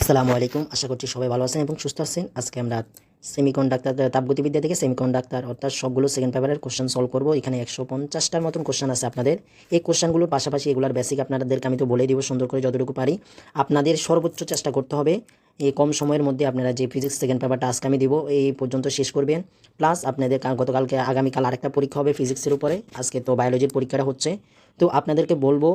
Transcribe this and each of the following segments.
আসসালামু আলাইকুম। আশা করছি সবাই ভালো আছেন এবং সুস্থ আছেন। আজকে আমরা সেমিকন্ডাক্টর তাপগতিবিদ্যা থেকে সেমিকন্ডাক্টর অর্থাৎ সবগুলো সেকেন্ড পেপারের কোশ্চেন সলভ করব। এখানে 150টার মতন কোশ্চেন আছে আপনাদের। এই কোশ্চেনগুলোর পাশাপাশি এগুলার বেসিক আপনাদেরকে আমি তো বলেই দিব সুন্দর করে যতটুকু পারি। আপনাদের সর্বোচ্চ চেষ্টা করতে হবে এই কম সময়ের মধ্যে আপনারা যে ফিজিক্স সেকেন্ড পেপারটা আজকে আমি দিব এই পর্যন্ত শেষ করবেন। প্লাস আপনাদের গতকালকে আগামীকাল আরেকটা পরীক্ষা হবে ফিজিক্সের উপরে। আজকে তো বায়োলজির পরীক্ষাটা হচ্ছে। তো আপনাদেরকে বলবো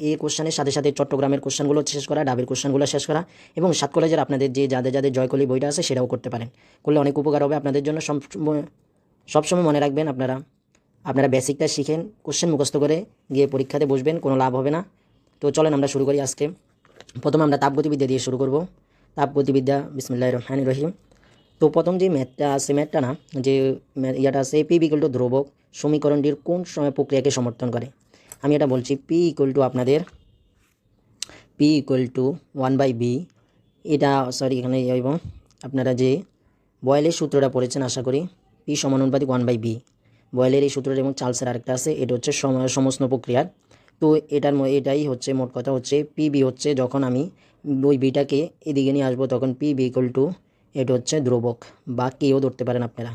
এই কোশ্চেনের সাথে সাথে চট্টগ্রামের কোশ্চেনগুলো শেষ করা, ডাবের কোশ্চেনগুলো শেষ করা এবং 7 কলেজের আপনাদের যে যাদের জয়কলি বইটা আছে সেটাও করতে পারেন। করলে অনেক উপকার হবে আপনাদের জন্য। সবসময় মনে রাখবেন আপনারা বেসিকটা শিখেন, কোশ্চেন মুখস্থ করে গিয়ে পরীক্ষাতে বসবেন, কোনো লাভ হবে না। তো চলেন আমরা শুরু করি আজকে। প্রথমে আমরা তাপগতিবিদ্যা দিয়ে শুরু করব। তাপগতিবিদ্যা, বিসমিল্লাহির রহমানির রহিম। তো প্রথম যে ম্যাথটা আছে, ম্যাথটা না, যে ইয়াটা আছে, পি ইকুয়াল টু ধ্রুবক সমীকরণটির কোন সময় প্রক্রিয়াকে সমর্থন করে। আমি এটা বলছি, পি ইকুয়াল টু আপনাদের পি ইকুয়াল টু 1/b। এটা সরি এখানে এবং আপনারা যে বয়েলের সূত্রটা পড়েছেন আশা করি, পি সমানুপাতিক 1/b। বয়েলের এই সূত্রটা এবং চার্লসের আরেকটা আছে, এটা হচ্ছে সমস্ত প্রক্রিয়ার। তো এটাই হচ্ছে মোট কথা হচ্ছে পিবি হচ্ছে যখন আমি ওই বিটাকে এদিকে নিয়ে আসবো তখন পিবি ইকুয়াল টু এটা হচ্ছে ধ্রুবক বা কেও ধরতে পারেন আপনারা।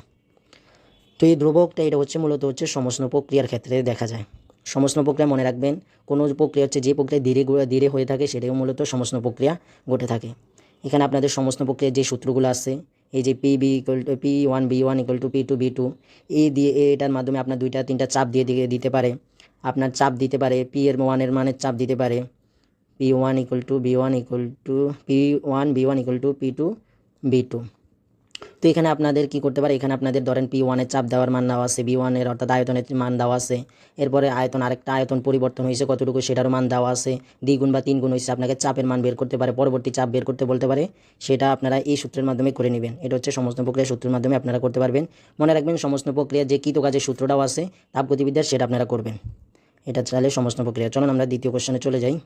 তো এই ধ্রুবকটা এটা হচ্ছে মূলত হচ্ছে সমস্ত প্রক্রিয়ার ক্ষেত্রে দেখা যায়। সমস্ত প্রক্রিয়া মনে রাখবেন, কোনো প্রক্রিয়া হচ্ছে যে প্রক্রিয়া ধীরে হয়ে থাকে সেটাও মূলত সমস্ত প্রক্রিয়া ঘটে থাকে। এখানে আপনাদের সমস্ত প্রক্রিয়ার যে সূত্রগুলো আছে, এই যে P equal to P1B1 equal to P2B2, এই দিয়ে এটার মাধ্যমে আপনার 2টা 3টা চাপ দিতে পারে। আপনার চাপ দিতে পারে, P1 এর মানের চাপ দিতে পারে P1 equal to B1 equal to P1B1 equal to P2B2। তো এখানে আপনাদের কি করতে পারে, এখানে আপনাদের ধরেন P1-এর চাপ দেওয়ার মান দেওয়া আছে, B1-এর অর্থাৎ আয়তনের মান দেওয়া আছে, এরপরে আরেকটা আয়তন পরিবর্তন হয়েছে কতটুকু সেটারও মান দেওয়া আছে, 2 গুণ বা 3 গুণ হয়েছে, আপনাকে চাপের মান বের করতে পারে, পরবর্তী চাপ বের করতে বলতে পারে। সেটা আপনারা এই সূত্রের মাধ্যমে করে নেবেন। এটা হচ্ছে সমস্ত প্রক্রিয়ার সূত্রের মাধ্যমে আপনারা করতে পারবেন। মনে রাখবেন সমস্ত প্রক্রিয়া যে কৃতকাজের সূত্রটাও আছে তাপগতিবিদ্যার, সেটা আপনারা করবেন। এটা চাইলে সমস্ত প্রক্রিয়া। চলুন আমরা দ্বিতীয় কোশ্চেনে চলে যাই।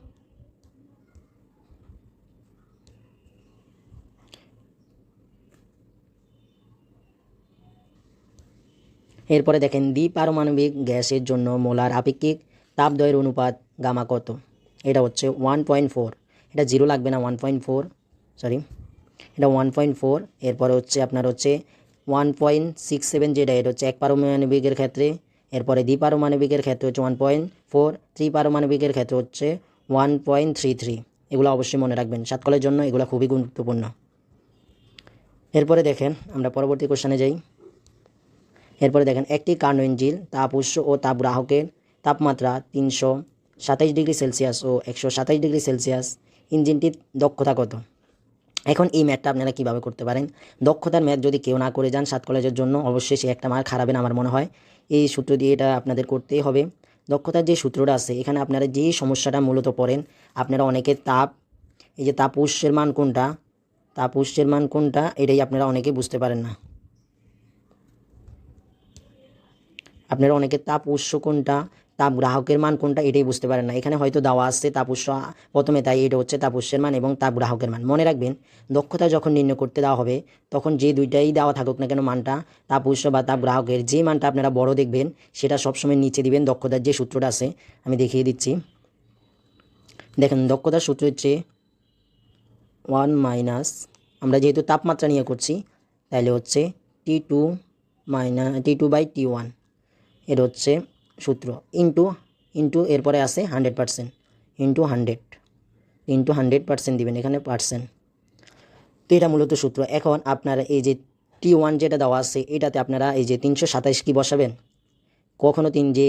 এরপরে দেখেন, দ্বিপারমাণবিক গ্যাসের জন্য মোলার আপেক্ষিক তাপদ্বয়ের অনুপাত গামা কত। এটা হচ্ছে 1.4। এটা 0 লাগবে না, 1.4, সরি এটা 1.4। এরপরে হচ্ছে আপনার হচ্ছে 1.67, যেটা এটা হচ্ছে এক পারমাণবিকের ক্ষেত্রে। এরপরে দ্বিপারমাণবিকের ক্ষেত্রে হচ্ছে 1.4, ত্রিপারমাণবিকের ক্ষেত্রে হচ্ছে 1.33। এগুলো অবশ্যই মনে রাখবেন, সাতকলের জন্য এগুলো খুবই গুরুত্বপূর্ণ। এরপরে দেখেন আমরা পরবর্তী কোশ্চেনে যাই। এরপরে দেখেন, একটি কার্নোইন ঝিল তাপ উৎস ও তাপ গ্রাহকের তাপমাত্রা 327 ডিগ্রি সেলসিয়াস ও 127 ডিগ্রি সেলসিয়াস। ইঞ্জিনটির দক্ষতা কত। এখন এই ম্যাথটা আপনারা কীভাবে করতে পারেন। দক্ষতার ম্যাথ যদি কেউ না করে যান 7 কলেজের জন্য, অবশ্যই সে একটা মার্ক হারাবেন আমার মনে হয়। এই সূত্র দিয়ে এটা আপনাদের করতেই হবে। দক্ষতার যে সূত্রটা আছে, এখানে আপনারা যে সমস্যাটা মূলত পড়েন, আপনারা অনেকে এই যে তাপ উৎসের মান কোনটা এটাই আপনারা অনেকে বুঝতে পারেন না। আপনারা অনেকে তাপ উৎস কোনটা, তাপ গ্রাহকের মান কোনটা এটাই বুঝতে পারেন না। এখানে হয়তো দেওয়া আসছে তাপ উৎস প্রথমে, তাই এটা হচ্ছে তাপ উৎসের মান এবং তাপ গ্রাহকের মান। মনে রাখবেন, দক্ষতা যখন নির্ণয় করতে দেওয়া হবে তখন যে দুইটাই দেওয়া থাকুক না কেন মানটা, তাপ উৎস বা তাপ গ্রাহকের যে মানটা আপনারা বড় দেখবেন সেটা সবসময় নিচে দিবেন। দক্ষতার যে সূত্রটা আছে আমি দেখিয়ে দিচ্ছি। দেখেন, দক্ষতার সূত্র হচ্ছে 1 আমরা যেহেতু তাপমাত্রা নিয়ে করছি তাহলে হচ্ছে T2/T1। এর হচ্ছে সূত্র ইন্টু এরপরে আছে 100%, ইন্টু 100% দিবেন এখানে পার্সেন্ট। তো এটা মূলত সূত্র। এখন আপনারা এই যে T1 যেটা দেওয়া আছে এটাতে আপনারা এই যে 327 কি বসাবেন। কখনো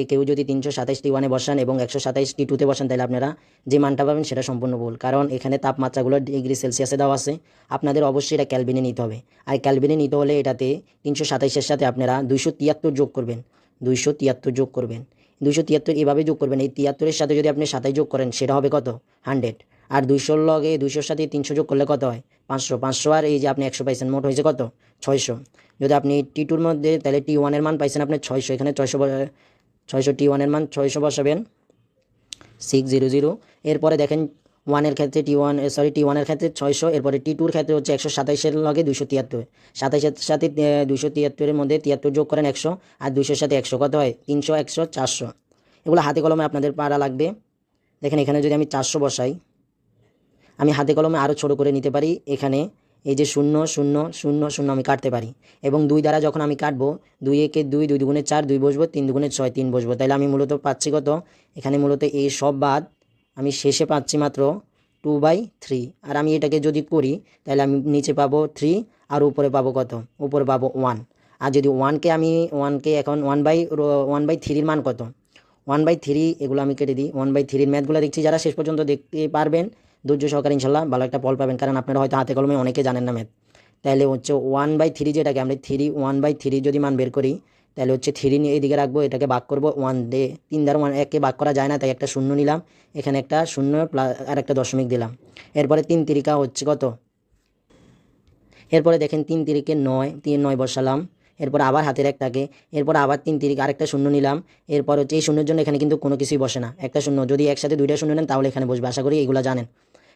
কেউ যদি 327 T1-এ বসান এবং 127 T2-তে বসান তাহলে আপনারা যে মানটা পাবেন সেটা সম্পূর্ণ ভুল, কারণ এখানে তাপমাত্রাগুলো ডিগ্রি সেলসিয়াসে দেওয়া আছে। আপনাদের অবশ্যই এটা ক্যালভিনে নিতে হবে। আর ক্যালভিনে নিতে হলে এটাতে 327-এর সাথে আপনারা 273 যোগ করবেন। 273 এভাবে যোগ করবেন। এই 73-এর সাথে যদি আপনি 27 যোগ করেন সেটা হবে কত, 100। আর 200-র লগে 200-র সাথে 300 যোগ করলে কত হয়, 500। আর এই যে আপনি 100 পাইছেন, মোট হয়েছে কত, 600। যদি আপনি T2-র মধ্যে তাহলে T1-এর মান পাইছেন আপনি 600, এখানে 600 T1-এর মান 600 বসাবেন, 600। এরপরে দেখেন T1-এর ক্ষেত্রে 600, এরপরে T2-র ক্ষেত্রে হচ্ছে 127-এর লগে 273, 27-এর সাথে 273-এর মধ্যে 73 যোগ করেন 100, আর 200-এর সাথে 100 কত হয়, 300, 100, 400। এগুলো হাতে কলমে আপনাদের পারা লাগবে। দেখেন এখানে যদি আমি 400 বসাই, আমি হাতে কলমে আরও ছোটো করে নিতে পারি। এখানে এই যে 0 0 0 0 আমি কাটতে পারি, এবং 2 দ্বারা যখন আমি কাটবো 2 একে 2, 2 দুগুণে 4, 2 বসবো, 3 দুগুণে 6, 3 বসবো। তাহলে আমি মূলত পাচ্ছি কত, এখানে মূলত এই সব বাদ আমি শেষে পাচ্ছি মাত্র 2/3। আর আমি এটাকে যদি করি তাহলে আমি নিচে পাবো 3 আর উপরে পাবো কত, উপরে পাবো 1। আর যদি 1কে এখন 1/3 মান কত, 1/3 এগুলো আমি কেটে দিই। 1/3 ম্যাথগুলো দেখছি যারা শেষ পর্যন্ত দেখতে পারবেন ধৈর্য সহকারে ইনশাল্লাহ ভালো একটা ফল পাবেন, কারণ আপনারা হয়তো হাতে কলমে অনেকে জানেন না ম্যাথ। তাহলে হচ্ছে 1/3 যেটাকে আমরা 1/3 যদি মান বের করি তাহলে হচ্ছে 3 নিয়ে এইদিকে রাখবো, এটাকে ভাগ করবো 1 দিয়ে। 3 দ্বারা 1কে ভাগ করা যায় না, তাই একটা 0 নিলাম, এখানে একটা 0 প্লাস আর একটা দশমিক দিলাম। এরপরে 3 তিরিকা হচ্ছে কত, এরপরে দেখেন 3 তিরিকে 9, 3 9 বসালাম, এরপর আবার হাতের একটাকে, এরপর আবার 3 তিরিকে আরেকটা 0 নিলাম। এরপর হচ্ছে এই শূন্যের জন্য এখানে কিন্তু কোনো কিছুই বসে না, একটা 0 যদি একসাথে 2টা 0 নেন তাহলে এখানে বসবে, আশা করি এগুলো জানেন।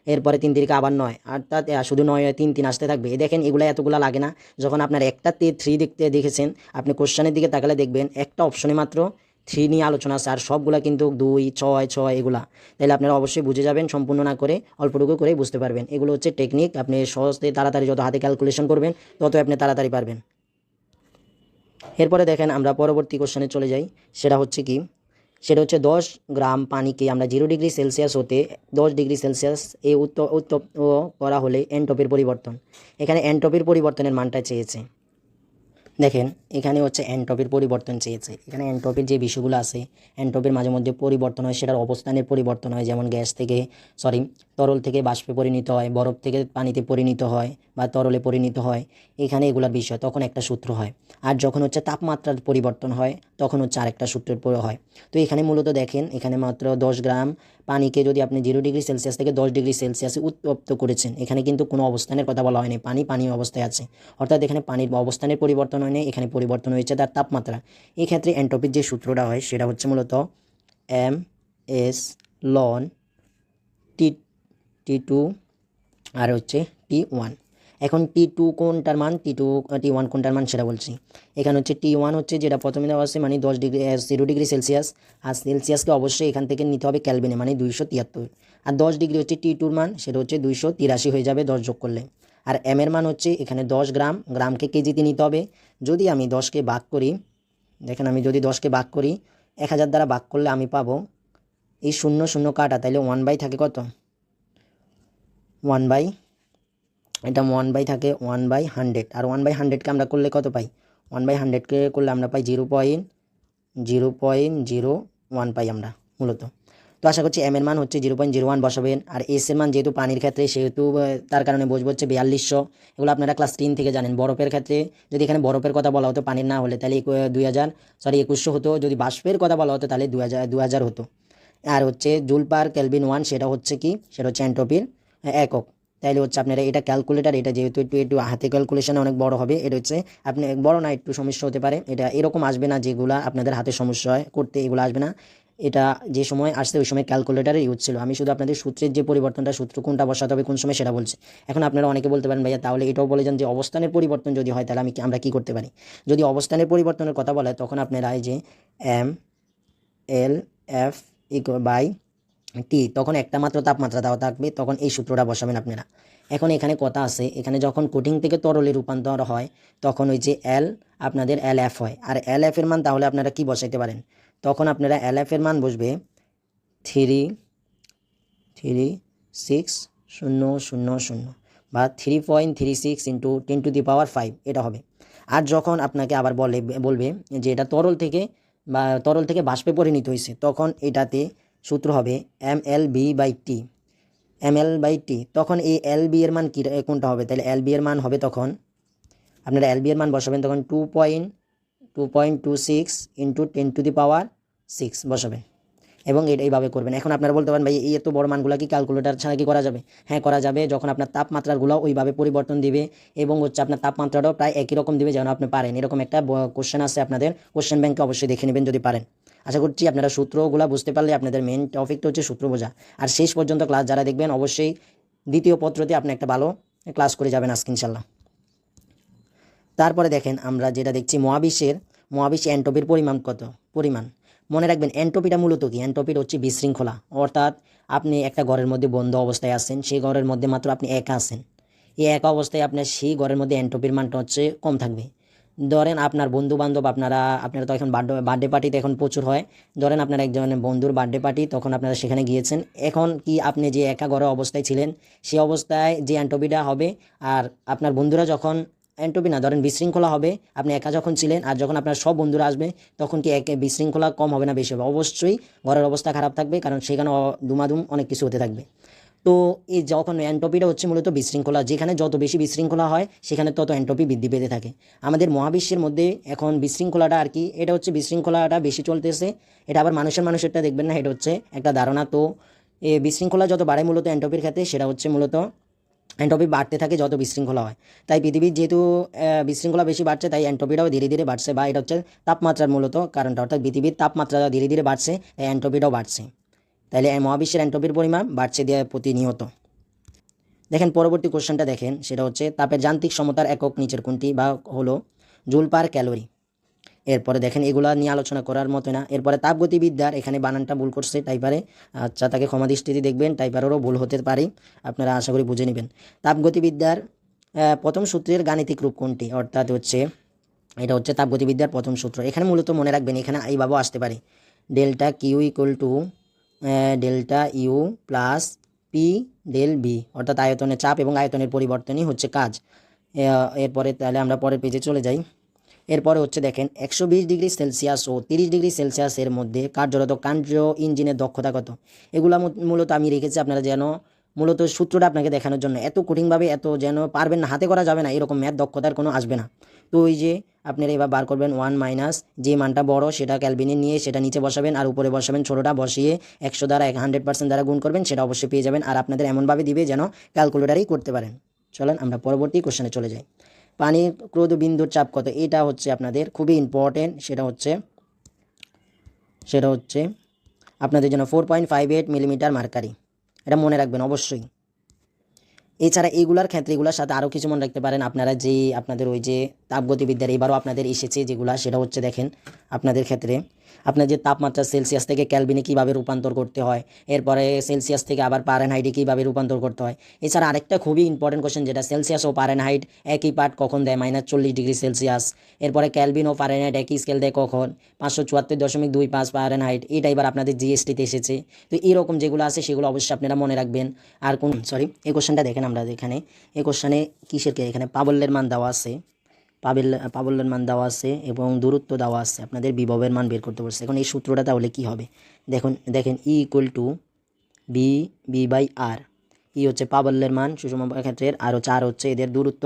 এরপরে 3 তিরিকে আবার 9, অর্থাৎ শুধু 9 3 3 আসতে থাকবে। দেখেন এগুলো এতগুলো লাগে না, যখন আপনার একটা 3 দেখেছেন, আপনি কোশ্চেনের দিকে তাকালে দেখবেন একটা অপশনে মাত্র 3 নিয়ে আলোচনা আছে, আর সবগুলা কিন্তু 2 6 6 এগুলা। তাহলে আপনারা অবশ্যই বুঝে যাবেন, সম্পূর্ণ না করে অল্পটুকু করেই বুঝতে পারবেন। এগুলো হচ্ছে টেকনিক, আপনি সহজে তাড়াতাড়ি যত হাতে ক্যালকুলেশন করবেন তত আপনি তাড়াতাড়ি পারবেন। এরপরে দেখেন আমরা পরবর্তী কোশ্চেনে চলে যাই। সেটা হচ্ছে কি, সেটা হচ্ছে 10 গ্রাম পানিকে আমরা 0 ডিগ্রি সেলসিয়াস হতে 10 ডিগ্রি সেলসিয়াস এ উত্তপ্ত করা হলে এন্ট্রপির পরিবর্তন। এখানে এন্ট্রপির পরিবর্তনের মানটা চেয়েছে। দেখেন এখানে হচ্ছে এন্ট্রপির পরিবর্তন চেয়েছে। এখানে এন্ট্রপির যে বিষয়গুলো আছে, এন্ট্রপির মাঝে মধ্যে পরিবর্তন হয়, সেটার অবস্থানের পরিবর্তন হয়, যেমন তরল থেকে বাষ্পে পরিণত হয়, বরফ থেকে পানিতে পরিণত হয়, বা তরলে পরিণত হয়। এখানে এগুলোর বিষয় তখন একটা সূত্র হয়। আর যখন হচ্ছে তাপমাত্রার পরিবর্তন হয় তখন হচ্ছে আরেকটা সূত্রের পরে হয়। তো এখানে মূলত দেখেন, এখানে মাত্র 10 গ্রাম পানিকে যদি আপনি 0 ডিগ্রি সেলসিয়াস থেকে 10 ডিগ্রি সেলসিয়াসে উত্তপ্ত করেছেন, এখানে কিন্তু কোনো অবস্থানের কথা বলা হয়নি, পানি অবস্থায় আছে। অর্থাৎ এখানে পানির অবস্থানের পরিবর্তন হয়নি, এখানে পরিবর্তন হয়েছে তার তাপমাত্রা। এই ক্ষেত্রে এন্ট্রপির যে সূত্রটা হয় সেটা হচ্ছে মূলত MS লন T2 আর হচ্ছে T1। এখন T2 কোনটার মান, T1 কোনটার মান সেটা বলছি। এখানে হচ্ছে T1 হচ্ছে যেটা প্রথমে দেওয়া আছে, মানে 10 ডিগ্রি 0 ডিগ্রি সেলসিয়াস, আর সেলসিয়াসকে অবশ্যই এখান থেকে নিতে হবে ক্যালভিনে, মানে 273। আর 10 ডিগ্রি হচ্ছে T2 মান, সেটা হচ্ছে 283 হয়ে যাবে 10 যোগ করলে। আর M এর মান হচ্ছে এখানে 10 গ্রাম, গ্রামকে কেজিতে নিতে হবে। যদি আমি 10কে ভাগ করি, দেখেন আমি যদি 10কে ভাগ করি 1000 দ্বারা ভাগ করলে আমি পাবো এই 0 0 কাটা, তাইলে 1/, থাকে কত 1/, এটা 1/, থাকে 1/100। আর 1/100কে আমরা করলে কত পাই, 1/100কে করলে আমরা পাই 0.001 পাই আমরা মূলত। তো আশা করছি এম এর মান হচ্ছে 0.01 বসাবেন। আর এস এর মান যেহেতু পানির ক্ষেত্রে, সেহেতু তার কারণে বসবো হচ্ছে 4200। এগুলো আপনারা ক্লাস 10 থেকে জানেন। বরফের ক্ষেত্রে যদি এখানে বরফের কথা বলা হতো, পানির না হলে, তাহলে 2100 হতো। যদি বাষ্পের কথা বলা হতো তাহলে 2000 হতো। আর হচ্ছে জুল পার কেলভিন 1, সেটা হচ্ছে কি, সেটা হচ্ছে এন্ট্রপির একক। তাইলে হচ্ছে আপনারা এটা ক্যালকুলেটার, এটা যেহেতু একটু হাতে ক্যালকুলেশনে অনেক বড় হবে, এটা হচ্ছে আপনি বড় না, একটু সমস্যা হতে পারে। এটা এরকম আসবে না যেগুলা আপনাদের হাতে সমস্যা হয় করতে, এগুলো আসবে না। এটা যে সময় আসছে ওই সময় ক্যালকুলেটারের ইউজ ছিল। আমি শুধু আপনাদের সূত্রের যে পরিবর্তনটা, সূত্র কোনটা বসাতে হবে কোন সময় সেটা বলছি। এখন আপনারা অনেকে বলতে পারেন ভাইয়া তাহলে এটাও বলে যান যে অবস্থানের পরিবর্তন যদি হয় তাহলে আমরা কি করতে পারি। যদি অবস্থানের পরিবর্তনের কথা বলা হয় তখন আপনারা এই যে MLF/T, তখন একটা মাত্র তাপমাত্রা দেওয়া থাকবে, তখন এই সূত্রটা বসাবেন আপনারা। এখন এখানে কথা আছে, এখানে যখন কঠিন থেকে তরলে রূপান্তর হয় তখন ওই যে আপনাদের LF হয়। আর LF এর মান তাহলে আপনারা কি বসাইতে পারেন, তখন আপনারা LF এর মান বসবে 3.3600 বা 3.36 ইন্টু 10⁵ এটা হবে। আর যখন আপনাকে আবার বলবে যে এটা তরল থেকে বাষ্পে পরিণত হয়েছে, তখন এটাতে সূত্র হবে MLB/T। তখন এই LB এর মান কোনটা হবে, তাহলে LB এর মান হবে, তখন আপনারা LB এর মান বসাবেন তখন 2.26 ইন্টু 10⁶ বসাবেন, এবং এইভাবে করবেন। এখন আপনারা বলতে পারেন ভাই এই এত বড় মানগুলো কি ক্যালকুলেটার ছাড়া কি করা যাবে? হ্যাঁ করা যাবে, যখন আপনার তাপমাত্রাগুলো ওইভাবে পরিবর্তন দিবে, এবং হচ্ছে আপনার তাপমাত্রাটাও প্রায় একই রকম দিবে যেন আপনি পারেন। এরকম একটা কোশ্চেন আছে আপনাদের কোশ্চেন ব্যাংকে, অবশ্যই দেখে নেবেন যদি পারেন। আশা করছি আপনারা সূত্রগুলো বুঝতে পারলে আপনাদের মেন টপিকটা হচ্ছে সূত্র বোঝা। আর শেষ পর্যন্ত ক্লাস যারা দেখবেন অবশ্যই দ্বিতীয় পত্রতে আপনি একটা ভালো ক্লাস করে যাবেন আজকে ইনশাল্লাহ। তারপরে দেখেন আমরা যেটা দেখছি মহাবিশ্বে এন্ট্রপির পরিমাণ কত। মনে রাখবেন এন্ট্রপিটা মূলত কি, এন্ট্রপিটা হচ্ছে বিশৃঙ্খলা, অর্থাৎ আপনি একটা ঘরের মধ্যে বন্ধ অবস্থায় আছেন, সেই ঘরের মধ্যে মাত্র আপনি একা আছেন, এই একা অবস্থায় আপনার সেই ঘরের মধ্যে এন্ট্রপির মানটা হচ্ছে কম থাকবে। ধরেন আপনার বন্ধু বান্ধব আপনারা তো এখন বার্থডে পার্টিতে এখন প্রচুর হয়। ধরেন আপনার একজনের বন্ধুর বার্থডে পার্টি, তখন আপনারা সেখানে গিয়েছেন। এখন কি আপনি যে একা ঘরে অবস্থায় ছিলেন, সেই অবস্থায় যে এন্ট্রপিটা হবে, আর আপনার বন্ধুরা যখন এন্ট্রপি না ধরেন বিশৃঙ্খলা হবে, আপনি একা যখন ছিলেন আর যখন আপনার সব বন্ধুরা আসবে, তখন কি বিশৃঙ্খলা কম হবে না বেশি হবে? অবশ্যই ঘরের অবস্থা খারাপ থাকবে, কারণ সেখানে দুমাদুম অনেক কিছু হতে থাকবে। তো এই যখন এন্ট্রপিটা হচ্ছে মূলত বিশৃঙ্খলা, যেখানে যত বেশি বিশৃঙ্খলা হয় সেখানে তত এন্ট্রপি বৃদ্ধি পেতে থাকে। আমাদের মহাবিশ্বের মধ্যে এখন বিশৃঙ্খলাটা আর কি, এটা হচ্ছে বিশৃঙ্খলাটা বেশি চলতেছে। এটা আবার মানুষেরটা দেখবেন না, এটা হচ্ছে একটা ধারণা। তো এই বিশৃঙ্খলা যত বাড়ে মূলত এন্ট্রপির ক্ষেত্রে, সেটা হচ্ছে মূলত এন্ট্রপি বাড়তে থাকে যত বিশৃঙ্খলা হয়। তাই পৃথিবীর যেহেতু বিশৃঙ্খলা বেশি বাড়ছে, তাই এন্ট্রপিটাও ধীরে ধীরে বাড়ছে, বা এটা হচ্ছে তাপমাত্রার মূলত কারণটা, অর্থাৎ পৃথিবীর তাপমাত্রা ধীরে ধীরে বাড়ছে, তাই এন্ট্রপিটাও বাড়ছে। তাইলে মহাবিশ্বের এন্ট্রপির পরিমাণ বাড়ছে দিয়ে প্রতিনিয়ত। দেখেন পরবর্তী কোশ্চেনটা দেখেন, সেটা হচ্ছে তাপের যান্ত্রিক সমতার একক নিচের কোনটি, বা হলো জুল পার ক্যালোরি। এরপরে দেখেন এগুলা নিয়ে আলোচনা করার মতো না। এরপরে তাপগতিবিদ্যার, এখানে বানানটা ভুল করছে টাইপারে, আচ্ছা তাকে ক্ষমা দৃষ্টিতে দেখবেন, টাইপারেরও ভুল হতে পারে, আপনারা আশা করি বুঝে নেবেন। তাপগতিবিদ্যার প্রথম সূত্রের গাণিতিক রূপ কোনটি, অর্থাৎ হচ্ছে এটা হচ্ছে তাপগতিবিদ্যার প্রথম সূত্র। এখানে মূলত মনে রাখবেন, এখানে এইভাবেও আসতে পারে, delta Q equal to delta U plus P del V, অর্থাৎ আয়তনের চাপ এবং আয়তনের পরিবর্তনই হচ্ছে কাজ। এরপরে তাহলে আমরা পরের পেজে চলে যাই। এরপরে হচ্ছে দেখেন 120 ডিগ্রি সেলসিয়াস ও 30 ডিগ্রি সেলসিয়াসের মধ্যে কার্যরত কার্য ইঞ্জিনের দক্ষতা কত। এগুলা মূলত আমি রেখেছি আপনারা যেন মূলত সূত্রটা আপনাকে দেখানোর জন্য, এত কঠিনভাবে এত যেন পারবেন না, হাতে করা যাবে না, এরকম ম্যাথ দক্ষতার কোনো আসবে না। তো ওই যে আপনারা এবার বার করবেন 1 মাইনাস যে মানটা বড় সেটা ক্যালভিনে নিয়ে সেটা নিচে বসাবেন, আর উপরে বসাবেন ছোটোটা, বসিয়ে 100 দ্বারা 100% দ্বারা গুণ করবেন, সেটা অবশ্যই পেয়ে যাবেন। আর আপনাদের এমনভাবে দিবে যেন ক্যালকুলেটারেই করতে পারেন। চলেন আমরা পরবর্তী কোশ্চেনে চলে যাই। পানির ক্রোধ বিন্দুর চাপ কত, এটা হচ্ছে আপনাদের খুবই ইম্পর্টেন্ট। সেটা হচ্ছে আপনাদের জন্য 4.58 মিলিমিটার মার্কারি, এটা মনে রাখবেন অবশ্যই। এছাড়া এইগুলার ক্ষেত্রে এগুলোর সাথে আরও কিছু মনে রাখতে পারেন আপনারা, যে আপনাদের ওই যে তাপগতিবিদ্যার এবারও আপনাদের এসেছে যেগুলা, সেটা হচ্ছে দেখেন আপনাদের ক্ষেত্রে আপনার যে তাপমাত্রা সেলসিয়াস থেকে ক্যালভিনে কীভাবে রূপান্তর করতে হয়, এরপরে সেলসিয়াস থেকে আবার ফারেনহাইটে কীভাবে রূপান্তর করতে হয়। এছাড়া আরেকটা খুবই ইম্পর্টেন্ট কোশ্চেন, যেটা সেলসিয়াস ও ফারেনহাইট একই পার্ট কখন দেয়, -40 ডিগ্রি সেলসিয়াস। এরপরে ক্যালভিন ও ফারেনহাইট একই স্কেল দেয় কখন, 574.25 ফারেনহাইট। এটা এবার আপনাদের জিএসটিতে এসেছে। তো এরকম যেগুলো আছে সেগুলো অবশ্যই আপনারা মনে রাখবেন। আর এই কোশ্চেনটা দেখেন, আমরা এখানে এই কোশ্চেনে এখানে প্রাবল্যের মান দেওয়া আছে, প্রাবল্যের মান দেওয়া আছে এবং দূরত্ব দেওয়া আছে, আপনাদের বিভবের মান বের করতে বলছে। এখন এই সূত্রটা তাহলে কী হবে, দেখেন E equal to B by R. E হচ্ছে প্রাবল্যের মান সুষম ক্ষেত্রের, আর হচ্ছে আর হচ্ছে এদের দূরত্ব,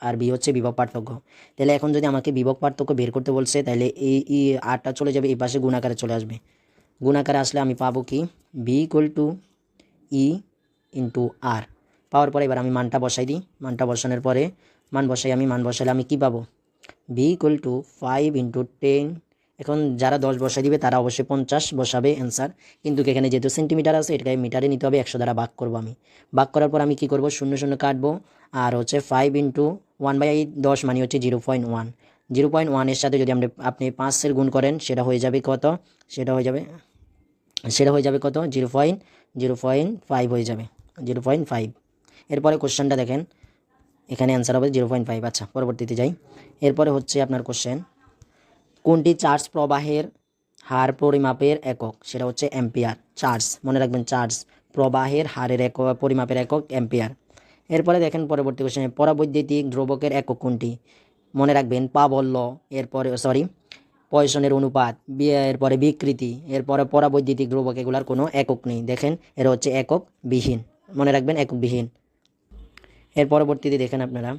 আর বি হচ্ছে বিভব পার্থক্য। তাহলে এখন যদি আমাকে বিভব পার্থক্য বের করতে বলছে, তাহলে এই আরটা চলে যাবে এই পাশে, গুণাকারে চলে আসবে। গুণাকারে আসলে আমি পাবো কি, B equal to E into R. পাওয়ার পরে এবার আমি মানটা বসাই দিই, মানটা বসানোর পরে মান বসালে আমি কী পাবো, বি ইকুয়াল টু 5 × 10। এখন যারা 10 বসাই দিবে তারা অবশ্যই 50 বসাবে অ্যান্সার, কিন্তু এখানে যেহেতু সেন্টিমিটার আছে এটাকে মিটারে নিতে হবে, 100 দ্বারা ভাগ করবো আমি। ভাগ করার পর আমি কী করবো, 0 0 কাটবো, আর হচ্ছে 5 × 1/10 মানে হচ্ছে 0.1। 0.1 সাথে যদি আপনি 5 গুণ করেন, সেটা হয়ে যাবে কত, সেটা হয়ে যাবে কত, 0.05 হয়ে যাবে, 0.5। এরপরে কোশ্চেনটা দেখেন, এখানে অ্যান্সার হবে 0.5। আচ্ছা পরবর্তীতে যাই। এরপরে হচ্ছে আপনার কোশ্চেন, কোনটি চার্জ প্রবাহের হার পরিমাপের একক, সেটা হচ্ছে অ্যাম্পিয়ার। চার্জ মনে রাখবেন, চার্জ প্রবাহের হারের পরিমাপের একক অ্যাম্পিয়ার। এরপরে দেখেন পরবর্তী কোশ্চেনে, পরাবৈদ্যুতিক ধ্রুবকের একক কোনটি, মনে রাখবেন প্রাবল্য, এরপরে পয়সনের অনুপাত, এরপরে বিকৃতি, এরপরে পরাবৈদ্যুতিক ধ্রুবক, এগুলার কোনো একক নেই। দেখেন এরা হচ্ছে একক বিহীন, মনে রাখবেন একক বিহীন। এর পরবর্তীতে দেখেন আপনারা,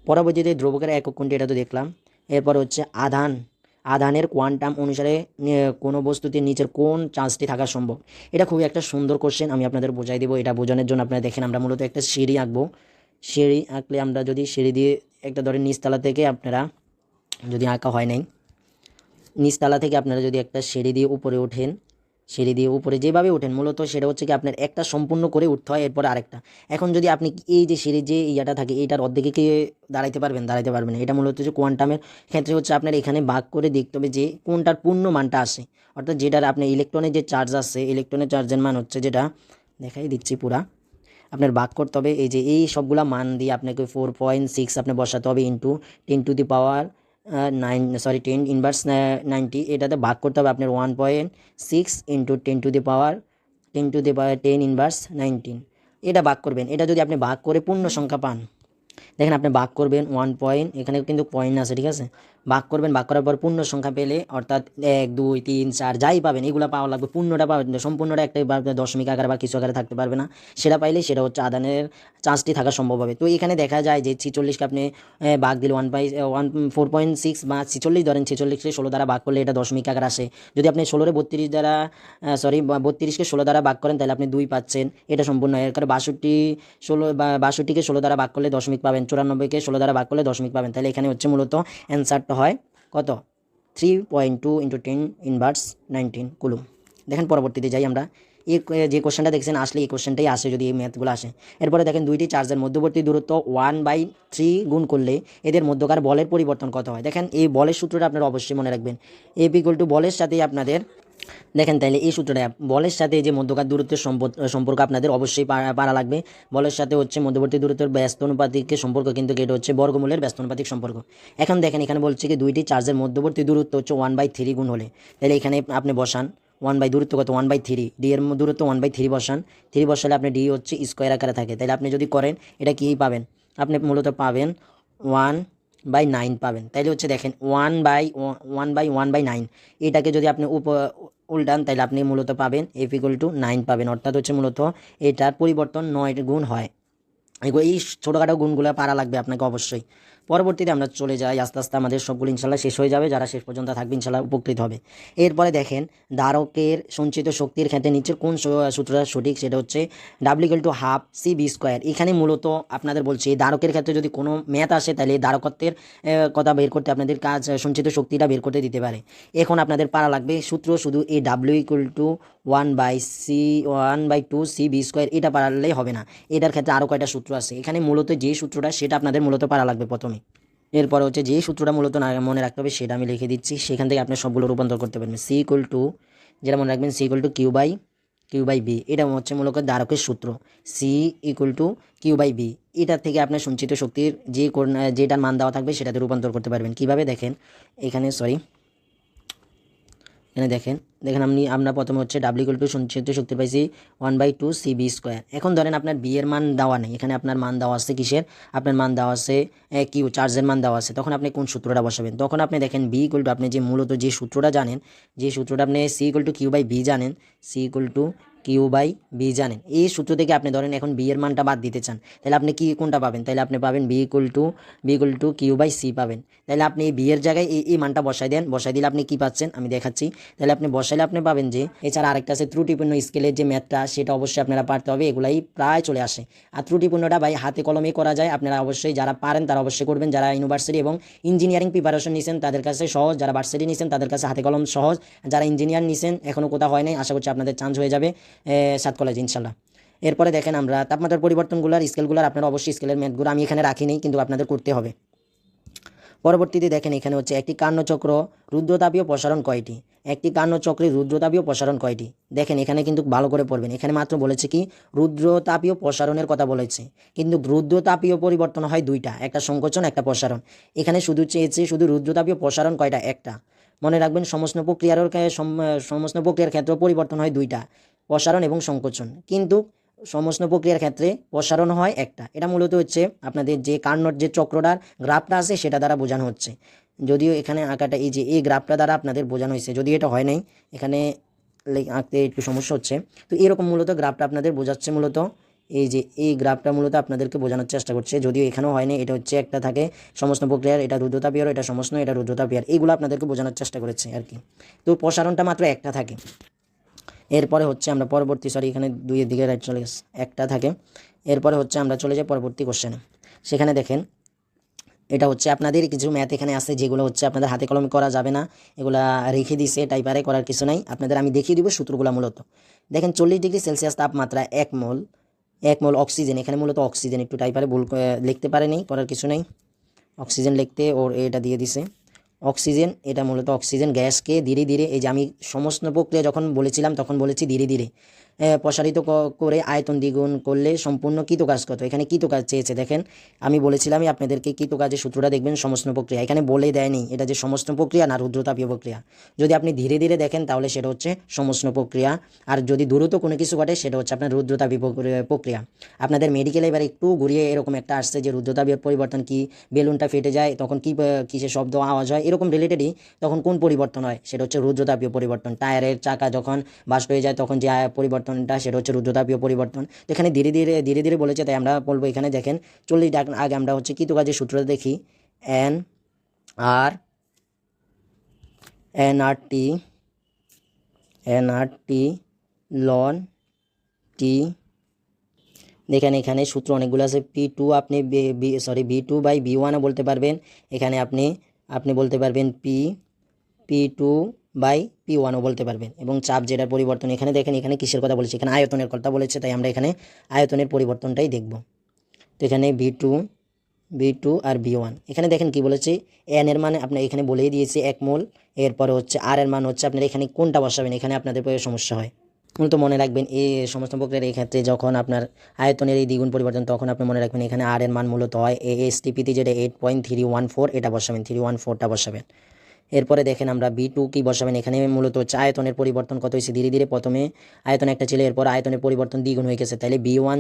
পরাবৈদ্যুতিক ধ্রুবকের একক কোনটি, এটা তো দেখলাম। এরপর হচ্ছে আধানের কোয়ান্টাম অনুসারে কোনো বস্তুতে নিচের কোন চার্জটি থাকা সম্ভব। এটা খুবই একটা সুন্দর কোশ্চেন, আমি আপনাদের বোঝাই দেবো। এটা বোঝানোর জন্য আপনারা দেখেন, আমরা মূলত একটা সিঁড়ি আঁকবো। সিঁড়ি আঁকলে আমরা যদি সিঁড়ি দিয়ে একটা ধরেন নিচতলা থেকে আপনারা যদি আঁকা হয় নাই, নিচতলা থেকে আপনারা যদি একটা সিঁড়ি দিয়ে উপরে ওঠেন, সিঁড়ি দিয়ে উপরে যেভাবে ওঠেন মূলত সেটা হচ্ছে কি আপনার একটা সম্পূর্ণ করে উঠতে হয়, এরপরে আরেকটা। এখন যদি আপনি এই যে সিঁড়ির যে ইয়াটা থাকে এইটার অর্ধেকে কি দাঁড়াইতে পারবেন না। এটা মূলত হচ্ছে কোয়ান্টামের ক্ষেত্রে হচ্ছে আপনার এখানে ভাগ করে দেখতে হবে যে কোনটার পূর্ণ মানটা আসে, অর্থাৎ যেটার আপনার ইলেকট্রনের যে চার্জ আছে, ইলেকট্রনের চার্জের মান হচ্ছে যেটা দেখাই দিচ্ছি পুরা। আপনার ভাগ করতে হবে এই যে এই সবগুলা মান দিয়ে আপনাকে 4.6 আপনি বসাতে হবে ইন্টু 10 9 সরি 10 ইনভার্স 90 এটাতে ভাগ করতে হবে আপনার 1.6 ইন্টু 10 ইনভার্স 19 এটা ভাগ করবেন। এটা যদি আপনি ভাগ করে পূর্ণ সংখ্যা পান, দেখেন আপনি ভাগ করবেন 1 এখানে কিন্তু পয়েন্ট আছে, ঠিক আছে, ভাগ করবেন, ভাগ করার পর পূর্ণ সংখ্যা পেলে অর্থাৎ 1 2 3 4 যাই পাবেন এগুলো পাওয়া লাগবে, পূর্ণটা পাবেন, সম্পূর্ণটা একটা দশমিক আকারে বা কিছু আকারে থাকতে পারবে না, সেটা পাইলে সেটা হচ্ছে আদানের চান্সটি থাকা সম্ভব হবে। তো এখানে দেখা যায় যে 46কে আপনি ভাগ দিলে 4.6 বা 46 ধরেন, 46কে 16 দ্বারা ভাগ করলে এটা দশমিক আকার আসে। যদি আপনি 16 32 দ্বারা 32কে 16 দ্বারা ভাগ করেন তাহলে আপনি 2 পাচ্ছেন, এটা সম্পূর্ণ। এর কারণে 62কে 16 দ্বারা ভাগ করলে দশমিক পাবেন, 94কে 16 দ্বারা ভাগ করলে দশমিক পাবেন। তাহলে এখানে হচ্ছে মূলত অ্যান্সারটা হয় কত, 3.2 ইন্টু 10 ইনভার্স 19 কুলুম। দেখেন পরবর্তীতে যাই আমরা। এই যে কোশ্চেনটা দেখছেন আসলে এই কোশ্চেনটাই আসে যদি এই ম্যাথগুলো আসে। এরপরে দেখেন দুইটি চার্জের মধ্যবর্তী দূরত্ব 1/3 গুণ করলে এদের মধ্যকার বলের পরিবর্তন কত হয়। দেখেন এই বলের সূত্রটা আপনারা অবশ্যই মনে রাখবেন। এফ ইকুয়াল টু বলের সাথে আপনাদের দেখেন তাহলে এই সূত্রটা বলের সাথে যে মধ্যকার দূরত্বের সম্পর্ক আপনাদের অবশ্যই পারা লাগবে। বলের সাথে হচ্ছে মধ্যবর্তী দূরত্বের ব্যস্ত অনুপাতিক সম্পর্ক, কিন্তু এটা হচ্ছে বর্গমূলের ব্যস্ত অনুপাতিক সম্পর্ক। এখন দেখেন এখানে বলছে কি দুইটি চার্জের মধ্যবর্তী দূরত্ব হচ্ছে 1/3 গুণ হলে, তাহলে এখানে আপনি বসান দূরত্ব কত 1/3, ডি এর দূরত্ব 1/3 বসান, 3 বসালে আপনি ডি হচ্ছে স্কোয়ার আকারে থাকে, তাহলে আপনি যদি করেন এটা কী পাবেন, আপনি মূলত পাবেন 1/9 পাবেন। তাইলে হচ্ছে দেখেন 1/9 এটাকে যদি আপনি উল্টান তাহলে আপনি মূলত পাবেন এফ ইকুয়াল টু 9 পাবেন, অর্থাৎ হচ্ছে মূলত এটার পরিবর্তন 9 গুণ হয়। এই ছোটোখাটো গুণগুলো পারা লাগবে আপনাকে অবশ্যই। পরবর্তীতে আমরা চলে যাই, আস্তে আস্তে আমাদের সবগুলো ইনশাল্লাহ শেষ হয়ে যাবে, যারা শেষ পর্যন্ত থাকবে ইনশাল্লাহ উপকৃত হবে। এরপরে দেখেন ধারকের সঞ্চিত শক্তির ক্ষেত্রে নিচের কোন সূত্রটা সঠিক, সেটা হচ্ছে W = 1/2 CB²। এখানে মূলত আপনাদের বলছি ধারকের ক্ষেত্রে যদি কোনো ম্যাথ আসে তাহলে ধারকত্বের কথা বের করতে আপনাদের কাজ সঞ্চিত শক্তিটা বের করতে দিতে পারে। এখন আপনাদের পারা লাগবে সূত্র শুধু এই W = 1/2 CB², এটা পারলেই হবে না, এটার ক্ষেত্রে আরও কয়টা সূত্র আছে। এখানে মূলত যে সূত্রটা সেটা আপনাদের মূলত পারা লাগবে প্রথমে। এরপর হচ্ছে যে সূত্রটা মূলত মনে রাখতে হবে সেটা আমি লিখে দিচ্ছি, সেখান থেকে আপনি সবগুলো রূপান্তর করতে পারবেন। যেটা মনে রাখবেন Q/B, এটা হচ্ছে মূলত ধারকের সূত্র। Q/B, এটার থেকে আপনার সঞ্চিত শক্তির যেটার মান দেওয়া থাকবে সেটাতে রূপান্তর করতে পারবেন। কিভাবে দেখেন এখানে দেখেন আমরা প্রথমে হচ্ছে W সঞ্চিত শক্তি পাইছি 1/2 CB²। এখন ধরেন আপনার বি এর মান দেওয়া নেই, এখানে আপনার মান দেওয়া আছে কিসের, আপনার মান দেওয়া আছে কিউ চার্জের মান দেওয়া আছে, তখন আপনি কোন সূত্রটা বসাবেন, তখন আপনি দেখেন B = আপনি যে মূলত যে সূত্রটা জানেন, যে সূত্রটা আপনি C/Q/B জানেন, C/Q/B জানেন, এই সূত্র থেকে আপনি ধরেন এখন বি এর মানটা বাদ দিতে চান, তাহলে আপনি কি কোনটা পাবেন, তাহলে আপনি পাবেন B = Q/C পাবেন। তাহলে আপনি এই বি এর জায়গায় এই মানটা বসাই দেন, বসাই দিলে আপনি কি পাচ্ছেন আমি দেখাচ্ছি। তাহলে আপনি বসাইলে আপনি পাবেন যে, এছাড়া আরেকটা আছে ত্রুটিপূর্ণ স্কেলের যে ম্যাথটা, সেটা অবশ্যই আপনারা পারতে হবে, এগুলাই প্রায় চলে আসে। আর ত্রুটিপূর্ণটা ভাই হাতে কলমে করা যায়, আপনারা অবশ্যই যারা পারেন তারা অবশ্যই করবেন, যারা ইউনিভার্সিটি এবং ইঞ্জিনিয়ারিং প্রিপারেশন নিছেন তাদের কাছে সহজ, যারা ভার্সিটি নিছেন তাদের কাছে হাতে কলম সহজ, যারা ইঞ্জিনিয়ার নিছেন এখনও কোথাও হয় নাই, আশা করছি আপনাদের চান্স হয়ে যাবে 7 কলেজে ইনশাল্লাহ। এরপরে দেখেন আমরা তাপমাত্রার পরিবর্তনগুলোর স্কেলগুলোর আপনারা অবশ্যই স্কেলের ম্যাথগুলো আমি এখানে রাখিনি, কিন্তু আপনাদের করতে হবে। পরবর্তীতে দেখেন এখানে হচ্ছে একটি কার্ণচক্র রুদ্রতাপীয় প্রসারণ কয়টি, একটি কার্ণচক্রের রুদ্রতাপীয় প্রসারণ কয়টি। দেখেন এখানে কিন্তু ভালো করে পড়বেন, এখানে মাত্র বলেছে কি রুদ্রতাপীয় প্রসারণের কথা বলেছে, কিন্তু রুদ্রতাপীয় পরিবর্তন হয় দুইটা, একটা সংকোচন একটা প্রসারণ। এখানে শুধু চেয়েছে শুধু রুদ্রতাপীয় প্রসারণ কয়টা, একটা। মনে রাখবেন সমস্ত প্রক্রিয়ার ক্ষেত্রে পরিবর্তন হয় দুইটা, প্রসারণ এবং সংকোচন, কিন্তু সমস্ত প্রক্রিয়ার ক্ষেত্রে প্রসারণ হয় একটা। এটা মূলত হচ্ছে আপনাদের যে কার্নর যে চক্রটার গ্রাফটা আছে সেটা দ্বারা বোঝানো হচ্ছে, যদিও এখানে আঁকাটা এই যে এই গ্রাফটা দ্বারা আপনাদের বোঝানো হয়েছে, যদিও এটা হয় নাই, এখানে আঁকতে একটু সমস্যা হচ্ছে। তো এরকম মূলত গ্রাফটা আপনাদের বোঝাচ্ছে, মূলত এই যে এই গ্রাফটা মূলত আপনাদেরকে বোঝানোর চেষ্টা করছে, যদিও এখানেও হয়নি, এটা হচ্ছে একটা থাকে সমস্ত প্রক্রিয়ার, এটা রুদ্রতাপীয়, এটা সমস্ত, এটা রুদ্রতাপীয়, এইগুলো আপনাদেরকে বোঝানোর চেষ্টা করেছে আর কি। তো প্রসারণটা মাত্র একটা থাকে। এরপরে হচ্ছে আমরা পরবর্তী এখানে 2 এর দিকে রাইট চলে গেছে, একটা থাকে। এরপরে হচ্ছে আমরা চলে যাই পরবর্তী কোশ্চেনে। সেখানে দেখেন এটা হচ্ছে আপনাদের কিছু ম্যাথ এখানে আছে যেগুলো হচ্ছে আপনাদের হাতে কলমে করা যাবে না, এগুলা রেখে দিছে, টাইপারে করার কিছু নাই, আপনাদের আমি দেখিয়ে দিব সূত্রগুলো। মূলত দেখেন 40 ডিগ্রি সেলসিয়াস তাপমাত্রা 1 মোল অক্সিজেন, এখানে মূলত অক্সিজেন একটু টাইপারে ভুল লিখতে পারেনি, করার কিছু নেই, অক্সিজেন লিখতে ওর এটা দিয়ে দিছে অক্সিজেন, এটা মূলত অক্সিজেন গ্যাসকে ধীরে ধীরে, এই যে আমি সমস্ত প্রক্রিয়া যখন বলেছিলাম তখন বলেছি ধীরে ধীরে, প্রসারিত করে আয়তন দ্বিগুণ করলে সম্পূর্ণ কৃতকাজ কত। এখানে কৃতকাজ চেয়েছে। দেখেন আমি বলেছিলামই আপনাদেরকে কৃতকাজের সূত্রটা দেখবেন সমস্ত প্রক্রিয়া, এখানে বলে দেয়নি এটা যে সমস্ত প্রক্রিয়া না রুদ্রতাপীয় প্রক্রিয়া। যদি আপনি ধীরে ধীরে দেখেন তাহলে সেটা হচ্ছে সমস্ত প্রক্রিয়া, আর যদি দ্রুত কোনো কিছু ঘটে সেটা হচ্ছে আপনার রুদ্রতাপীয় প্রক্রিয়া। আপনাদের মেডিকেলে এবার একটু ঘুরিয়ে এরকম একটা আসছে যে রুদ্রতাপীয় পরিবর্তন কি, বেলুনটা ফেটে যায় তখন কি কিসের শব্দ আওয়াজ হয়, এরকম রিলেটেডই তখন কোন পরিবর্তন হয় সেটা হচ্ছে রুদ্রতাপীয় পরিবর্তন। টায়ারের চাকা যখন বাস্ট হয়ে যায় তখন যে পরিবর্তনটা সেটা হচ্ছে রুদ্রতাপীয় পরিবর্তন। তো এখানে ধীরে ধীরে বলেছে, তাই আমরা বলবো এখানে দেখেন 40 আগে আমরা হচ্ছে কৃতকাজের সূত্রটা দেখি। এন আর টি লন টি। দেখেন এখানে সূত্র অনেকগুলো আছে। P2 আপনি V2/V1ও বলতে পারবেন। এখানে আপনি বলতে পারবেন P2/P1ও বলতে পারবেন। এবং চাপ যেটার পরিবর্তন, এখানে দেখেন এখানে কিসের কথা বলেছে, এখানে আয়তনের কথা বলেছে, তাই আমরা এখানে আয়তনের পরিবর্তনটাই দেখব। তো এখানে V2 আর V1, এখানে দেখেন কি বলেছে, এন এর মানে আপনার এখানে বলেই দিয়েছে 1 মোল। এরপরে হচ্ছে আর এর মান হচ্ছে আপনার এখানে কোনটা বসাবেন, এখানে আপনাদের সমস্যা হয়। মূলত মনে রাখবেন এই সমস্ত প্রক্রিয়ার এই ক্ষেত্রে যখন আপনার আয়তনের এই দ্বিগুণ পরিবর্তন, তখন আপনি মনে রাখবেন এখানে আর এর মান মূলত হয় ASTPতে যেটা 8.314, এটা বসাবেন, 314টা বসাবেন। এরপরে দেখেন আমরা B2 কি বসাবেন, এখানে মূলত হচ্ছে আয়তনের পরিবর্তন কত হয়েছে, ধীরে ধীরে প্রথমে আয়তন একটা ছিল, এরপর আয়তনের পরিবর্তন দ্বিগুণ হয়ে গেছে, তাহলে B1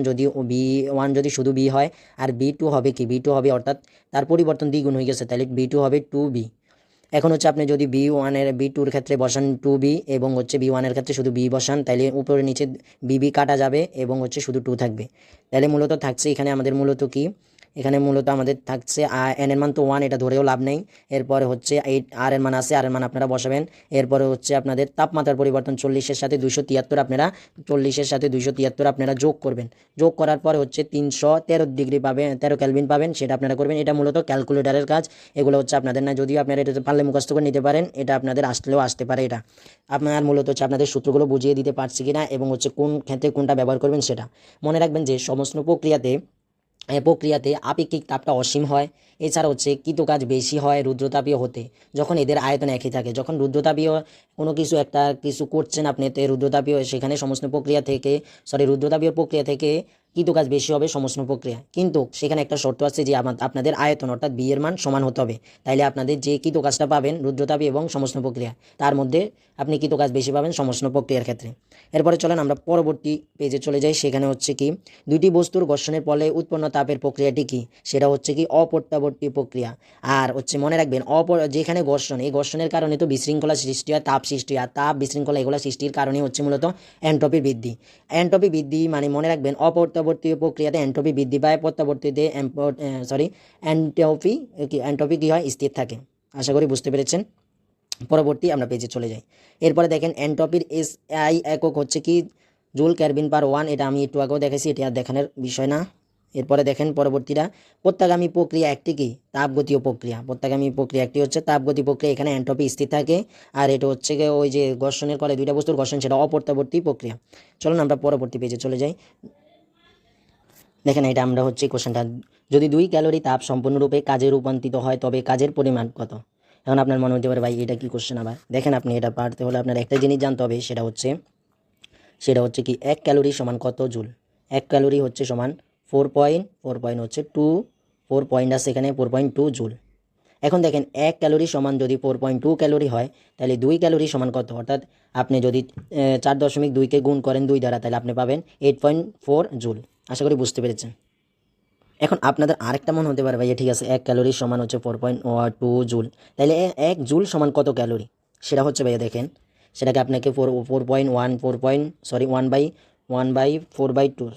যদি শুধু B হয়, আর B2 হবে কি, B2 হবে অর্থাৎ তার পরিবর্তন দ্বিগুণ হয়ে গেছে, তাহলে B2 হবে 2B। এখন হচ্ছে আপনি যদি B2-র ক্ষেত্রে বসান 2B, এবং হচ্ছে B1-এর ক্ষেত্রে শুধু B বসান, তাহলে উপরে নিচে BB কাটা যাবে এবং হচ্ছে শুধু 2 থাকবে। তাহলে মূলত থাকছে এখানে আমাদের মূলত কি, এখানে মূলত আমাদের থাকছে এন এর মান তো 1, এটা ধরেও লাভ নেই। এরপরে হচ্ছে 8 আর এর মান আছে, আর এর মান আপনারা বসাবেন। এরপরে হচ্ছে আপনাদের তাপমাত্রার পরিবর্তন 40-এর সাথে 273 আপনারা 40-এর সাথে 273 আপনারা যোগ করবেন। যোগ করার পরে হচ্ছে 313 ডিগ্রি পাবেন, 13 কেলভিন পাবেন, সেটা আপনারা করবেন। এটা মূলত ক্যালকুলেটারের কাজ, এগুলো হচ্ছে আপনাদের না, যদিও আপনারা এটা পারলে মুখস্থ করে নিতে পারেন, এটা আপনাদের আসলেও আসতে পারে। এটা আপনার মূলত হচ্ছে আপনাদের সূত্রগুলো বুঝিয়ে দিতে পারছি কিনা এবং হচ্ছে কোন ক্ষেত্রে কোনটা ব্যবহার করবেন সেটা মনে রাখবেন। যে সমস্ত প্রক্রিয়াতে আপেক্ষিক তাপটা অসীম হয়, এছাড়া হচ্ছে কৃতকাজ বেশি হয় রুদ্রতাপীয় হতে, যখন এদের আয়তন একই থাকে। যখন রুদ্রতাপীয় কোনো কিছু করছেন আপনি, তো রুদ্রতাপীয় সেখানে রুদ্রতাপীয় প্রক্রিয়া থেকে কৃতকাজ বেশি হবে সমস্ত প্রক্রিয়া, কিন্তু সেখানে একটা শর্ত আছে যে আপনাদের আয়তন অর্থাৎ বি এর মান সমান হতে হবে, তাইলে আপনাদের যে কৃতকাজটা পাবেন রুদ্রতাপী এবং সমস্ত প্রক্রিয়া, তার মধ্যে আপনি কৃতকাজ বেশি পাবেন সমস্ত প্রক্রিয়ার ক্ষেত্রে। এরপরে চলেন আমরা পরবর্তী পেজে চলে যাই। সেখানে হচ্ছে কি, দুইটি বস্তুর ঘর্ষণের ফলে উৎপন্ন তাপের প্রক্রিয়াটি কি, সেটা হচ্ছে কি অপ্রত্যাবর্তী প্রক্রিয়া। আর হচ্ছে মনে রাখবেন যেখানে ঘর্ষণ, এই ঘর্ষণের কারণে তো বিশৃঙ্খলা সৃষ্টি হয়, তাপ সৃষ্টি হয়, তাপ বিশৃঙ্খলা এগুলো সৃষ্টির কারণে হচ্ছে মূলত এন্ট্রপি বৃদ্ধি। এন্ট্রপি বৃদ্ধি মানে মনে রাখবেন অপ্রত্যাবর্তী প্রক্রিয়াতে এন্ট্রপি বৃদ্ধি পায়, প্রত্যাবর্তীতে এন্ট্রপি কি হয়, স্থির থাকে। আশা করি বুঝতে পেরেছেন। পরবর্তী আমরা পেজে চলে যাই। এরপরে দেখেন এন্ট্রপির SI একক হচ্ছে কি জুল কেলভিন/1, এটা আমি একটু আগেও দেখেছি, এটা আর দেখানোর বিষয় না। এরপরে দেখেন পরবর্তীটা, প্রত্যাগামী প্রক্রিয়া একটি কি, তাপগতীয় প্রক্রিয়া। প্রত্যাগামী প্রক্রিয়া একটি হচ্ছে তাপগতি প্রক্রিয়া, এখানে এন্ট্রপি স্থির থাকে, আর এটা হচ্ছে ওই যে ঘর্ষণের ফলে দুইটা বস্তুর ঘর্ষণ, সেটা অপ্রত্যাবর্তী প্রক্রিয়া। চলুন আমরা পরবর্তী পেজে চলে যাই। দেখেন এটা আমরা হচ্ছে কোশ্চেনটা, যদি 2 ক্যালোরি তাপ সম্পূর্ণরূপে কাজে রূপান্তরিত হয় তবে কাজের পরিমাণ কত। এখন আপনার মনে হতে পারে ভাই এটা কি কোশ্চেন আবার। দেখেন আপনি এটা পারতে হলে আপনার একটা জিনিস জানতে হবে, সেটা হচ্ছে কি 1 ক্যালোরি সমান কত জুল। 1 ক্যালোরি হচ্ছে সমান 4 হচ্ছে 4 পয়েন্ট আছে এখানে 4.2 জুল। এখন দেখেন 1 ক্যালোরি সমান যদি 4.2 ক্যালোরি হয়, তাহলে 2 ক্যালোরি সমান কত, অর্থাৎ আপনি যদি 4.2কে গুণ করেন 2 দ্বারা, তাহলে আপনি পাবেন 8.4 জুল। আশা করি বুঝতে পেরেছেন। এখন আপনাদের আরেকটা মনে হতে পারে ভাই ঠিক আছে 1 ক্যালোরি সমান হচ্ছে 4.2 জুল, তাহলে 1 জুল সমান কত ক্যালোরি, সেটা হচ্ছে ভাইয়া দেখেন, সেটাকে আপনাকে 1/4/2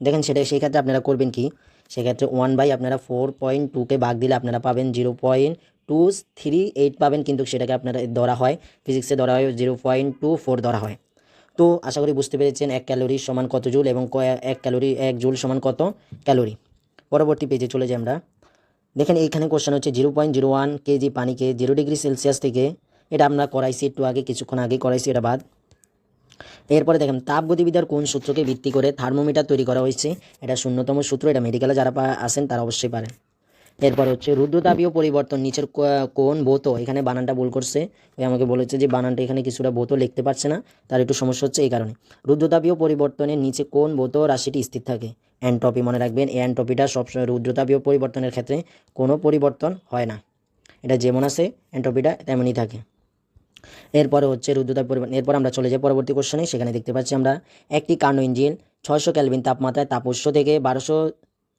দেখেন সেটা, সেই ক্ষেত্রে আপনারা করবেন কি, সেক্ষেত্রে 1 আপনারা 4.2কে ভাগ দিলে আপনারা পাবেন 0.238 পাবেন, কিন্তু সেটাকে আপনারা ধরা হয় ফিজিক্সে ধরা হয় 0.24 ধরা হয়। তো আশা করি বুঝতে পেরেছেন 1 ক্যালোরি সমান কত জুল এবং 1 জুল সমান কত ক্যালোরি। পরবর্তী পেজে চলে যাই আমরা। দেখেন এইখানে কোশ্চেন হচ্ছে 0.01 কেজি পানিকে 0 ডিগ্রি সেলসিয়াস থেকে, এটা আমরা করাইছি একটু আগে, কিছুক্ষণ আগে করাইছি, এটা বাদ। এরপরে দেখেন তাপগতিবিদ্যার কোন সূত্রকে ভিত্তি করে থার্মোমিটার তৈরি করা হয়েছে, এটা 0তম সূত্র, এটা মেডিকেলে যারা আসেন তারা অবশ্যই পারেন। এরপর হচ্ছে রুদ্রতাপীয় পরিবর্তন নিচের কোন ভৌত, এখানে বানানটা ভুল করছে, ওই আমাকে বলেছে যে বানানটা এখানে কিছুটা ভৌত লিখতে পারছে না, তার একটু সমস্যা হচ্ছে এই কারণে। রুদ্রতাপীয় পরিবর্তনের নিচে কোন ভৌত রাশিটি স্থির থাকে? এনট্রপি, মনে রাখবেন এই এনট্রপিটা সবসময় রুদ্রতাপীয় পরিবর্তনের ক্ষেত্রে কোনো পরিবর্তন হয় না, এটা যেমন আছে এনট্রপিটা তেমনই থাকে। এরপরে হচ্ছে রুদ্রতাপ পরিবর্তন। এরপর আমরা চলে যাই পরবর্তী কোশ্চেনে, সেখানে দেখতে পাচ্ছি আমরা একটি কার্নো ইঞ্জিন 600 কেলভিন তাপমাত্রায় তাপ উৎস থেকে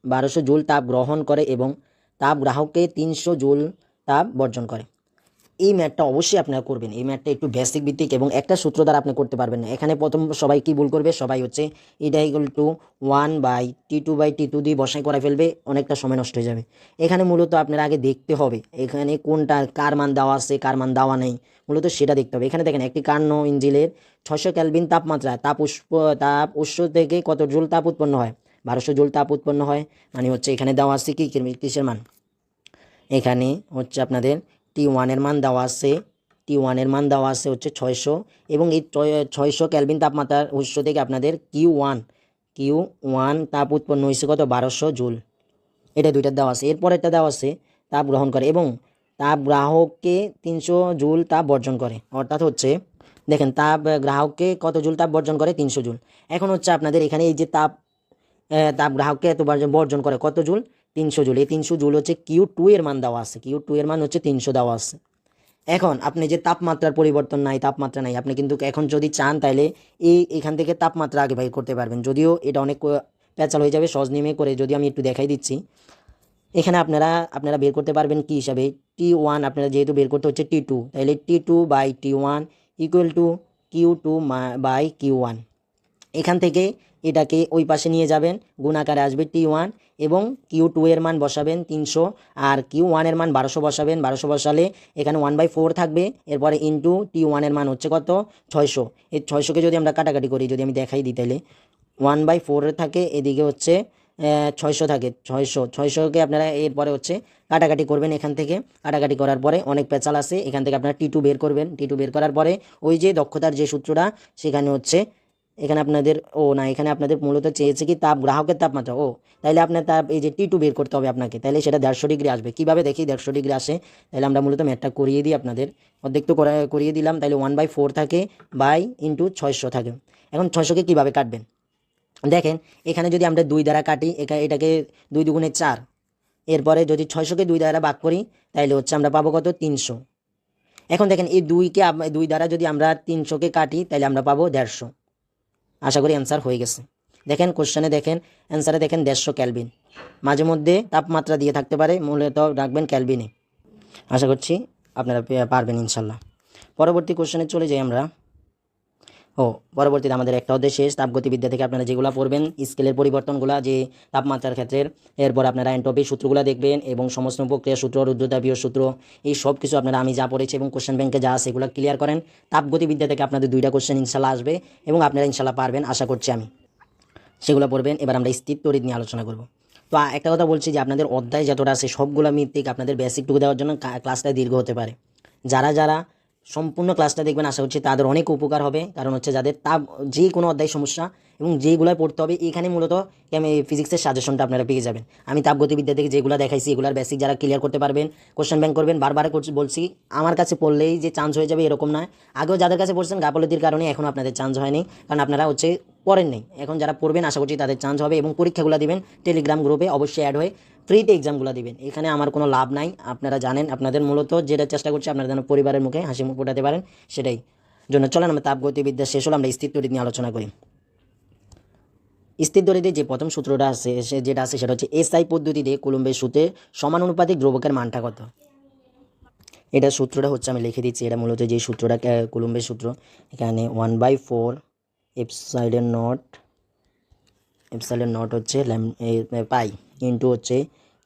1200 জুল তাপ গ্রহণ করে এবং তাপ গ্রাহককে 300 জুল তাপ বর্জন করে। এই ম্যাথটা অবশ্যই আপনারা করবেন, এই ম্যাথটা একটু বেসিক ভিত্তিক এবং একটা সূত্র দ্বারা আপনি করতে পারবেন না। এখানে প্রথম সবাই কি ভুল করবে, সবাই হচ্ছে এটা ইকুয়াল টু 1/T2/T2 দিয়ে বসাই করে ফেলবে, অনেকটা সময় নষ্ট হয়ে যাবে। এখানে মূলত আপনারা আগে দেখতে হবে এখানে কোনটা কার মান দেওয়া আছে কার মান দেওয়া নেই, মূলত সেটা দেখতে হবে। এখানে দেখেন একটি কার্নো ইঞ্জিনের 600 কেলভিন তাপমাত্রায় তাপ উৎস থেকে কত জুল তাপ উৎপন্ন হয়? 1200 জুল তাপ উৎপন্ন হয়। মানে হচ্ছে এখানে দেওয়া আছে কি কিসের মান, এখানে হচ্ছে আপনাদের T1 মান দেওয়া আছে, T1 মান দেওয়া আছে হচ্ছে 600, এবং এই 600 কেলভিন তাপমাত্রার উৎস থেকে আপনাদের Q1 তাপ উৎপন্ন হয়েছে কত? 1200 জুল, এটা দুইটা দেওয়া আছে। এরপর একটা দেওয়া আছে তাপ গ্রহণ করে এবং তাপ গ্রাহককে 300 জুল তাপ বর্জন করে, অর্থাৎ হচ্ছে দেখেন তাপ গ্রাহককে কত জুল তাপ বর্জন করে? 300 জুল। এখন হচ্ছে আপনাদের এখানে এই যে তাপ গ্রাহককে এত বর্জন করে কত জুল? 300 জুল। এই 300 জুল হচ্ছে Q2 এর মান দেওয়া আছে, Q2 এর মান হচ্ছে 300 দেওয়া আছে। এখন আপনি যে তাপমাত্রার পরিবর্তন নাই, তাপমাত্রা নাই, আপনি কিন্তু এখন যদি চান তাহলে এখান থেকে তাপমাত্রা আগে বাইর করতে পারবেন, যদিও এটা অনেক প্যাচাল হয়ে যাবে। সহজ নিয়মে করে যদি আমি একটু দেখাই দিচ্ছি, এখানে আপনারা বের করতে পারবেন কি হিসাবে, T1 আপনারা যেহেতু বের করতে হচ্ছে T2, তাহলে T2/T1 ইকুয়াল টু Q2/Q1। এখান থেকে এটাকে ওই পাশে নিয়ে যাবেন, গুণাকারে আসবে T1 এবং Q2 এর মান বসাবেন 300 আর Q1 এর মান 1200 বসাবেন। 1200 বসালে এখানে 1/4 থাকবে, এরপরে ইন্টু T1 এর মান হচ্ছে কত? 600। এই 600কে যদি আমরা কাটাকাটি করি, যদি আমি দেখাই দিই, তাহলে 1/4 থাকে, এদিকে হচ্ছে 600 থাকে, 600কে আপনারা এরপরে হচ্ছে কাটাকাটি করবেন। এখান থেকে কাটাকাটি করার পরে অনেক পেঁচাল আছে, এখান থেকে আপনারা T2 বের করবেন। T2 বের করার পরে ওই যে দক্ষতার যে সূত্রটা, সেখানে হচ্ছে এখানে আপনাদের এখানে আপনাদের মূলত চেয়েছে কি তাপ গ্রাহকের তাপমাত্রা, তাইলে আপনার এই যে T2 বের করতে হবে আপনাকে, তাইলে সেটা 150 ডিগ্রি আসবে। কীভাবে দেখি 150 ডিগ্রি আসে, তাহলে আমরা মূলত ম্যাথটা করিয়ে দিই আপনাদের, অর্ধেক তো করিয়ে দিলাম। তাহলে 1/4 থাকে বাই ইন্টু 600 থাকে। এখন 600কে কীভাবে কাটবেন দেখেন, এখানে যদি আমরা 2 দ্বারা কাটি, এটাকে 2 দুগুণে 4, এরপরে যদি 600কে 2 দ্বারা ভাগ করি, তাইলে হচ্ছে আমরা পাবো কত? 300। এখন দেখেন এই 2 দ্বারা যদি আমরা 300কে কাটি, তাহলে আমরা পাবো 150। আশা করি অ্যান্সার হয়ে গেছে। দেখেন কোশ্চেনে দেখেন, অ্যান্সারে দেখেন 150 ক্যালভিন, মাঝে মধ্যে তাপমাত্রা দিয়ে থাকতে পারে, মূলত রাখবেন ক্যালভিনে। আশা করছি আপনারা পারবেন ইনশাল্লাহ। পরবর্তী কোশ্চেনে চলে যাই আমরা। পরবর্তীতে আমাদের একটা অধ্যায় শেষ, তাপগতিবিদ্যা থেকে আপনারা যেগুলো পড়বেন স্কেলের পরিবর্তনগুলো, যে তাপমাত্রার ক্ষেত্রে, এরপর আপনারা এন্ট্রপির সূত্রগুলো দেখবেন এবং সমস্ত প্রক্রিয়া সূত্র, রুদ্রতাপীয় সূত্র, এই সব কিছু আপনারা আমি যা পড়েছি এবং কোশ্চেন ব্যাংকে যা আছে এগুলো ক্লিয়ার করেন। তাপগতিবিদ্যা থেকে আপনাদের 2টা কোশ্চেন ইনশাল্লাহ আসবে এবং আপনারা ইনশাল্লাহ পারবেন, আশা করছি আমি। সেগুলো পড়বেন। এবার আমরা স্থির তড়িৎ নিয়ে আলোচনা করব। তো একটা কথা বলছি যে আপনাদের অধ্যায় যতটা আছে সবগুলো ভিত্তিক আপনাদের বেসিকটুকু দেওয়ার জন্য ক্লাসটা দীর্ঘ হতে পারে। যারা সম্পূর্ণ ক্লাসটা দেখবেন আশা করছি তাদের অনেক উপকার হবে, কারণ হচ্ছে যাদের যে কোনো অধ্যায় সমস্যা এবং যেগুলোয় পড়তে হবে, এখানে মূলত আমি ফিজিক্সের সাজেশনটা আপনারা পেয়ে যাবেন। আমি তাপগতিবিদ্যা থেকে যেগুলো দেখাইছি এগুলার বেসিক যারা ক্লিয়ার করতে পারবেন, কোশ্চেন ব্যাংক করবেন। বারবার বলছি আমার কাছে পড়লেই যে চান্স হয়ে যাবে এরকম নয়। আগেও যাদের কাছে পড়ছেন গাফলতির কারণে এখন আপনাদের চান্স হয়নি, কারণ আপনারা হচ্ছে পড়েন নেই। এখন যারা পড়বেন আশা করছি তাদের চান্স হবে এবং পরীক্ষাগুলো দিবেন টেলিগ্রাম গ্রুপে অবশ্যই অ্যাড হয়ে ফ্রিতে এক্সামগুলো দিবেন। এখানে আমার কোনো লাভ নাই, আপনারা জানেন। আপনাদের মূলত যেটা চেষ্টা করছি আপনারা যেন পরিবারের মুখে হাসি মুখ ফোটাতে পারেন, সেটাই জন্য চলেন আমরা তাপগতিবিদ্যা শেষ হলো, আমরা স্থির তড়িৎ নিয়ে আলোচনা করি। স্থির তড়িতে যে প্রথম সূত্রটা আছে যেটা আছে সেটা হচ্ছে এসআই পদ্ধতিতে কুলম্বের সূত্রে সমানুপাতিক দ্রবকের মানটা কত। এটা সূত্রটা হচ্ছে আমি লিখে দিচ্ছি, এটা মূলত যে সূত্রটা কুলম্বের সূত্র, এখানে 1/4 এপসাইলন নট হচ্ছে পাই ইন্টু হচ্ছে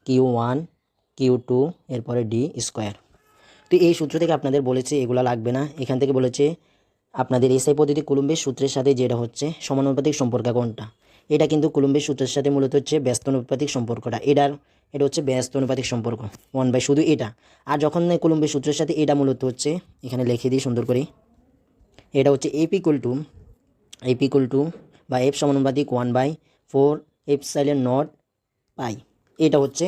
Q1 Q2 এরপরে D স্কোয়ার। তো এই সূত্র থেকে আপনাদের বলেছে এগুলা লাগবে না, এখান থেকে বলেছে আপনাদের এসআই পদ্ধতি কুলম্বের সূত্রের সাথে যেটা হচ্ছে সমানুপাতিক সম্পর্ক কোনটা। এটা কিন্তু কুলম্বের সূত্রের সাথে মূলত হচ্ছে ব্যস্ত অনুপাতিক সম্পর্কটা, এটা হচ্ছে ব্যস্ত অনুপাতিক সম্পর্ক 1/, শুধু এটা। আর যখন কুলম্বের সূত্রের সাথে এটা মূলত হচ্ছে, এখানে লিখে দিই সুন্দর করে, এটা হচ্ছে এপ ইকুয়াল টু বা F সমানুপাতিক 1/4 এপসাইলন নট পাই। এটা হচ্ছে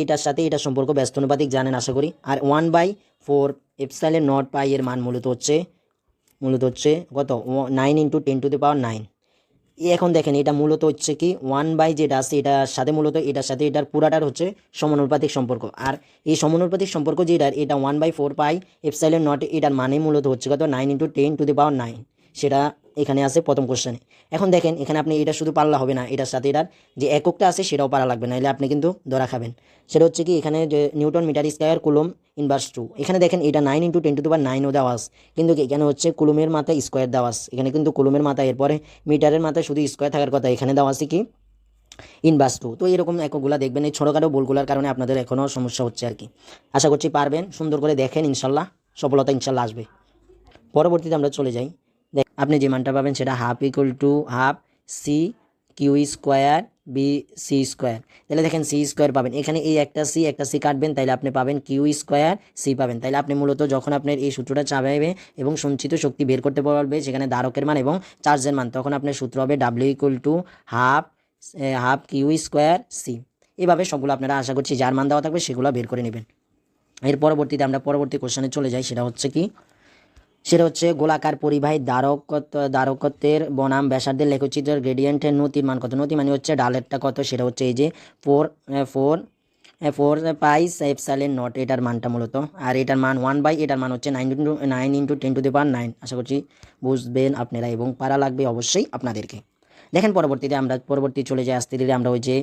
এটার সাথে এটা সম্পর্ক ব্যস্তানুপাতিক জানেন আশা করি। আর 1/4 এপসাইলন নট পাই এর মান মূলত হচ্ছে কত 9 × 10⁹9। এখন দেখেন এটা মূলত হচ্ছে কি 1 যেটা আছে এটার সাথে মূলত এটার সাথে এটার পুরাটার হচ্ছে সমানুপাতিক সম্পর্ক। আর এই সমানুপাতিক সম্পর্ক যেটার এটা 1/4 পাই এপসাইলন নট এটার মানে মূলত হচ্ছে কত 9 × 10⁹9। সেটা এখানে আছে প্রথম কোশ্চেনে। এখন দেখেন এখানে আপনি এটা শুধু পারলে হবে না, এটার সাথে এটার যে এককটা আছে সেটাও পারা লাগবে, নাহলে আপনি কিন্তু ধরা খাবেন। সেটা হচ্ছে কি এখানে যে newton metre square coulomb inverse 2, এখানে দেখেন এটা 9 × 10⁹9ও দেওয়া আছে, কিন্তু এখানে হচ্ছে কুলুমের মাথায় স্কোয়ার দেওয়া আছে, এখানে কিন্তু কুলুমের মাথায় এরপরে মিটারের মাথায় শুধু স্কোয়ার থাকার কথা, এখানে দেওয়া আছে কি ইনভার্স 2। তো এরকম এককগুলো দেখবেন, এই ছোটোখাটো বলগুলোর কারণে আপনাদের এখনও সমস্যা হচ্ছে আর কি। আশা করছি পারবেন, সুন্দর করে দেখেন, ইনশাল্লাহ সফলতা ইনশাল্লাহ আসবে। পরবর্তীতে আমরা চলে যাই। আপনি যে মানটা পাবেন সেটা ½ C Q square B C square. তাহলে দেখেন সি স্কোয়ার পাবেন, এখানে এই একটা সি কাটবেন, তাইলে আপনি পাবেন কিউ স্কোয়ার সি পাবেন। তাইলে আপনি মূলত যখন আপনার এই সূত্রটা চাপাইবে এবং সঞ্চিত শক্তি বের করতে পারবে সেখানে ধারকের মান এবং চার্জের মান, তখন আপনার সূত্র হবে W = ½ কিউ স্কোয়ার সি। এভাবে সবগুলো আপনারা আশা করছি যার মান দেওয়া থাকবে সেগুলো বের করে নেবেন। এর পরবর্তীতে আমরা পরবর্তী কোশ্চেনে চলে যাই। সেটা হচ্ছে গোলাকার পরিবাহী দ্বারকত্বের বনাম ব্যাসার্ধের লেখচিত্রের গ্রেডিয়েন্টের নতির মান কত। নতি মানে হচ্ছে ডালেরটা কত, সেটা হচ্ছে এই যে 4 পাই এপসাইলন নট, এটার মানটা মূলত। আর এটার মান 1/, এটার মান হচ্ছে 9 × 10⁹9। আশা করছি বুঝবেন আপনারা এবং পারা লাগবে অবশ্যই আপনাদেরকে। দেখেন পরবর্তী চলে যায় আস্তে ধীরে আমরা ওই যে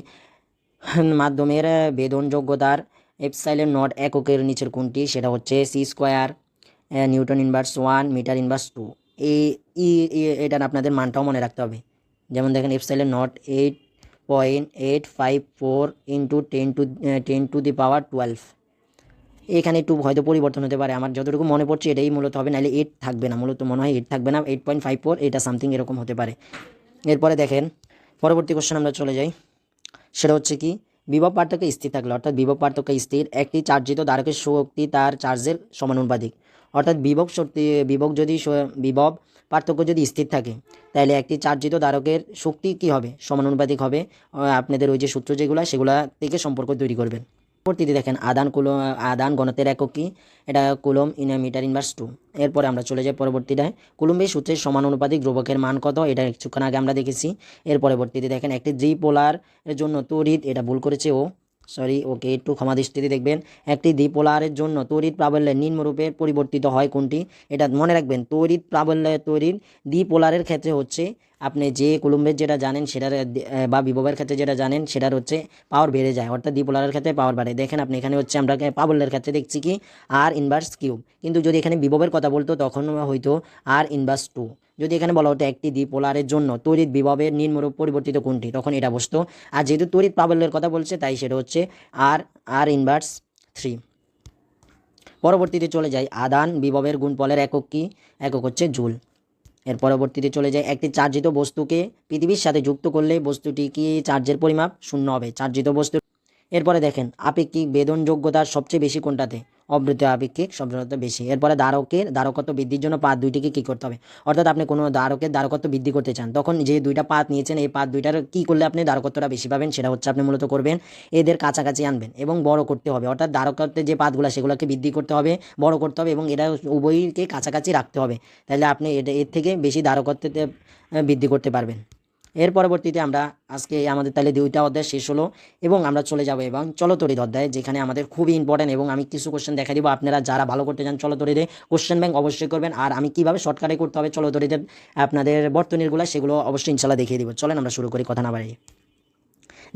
মাধ্যমের বেদনযোগ্যতার এপসাইলন নট এককের নিচের কোনটি, সেটা হচ্ছে C square newton inverse 1 metre inverse 2। এটার আপনাদের মানটাও মনে রাখতে হবে। যেমন দেখেন এপসাইলন নট 8.854 × 10⁻12। এখানে একটু হয়তো পরিবর্তন হতে পারে, আমার যতটুকু মনে পড়ছে এটাই মূলত হবে, নাহলে 8 থাকবে না, মূলত মনে হয় 8 থাকবে না, 8.54 এটা সামথিং এরকম হতে পারে। এরপরে দেখেন পরবর্তী কোশ্চেন আমরা চলে যাই। সেটা হচ্ছে কি বিভব পার্থক্য স্থির থাকলে, অর্থাৎ বিভব পার্থক্য স্থির, একটি চার্জিত ধারকের শক্তি তার চার্জের সমানুপাতিক। অর্থাৎ বিভব পার্থক্য যদি স্থির থাকে তাহলে একটি চার্জিত ধারকের শক্তি কি হবে, সমানুপাতিক হবে। আপনাদের ওই যে সূত্র সেগুলা থেকে সম্পর্ক তৈরি করবেন। পরবর্তীতে দেখেন আদান ঘনত্বের একক কি, এটা কুলম মিটার ইনভার্স 2। এরপরে আমরা চলে যাই পরবর্তীটায় কুলম্বের সূত্রের সমানুপাতিক ধ্রুবকের মান কত, এটা কিছুক্ষণ আগে আমরা দেখেছি। এর পরবর্তীতে দেখেন একটি দ্বিপোলার জন্য তড়িৎ, এটা ভুল করেছে ওকে একটু ক্ষমা দৃষ্টিতে দেখবেন। একটি দ্বিপোলারের জন্য তড়িৎ প্রাবল্যের নিম্নরূপে পরিবর্তিত হয় কোনটি, এটা মনে রাখবেন। তড়িৎ দ্বিপোলারের ক্ষেত্রে হচ্ছে আপনি যে কুলম্বের যেটা জানেন সেটার বা বিভবের ক্ষেত্রে যেটা জানেন সেটার হচ্ছে পাওয়ার বেড়ে যায়, অর্থাৎ দ্বিপোলারের ক্ষেত্রে পাওয়ার বাড়ে। দেখেন আপনি এখানে হচ্ছে আমরা প্রাবল্যের ক্ষেত্রে দেখছি কি আর ইনভার্স কিউব, কিন্তু যদি এখানে বিভবের কথা বলতো তখন হয়তো আর ইনভার্স 2। যদি এখানে বলা হতো একটি দ্বিপোলারের জন্য তড়িৎ বিভবের নিম্নরূপ পরিবর্তিত কোনটি, তখন এটা বসতো। আর যেহেতু তড়িৎ প্রাবল্যের কথা বলছে তাই সেটা হচ্ছে আর ইনভার্স 3। পরবর্তীতে চলে যায় আদান বিভবের গুণফলের একক কি, একক হচ্ছে জুল। এর পরবর্তীতে চলে যায় একটি চার্জিত বস্তুকে পৃথিবীর সাথে যুক্ত করলে বস্তুটি কি চার্জের পরিমাপ 0 হবে, চার্জিত বস্তু। এরপরে দেখেন আপেক্ষিক বেদনযোগ্যতার সবচেয়ে বেশি কোনটাতে, অবৃত আপেক্ষিক সবচেয়ে বেশি। এরপরে ধারকত্ব বৃদ্ধির জন্য পাত দুইটিকে কী করতে হবে, অর্থাৎ আপনি কোনো ধারকত্ব বৃদ্ধি করতে চান তখন যে দুইটা পাত নিয়েছেন এই পাত দুইটার কী করলে আপনি ধারকত্বটা বেশি পাবেন, সেটা হচ্ছে আপনি মূলত করবেন এদের কাছাকাছি আনবেন এবং বড় করতে হবে। অর্থাৎ ধারকত্বের যে পাতগুলো সেগুলোকে বৃদ্ধি করতে হবে, বড় করতে হবে এবং এটা উভয়কে কাছাকাছি রাখতে হবে, তাহলে আপনি এর থেকে বেশি ধারকত্বতে বৃদ্ধি করতে পারবেন। এর পরবর্তীতে আমরা আজকে আমাদের তাহলে 2টা অধ্যায় শেষ হলো এবং আমরা চলে যাব এবং চলতরিৎ অধ্যায়, যেখানে আমাদের খুবই ইম্পর্টেন্ট এবং আমি কিছু কোশ্চেন দেখা দিব। আপনারা যারা ভালো করতে চান চলতরিতে কোশ্চেন ব্যাংক অবশ্যই করবেন, আর আমি কীভাবে শর্টকাটে করতে হবে চলতরিতে আপনাদের বর্তনীগুলো সেগুলো অবশ্যই ইনশাল্লাহ দেখিয়ে দিব। চলেন আমরা শুরু করি, কথা না বাড়িয়ে।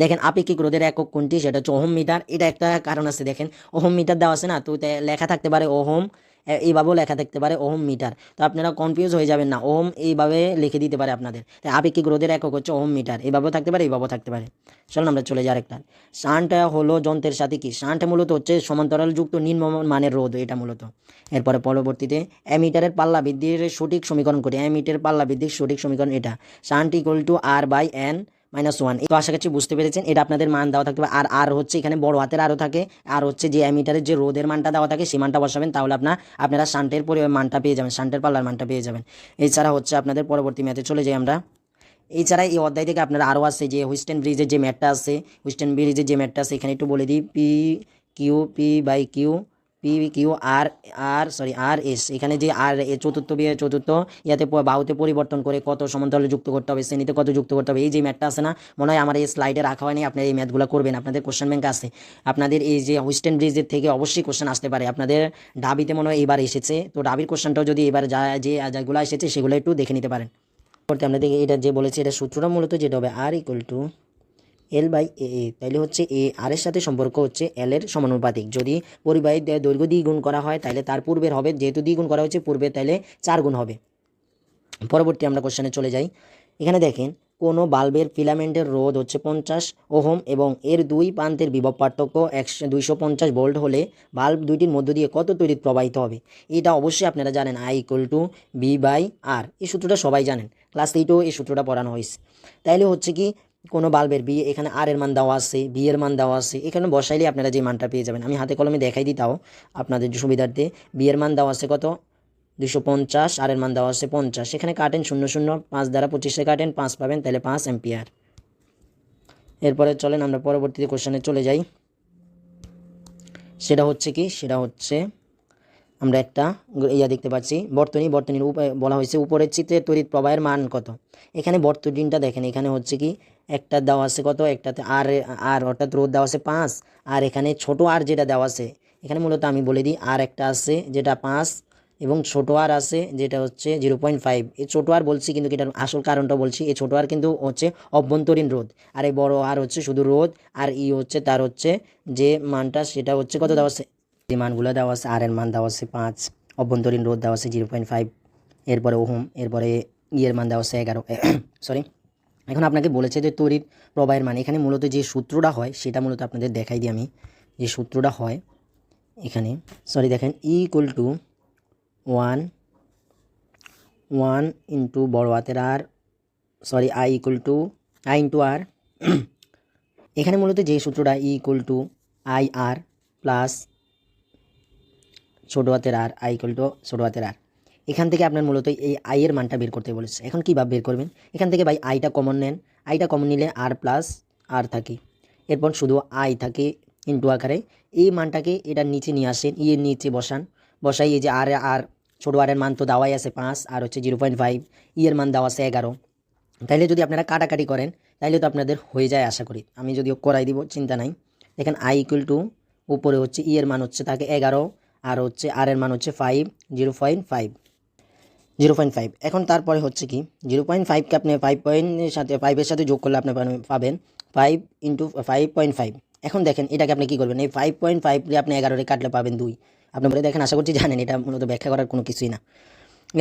দেখেন আপেক্ষিক রোধের একক কোনটি, সেটা হচ্ছে ওহম মিটার। এটা একটা কারণ আছে, দেখেন ওহম মিটার দেওয়া আছে না, তো লেখা থাকতে পারে ওহম, এইভাবেও লেখা থাকতে পারে ওহম মিটার, তো আপনারা কনফিউজ হয়ে যাবেন না, ওহম এইভাবে লিখে দিতে পারে আপনাদের। তাই আপেক্ষিক রোধের একক হচ্ছে ওহম মিটার, এইভাবেও থাকতে পারে এইভাবেও থাকতে পারে। চলুন আমরা চলে যাই আরেকটা। শান্ট হলো যন্ত্রের সাথে কি, শান্ট মূলত হচ্ছে সমান্তরাল যুক্ত নিম্ন মানের রোধ, এটা মূলত। এরপরে পরবর্তীতে অ্যামিটারের পাল্লা বৃদ্ধির সঠিক সমীকরণ করি, অ্যামিটারের পাল্লা বৃদ্ধির সঠিক সমীকরণ এটা, শান্ট = R/n-1। তো আশা করছি বুঝতে পেরেছেন। এটা আপনাদের মান দেওয়া থাকতে পারে, আর হচ্ছে এখানে বড় হাতের আরও থাকে, আর হচ্ছে যে অ্যামিটারের যে রোধের মানটা দেওয়া থাকে সেই মানটা বসাবেন, তাহলে আপনারা শান্টের মানটা পেয়ে যাবেন, শান্টের পাল্লার মানটা পেয়ে যাবেন। এছাড়া হচ্ছে আপনাদের পরবর্তী ম্যাথে চলে যাই আমরা। এছাড়া এই অধ্যায় থেকে আপনারা আরও আছে যে হুইস্টেন ব্রিজের যে ম্যাটটা আছে, এখানে একটু বলে দিই, পি কিউ আর এস, এখানে যে আর চতুর্থ ইয়াতে বাহুতে পরিবর্তন করে কত সমান্তরালে যুক্ত করতে হবে, শ্রেণীতে কত যুক্ত করতে হবে, এই যে ম্যাথটা আছে না, মনে হয় আমার এই স্লাইডে রাখা হয়নি, আপনারা এই ম্যাথগুলো করবেন, আপনাদের কোশ্চেন ব্যাংক আছে। আপনাদের এই যে হুইস্টেন ব্রিজের থেকে অবশ্যই কোশ্চেন আসতে পারে, আপনাদের ডাবিতে মনে হয় এবার এসেছে, তো ডাবির কোশ্চেনটাও যদি এবার যেগুলো এসেছে সেগুলো একটু দেখে নিতে পারেন। করতে আমরা দেখি এটা যে বলেছি, এটা সূত্রটা মূলত যেটা হবে R=L/A, তাইলে হচ্ছে এ আর এর সাথে সম্পর্ক হচ্ছে এল এর সমানুপাতিক। যদি পরিবাহীর দৈর্ঘ্য দ্বিগুণ করা হয় তাহলে তার পূর্বের হবে, যেহেতু দ্বিগুণ করা হচ্ছে পূর্বে, তাইলে 4 গুণ হবে। পরবর্তী আমরা কোশ্চেনে চলে যাই। এখানে দেখেন কোনো বাল্বের ফিলামেন্টের রোধ হচ্ছে 50 ওহম এবং এর দুই প্রান্তের বিভব পার্থক্য 250 ভোল্ট হলে বাল্ব দুইটির মধ্য দিয়ে কত তড়িৎ প্রবাহিত হবে। এটা অবশ্যই আপনারা জানেন, I=B/R, এই সূত্রটা সবাই জানেন, ক্লাস 8এও এই সূত্রটা পড়ানো হয়েছে। তাইলে হচ্ছে কি কোনো বাল্বের বি, এখানে আর এর মান দেওয়া আছে, বি এর মান দেওয়া আছে, এখানে বসাইলে আপনারা যে মানটা পেয়ে যাবেন। আমি হাতে কলমে দেখাই দিই তাও আপনাদের সুবিধার্থে। বি এর মান দেওয়া আছে কত 250, আর এর মান দেওয়া আছে 50, এখানে কাটেন 0 0, 5 দ্বারা 25 কাটেন 5 পাবেন, তাহলে 5 অ্যাম্পিয়ার। এরপরে চলেন আমরা পরবর্তীতে কোশ্চেনে চলে যাই। সেটা হচ্ছে আমরা একটা দেখতে পাচ্ছি বর্তনীর বলা হয়েছে উপরের চিত্রের তড়িৎ প্রবাহের মান কত। এখানে বর্তনীটা দেখেন, এখানে হচ্ছে কি একটা দেওয়া আছে কত, একটাতে আর অর্থাৎ রোধ দেওয়া আছে 5, আর এখানে ছোট আর যেটা দেওয়া আছে, এখানে মূলত আমি বলে দিই আর একটা আছে যেটা 5 এবং ছোটো আর আছে যেটা হচ্ছে 0.5। এই ছোটো আর বলছি কিন্তু এটার আসল কারণটা বলছি, এই ছোটো আর কিন্তু হচ্ছে অভ্যন্তরীণ রোধ, আর এই বড় আর হচ্ছে শুধু রোধ, আর হচ্ছে তার হচ্ছে যে মানটা সেটা হচ্ছে কত দেওয়া আছে, যে মানগুলো দেওয়া আছে, আর এর মান দেওয়া আছে 5, অভ্যন্তরীণ রোধ দেওয়া আছে 0.5, এরপরে ওহম, এরপরে এর মান দেওয়া আছে 11 সরি। এখন আপনাকে বলেছে যে তড়িৎ প্রবাহের মান, এখানে মূলত যে সূত্রটা হয় সেটা মূলত আপনাদের দেখাই দিই আমি, যে সূত্রটা হয় এখানে, সরি দেখেন, E=1 ইন্টু বড় হাতের আর, সরি I=R। এখানে মূলত যে সূত্রটা E=IR প্লাস ছোটো হাতের আর, ছোটো হাতের আর, এখান থেকে আপনার মূলত এই আই এর মানটা বের করতে বলেছে। এখন কীভাবে বের করবেন, এখান থেকে ভাই আইটা কমন নেন, আইটা কমন নিলে আর প্লাস আর থাকে, এরপর শুধু আই থাকে ইন্টু আকারে, এই মানটাকে এটার নিচে নিয়ে আসেন, এর নিচে বসাই এই যে আর ছোটো আর এর মান তো দেওয়াই আছে 5, আর হচ্ছে 0.5, এর মান দেওয়া আছে 11। তাইলে যদি আপনারা কাটাকাটি করেন তাইলে তো আপনাদের হয়ে যায় আশা করি, আমি যদিও করাই দিব চিন্তা নাই। দেখেন I= উপরে হচ্ছে এর মান হচ্ছে থাকে 11, আর হচ্ছে আর এর মান হচ্ছে 0.5। এখন তারপরে হচ্ছে কি 0.5কে আপনি 5 এর সাথে যোগ করলে আপনি পাবেন 5 × 5.5। এখন দেখেন এটাকে আপনি কী করবেন, এই 5.5 আপনি 11 কাটলে পাবেন 2। আপনি বলে দেখেন, আশা করছি জানেন, এটা মূলত ব্যাখ্যা করার কোনো কিছুই না।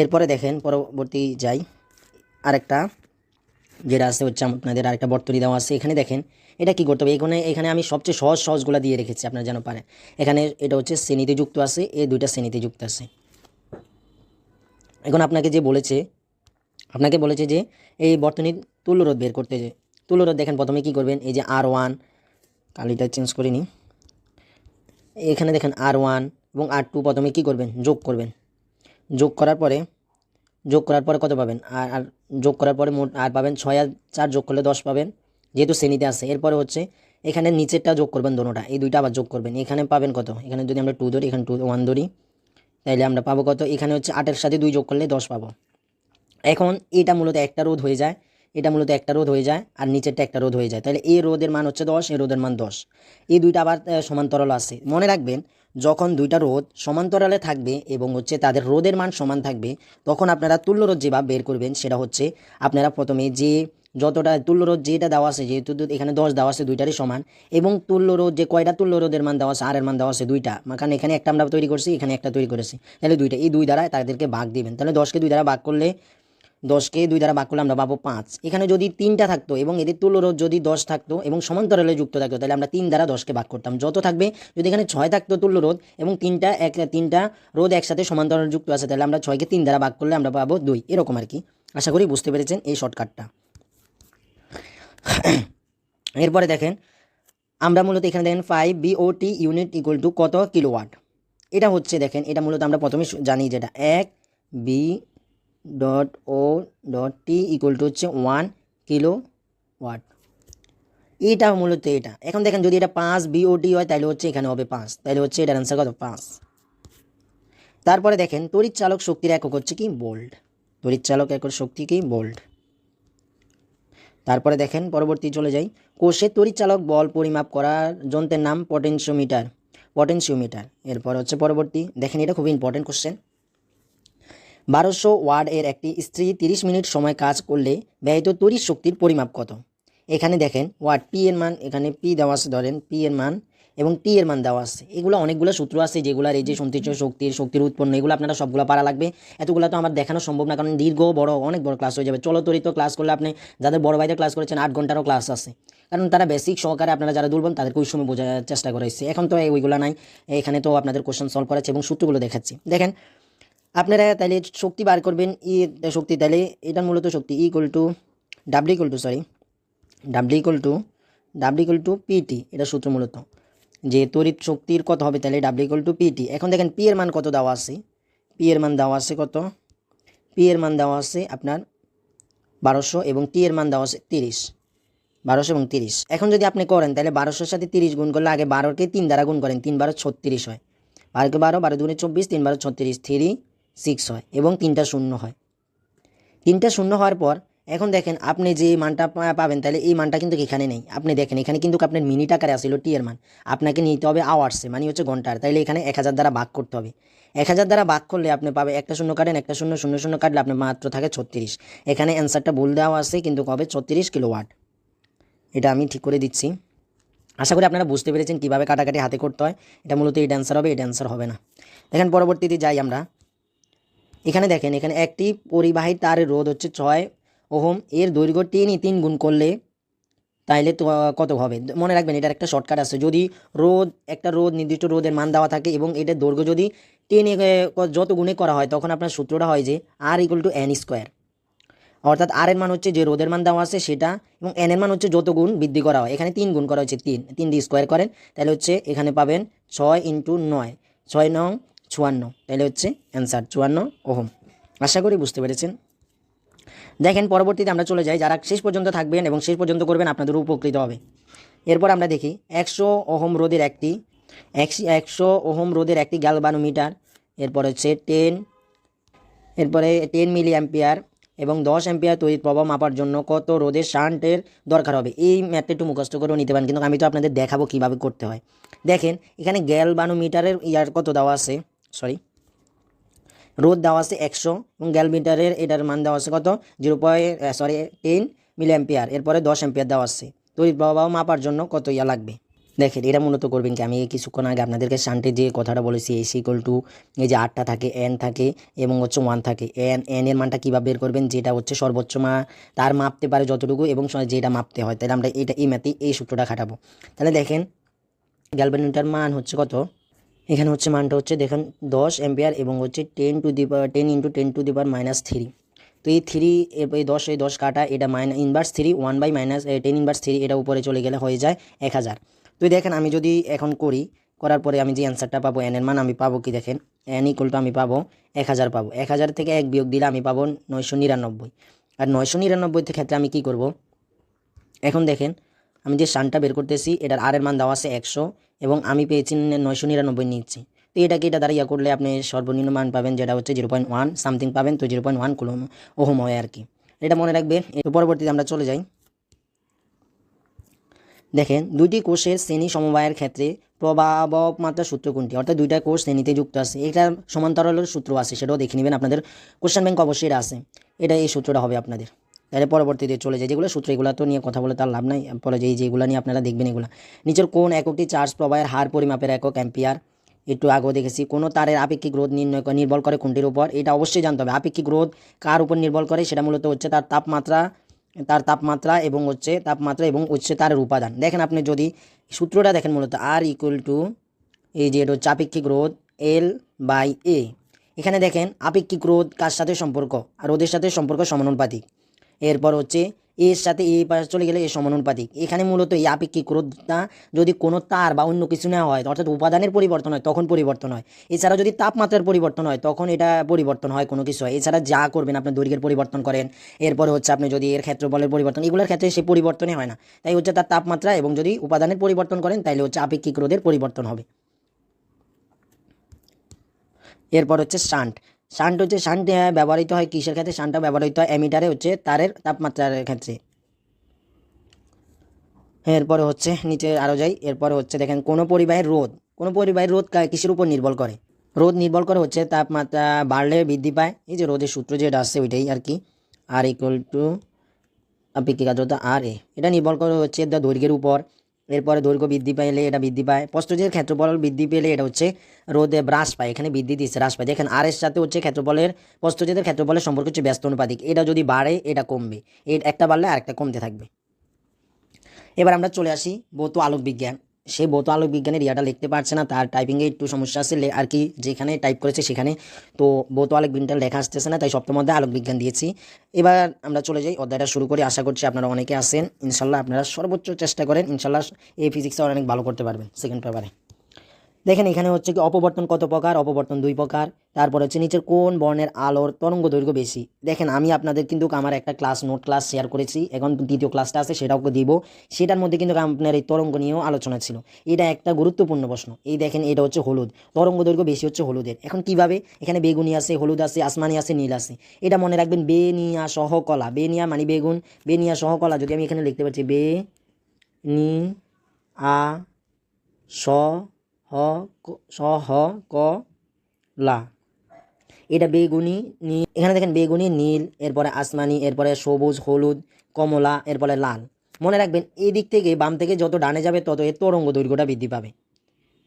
এরপরে দেখেন পরবর্তী যাই, আরেকটা যেটা আছে হচ্ছে আপনাদের আরেকটা বর্তনী দেওয়া আছে। এখানে দেখেন এটা কি করতে হবে, এখানে আমি সবচেয়ে সহজগুলো দিয়ে রেখেছি আপনারা যেন পারেন। এখানে এটা হচ্ছে শ্রেণীতে যুক্ত আছে, এই দুইটা শ্রেণীতে যুক্ত আছে। এখন আপনাকে বলেছে যে এই বর্তনীর তুল্যরোধ বের করতে, যে তুল্যরোধ দেখেন প্রথমে কি করবেন, এই যে R1, কালিটা চেঞ্জ করে নিই, এখানে দেখেন R1 এবং R2 প্রথমে কি করবেন, যোগ করার পরে কত পাবেন, আর যোগ করার পরে মোট আর পাবেন 6 আর 4 যোগ করলে 10 পাবেন, যেহেতু শ্রেণীতে আছে। এরপরে হচ্ছে এখানে নিচেরটা যোগ করবেন, দোনোটা এই দুইটা আবার যোগ করবেন, এখানে পাবেন কত, এখানে যদি আমরা 2 ধরি, এখানে 1 ধরি, তাইলে আমরা পাবো কত, এখানে হচ্ছে 8-এর সাথে 2 যোগ করলে 10 পাবো। এখন এটা মূলত একটা রোধ হয়ে যায়, আর নিচেরটা একটা রোধ হয়ে যায়, তাহলে এই রোধের মান হচ্ছে 10, এই রোধের মান 10। এই দুইটা আবার সমান্তরাল আছে, মনে রাখবেন যখন দুইটা রোধ সমান্তরালে থাকবে এবং হচ্ছে তাদের রোধের মান সমান থাকবে, তখন আপনারা তুল্যরোধ যেভাবে বের করবেন সেটা হচ্ছে আপনারা প্রথমে যে যতটা তুল্যরোধ যেটা দেওয়া আছে, যেহেতু এখানে 10 দেওয়া আছে, দুইটারই সমান, এবং তুল্যরোধ যে কয়টা তুল্যরোধের মান দেওয়া আছে, আর এর মান দেওয়া আছে 2টা, কারণ এখানে একটা আমরা তৈরি করছি, এখানে একটা তৈরি করেছি, তাহলে 2টা, এই 2 দ্বারা তাদেরকে ভাগ দিবেন, তাহলে 10কে 2 দ্বারা ভাগ করলে আমরা পাবো 5। এখানে যদি 3টা থাকতো এবং এদের তুল্যরোধ যদি 10 থাকতো এবং সমান্তরালে যুক্ত থাকতো, তাহলে আমরা 3 দ্বারা 10কে ভাগ করতাম, যত থাকবে। যদি এখানে 6 থাকতো তুল্যরোধ এবং 3টা রোধ একসাথে সমান্তরালে যুক্ত আছে, তাহলে আমরা 6কে 3 দ্বারা ভাগ করলে আমরা পাবো 2, এরকম আর কি। আশা করি বুঝতে পেরেছেন এই শর্টকাটটা। এরপরে দেখেন আমরা মূলত এখানে দেখেন 5 BOT ইউনিট ইকুয়াল টু কত কিলোওয়াট। এটা হচ্ছে দেখেন, এটা মূলত আমরা প্রথমে জানি যেটা 1 B.O.T ইকুয়াল টু হচ্ছে 1 কিলো ওয়াট। এটা মূলত এটা। এখন দেখেন যদি এটা 5 বিওটি হয় তাহলে হচ্ছে এখানে হবে 5, তাহলে হচ্ছে এটার অ্যান্সার কত 5। তারপরে দেখেন তড়িৎ চালক শক্তির একক হচ্ছে কি ভোল্ট, তড়িৎ চালক একক শক্তি কি ভোল্ট। তারপরে দেখেন পরবর্তী চলে যাই, কোষের তড়িৎ চালক বল পরিমাপ করার যন্ত্রের নাম পটেনশিওমিটার, পটেনশিওমিটার। এরপর হচ্ছে পরবর্তী দেখেন, এটা খুবই ইম্পর্টেন্ট কোশ্চেন। 1200 ওয়াট এর একটি ইস্ত্রি 30 মিনিট সময় কাজ করলে ব্যয়িত তড়িৎ শক্তির পরিমাপ কত। এখানে দেখেন ওয়াট, পি এর মান, এখানে পি দেওয়া আছে, ধরেন পি এর মান এবং টি এর মান দেওয়া আছে। এগুলো অনেকগুলো সূত্র আছে যেগুলোর এই যে সঞ্চিত শক্তির উৎপন্ন, এগুলো আপনারা সবগুলো পারা লাগবে। এতগুলো তো আমার দেখানো সম্ভব না, কারণ দীর্ঘ বড় অনেক বড় ক্লাস হয়ে যাবে। চলতরিত ক্লাস করলে আপনি যাদের বড় ভাইদের ক্লাস করেছেন 8 ঘন্টারও ক্লাস আছে, কারণ তারা বেসিক সহকারে আপনারা যারা দুর্বল তাদেরকে ওই সময় বোঝার চেষ্টা করেছে। এখন তো ওইগুলো নাই, এখানে তো আপনাদের কোশ্চেন সলভ করাচ্ছে এবং সূত্রগুলো দেখাচ্ছি। দেখেন আপনারা তাহলে শক্তি বার করবেন, শক্তি তাহলে এটার মূলত শক্তি equal to W equal to P T, এটা সূত্র মূলত যে তড়িৎ শক্তির কত হবে, তাহলে ডাব্লিউ ইকুয়াল টু পিটি। এখন দেখেন পি এর মান কত দেওয়া আছে, পি এর মান দেওয়া আছে কত, পি এর মান দেওয়া আছে আপনার 1200 এবং টি এর মান দেওয়া আছে 30, 1200 এবং 30। এখন যদি আপনি করেন তাহলে 1200-র সাথে 30 গুণ করলে, আগে 12কে 3 দ্বারা গুণ করেন, 3 12 36 হয়, 12কে 12, 12 দুগুণে 24, 3 12 36, 3 6 হয় এবং 3টা শূন্য হয়। 3টা শূন্য হওয়ার পর এখন দেখেন আপনি যে মানটা পাবেন, তাহলে এই মানটা কিন্তু এখানে নেই। আপনি দেখেন এখানে কিন্তু আপনার মিনিট আকারে আসছিল টি এর মান, আপনাকে নিতে হবে আওয়ার্সে, মানে হচ্ছে ঘন্টার। তাইলে এখানে 1000 দ্বারা ভাগ করতে হবে। 1000 দ্বারা ভাগ করলে আপনি পাবে, একটা শূন্য কাটেন, একটা শূন্য শূন্য শূন্য কাটলে আপনার মাত্র থাকে 36। এখানে অ্যান্সারটা ভুল দেওয়া আছে, কিন্তু কবে 36 কিলোওয়াট। এটা আমি ঠিক করে দিচ্ছি। আশা করি আপনারা বুঝতে পেরেছেন কীভাবে কাটাকাটি হাতে করতে হয়। এটা মূলত এটা অ্যান্সার হবে, এটা অ্যান্সার হবে না। দেখেন পরবর্তীতে যাই আমরা। এখানে দেখেন, এখানে একটি পরিবাহী তারের রোধ হচ্ছে 6 ওহম, এর দৈর্ঘ্য 3 গুণ করলে তাইলে তো কত হবে। মনে রাখবেন এটার একটা শর্টকাট আছে। যদি একটা রোধ নির্দিষ্ট রোধের মান দেওয়া থাকে এবং এটার দৈর্ঘ্য যদি 10 যত গুণে করা হয়, তখন আপনার সূত্রটা হয় যে আর ইকুয়াল টু এন স্কোয়ার। অর্থাৎ আর এর মান হচ্ছে যে রোধের মান দেওয়া আছে সেটা, এবং এন এর মান হচ্ছে যত গুণ বৃদ্ধি করা হয়। এখানে 3 গুণ করা হচ্ছে, 3 দিয়ে স্কোয়ার করেন, তাহলে হচ্ছে এখানে পাবেন 6 × 9, 6 9 56, তাহলে হচ্ছে অ্যান্সার 54 ওহম। আশা করি বুঝতে পেরেছেন। দেখেন পরবর্তীতে আমরা চলে যাই, যারা শেষ পর্যন্ত থাকবেন এবং শেষ পর্যন্ত করবেন আপনাদের উপকৃত হবে। এরপর আমরা দেখি 100 ওহম রোধের একটি গ্যালভানোমিটার, এরপর হচ্ছে 10 মিলি অ্যাম্পিয়ার এবং 10 অ্যাম্পিয়ার তড়িৎ প্রবাহ মাপার জন্য কত রোধের শান্টের দরকার হবে। এই ম্যাথটা একটু মুখস্থ করেও নিতে পারেন, কিন্তু আমি তো আপনাদের দেখাবো কীভাবে করতে হয়। দেখেন এখানে গ্যালভানোমিটারের কত দেওয়া আছে, রোধ দেওয়া আছে 100 এবং গ্যালমিটারের এটার মান দেওয়া আছে কত 10 মিলি অ্যাম্পিয়ার, এরপরে 10 অ্যাম্পিয়ার দেওয়া আছে। তড়িৎ প্রবাহ মাপার জন্য কত লাগবে। দেখেন এটা মূলত করবেন কি, আমি কিছুক্ষণ আগে আপনাদেরকে শান্টের যে কথাটা বলেছি, এস ইকুয়াল টু এই যে 8টা থাকে, এন থাকে এবং হচ্ছে 1 থাকে। এন এর মানটা কীভাবে বের করবেন, যেটা হচ্ছে সর্বোচ্চ তার মাপতে পারে যতটুকু এবং যেটা মাপতে হয়, তাহলে আমরা এই ম্যাথে এই সূত্রটা খাটাবো। তাহলে দেখেন গ্যালভানোমিটার মান হচ্ছে কত, এখানে হচ্ছে মানটা হচ্ছে দেখেন 10 অ্যাম্পিয়ার এবং হচ্ছে 10 × 10⁻³ তো এই 3 এই 10 কাটা, এটা ইনভার্স 3 1/-10 ইনভার্স 3, এটা উপরে চলে গেলে হয়ে যায় 1000। তো দেখেন আমি যদি এখন করার পরে আমি যে অ্যান্সারটা পাবো, এন এর মান আমি পাবো কি, দেখেন এন ইকুয়াল টু আমি পাবো 1000 পাবো। 1000 থেকে 1 বিয়োগ দিলে আমি পাবো 999। আর 999 ক্ষেত্রে আমি কি করব, এখন দেখেন আমি যে শানটা বের করতেছি এটার আর এর মান দেওয়া আছে 100 এবং আমি পেয়েছি 999 নিচ্ছি। তো এটা দ্বারা করলে আপনি সর্বনিম্ন মান পাবেন, যেটা হচ্ছে 0.1 সামথিং পাবেন। তো 0.1 কুলম ওহম হয় আর কি, এটা মনে রাখবেন। তো পরবর্তীতে আমরা চলে যাই। দেখেন দুইটি কোষের শ্রেণী সমবায়ের ক্ষেত্রে প্রভাবক মাত্রা সূত্র কোনটি, অর্থাৎ দুইটা কোষ শ্রেণীতে যুক্ত আছে, এটা সমান্তরালের সূত্র আছে, সেটাও দেখে নেবেন। আপনাদের কোশ্চেন ব্যাংক অবশ্যই এটা আছে, এটা এই সূত্রটা হবে আপনাদের। তাহলে পরবর্তীতে চলে যায়, যেগুলো সূত্র এগুলো তো নিয়ে কথা বলে তার লাভ নাই, পরে যেগুলো নিয়ে আপনারা দেখবেন এগুলো। নিচের কোন এককটি চার্জ প্রবাহের হার পরিমাপের একক অ্যাম্পিয়ার, একটু আগেও দেখেছি। কোনো তারের আপেক্ষিক রোধ নির্ভর করে কোনটির উপর, এটা অবশ্যই জানতে হবে। আপেক্ষিক রোধ কার উপর নির্ভর করে, সেটা মূলত হচ্ছে তার তাপমাত্রা এবং হচ্ছে তারের উপাদান। দেখেন আপনি যদি সূত্রটা দেখেন, মূলত আর ইকুয়াল টু এই যে এটা হচ্ছে আপেক্ষিক রোধ L/A। এখানে দেখেন আপেক্ষিক রোধ কার সাথে সম্পর্ক, আর রোধের সাথে সম্পর্ক সমানুপাতিক। এরপর হচ্ছে এর সাথে এই পাশে চলে গেলে এ সমানুপাতিক। এখানে মূলত এই আপেক্ষিক রোধটা যদি কোনো তার বা অন্য কিছু নেওয়া হয়, অর্থাৎ উপাদানের পরিবর্তন হয়, তখন পরিবর্তন হয়। এছাড়া যদি তাপমাত্রার পরিবর্তন হয় তখন এটা পরিবর্তন হয় কোনো কিছু হয়। এছাড়া যা করবেন আপনি দৈর্ঘ্যের পরিবর্তন করেন, এরপরে হচ্ছে আপনি যদি এর ক্ষেত্রফলের পরিবর্তন, এগুলোর ক্ষেত্রে সে পরিবর্তনই হয় না। তাই হচ্ছে তার তাপমাত্রা এবং যদি উপাদানের পরিবর্তন করেন তাইলে হচ্ছে আপেক্ষিক রোধের পরিবর্তন হবে। এরপর হচ্ছে শান্ট। শান্ট হচ্ছে শান্ট ব্যবহৃত হয় কিসের ক্ষেত্রে? শান্টটা ব্যবহৃত হয় অ্যামিটারে, হচ্ছে তারের তাপমাত্রার ক্ষেত্রে। এরপরে হচ্ছে নিচে আরও যাই। এরপরে হচ্ছে দেখেন কোনো পরিবাহীর রোধ কিসের উপর নির্ভর করে? রোধ নির্ভর করে হচ্ছে তাপমাত্রা বাড়লে বৃদ্ধি পায়। এই যে রোধের সূত্র যেটা আসছে ওইটাই আর কি, আর ইকুয়াল টু আপেক্ষিক আর্দ্রতা আর এ। এটা নির্ভর করে হচ্ছে দৈর্ঘ্যের উপর। এরপরে দৈর্ঘ্য বৃদ্ধি পাইলে এটা বৃদ্ধি পায়। প্রস্থচ্ছেদের ক্ষেত্রফল বৃদ্ধি পেলে এটা হচ্ছে রোধে হ্রাস পায়। এখানে বৃদ্ধি দিচ্ছে, হ্রাস পায়। দেখেন আর এর সাথে হচ্ছে ক্ষেত্রফলের, প্রস্থচ্ছেদের ক্ষেত্রফলের সম্পর্ক হচ্ছে ব্যস্ত অনুপাতিক। এটা যদি বাড়ে এটা কমবে, একটা বাড়লে আরেকটা কমতে থাকবে। এবার আমরা চলে আসি ভৌত আলোক বিজ্ঞান। সে ভৌত আলোক বিজ্ঞানের ইয়াটা লিখতে পারছে না, তার টাইপিংয়ে একটু সমস্যা আছে আর কি, যেখানে টাইপ করেছে সেখানে তো ভৌত আলোক বিজ্ঞানটা লেখা আসতেছে না, তাই সপ্তম অধ্যায় আলোক বিজ্ঞান দিয়েছি। এবার আমরা চলে যাই, অধ্যায়টা শুরু করি। আশা করছি আপনারা অনেকে আছেন, ইনশাল্লাহ আপনারা সর্বোচ্চ চেষ্টা করেন, ইনশাল্লাহ এই ফিজিক্সটা অনেক ভালো করতে পারবেন সেকেন্ড পেপারে। দেখেন এখানে হচ্ছে কি অপবর্তন কত প্রকার? অপবর্তন 2 প্রকার। তারপর হচ্ছে নিচের কোন বর্ণের আলোর তরঙ্গ দৈর্ঘ্য বেশি? দেখেন আমি আপনাদের কিন্তু আমার একটা নোট ক্লাস শেয়ার করেছি, এখন দ্বিতীয় ক্লাসটা আছে সেটাও দিব। সেটার মধ্যে কিন্তু আপনার এই তরঙ্গ নিয়েও আলোচনা ছিল। এটা একটা গুরুত্বপূর্ণ প্রশ্ন। এই দেখেন এটা হচ্ছে হলুদ, তরঙ্গ দৈর্ঘ্য বেশি হচ্ছে হলুদের। এখন কিভাবে? এখানে বেগুনি আছে, হলুদ আছে, আসমানি আছে, নীল আছে। এটা মনে রাখবেন, বেনিয়া সহ কলা। বেনিয়া মানে বেগুন, বেনিয়া সহ কলা। যদি আমি এখানে লিখতে পারছি বে নি আ স হ স হ ক লা, এটা বেগুনি নীল। এখানে দেখেন বেগুনি, নীল, এরপরে আসমানি, এরপরে সবুজ, হলুদ, কমলা, এরপরে লাল। মনে রাখবেন এই দিক থেকে বাম থেকে যত ডানে যাবে তত এর তরঙ্গ দৈর্ঘ্যটা বৃদ্ধি পাবে,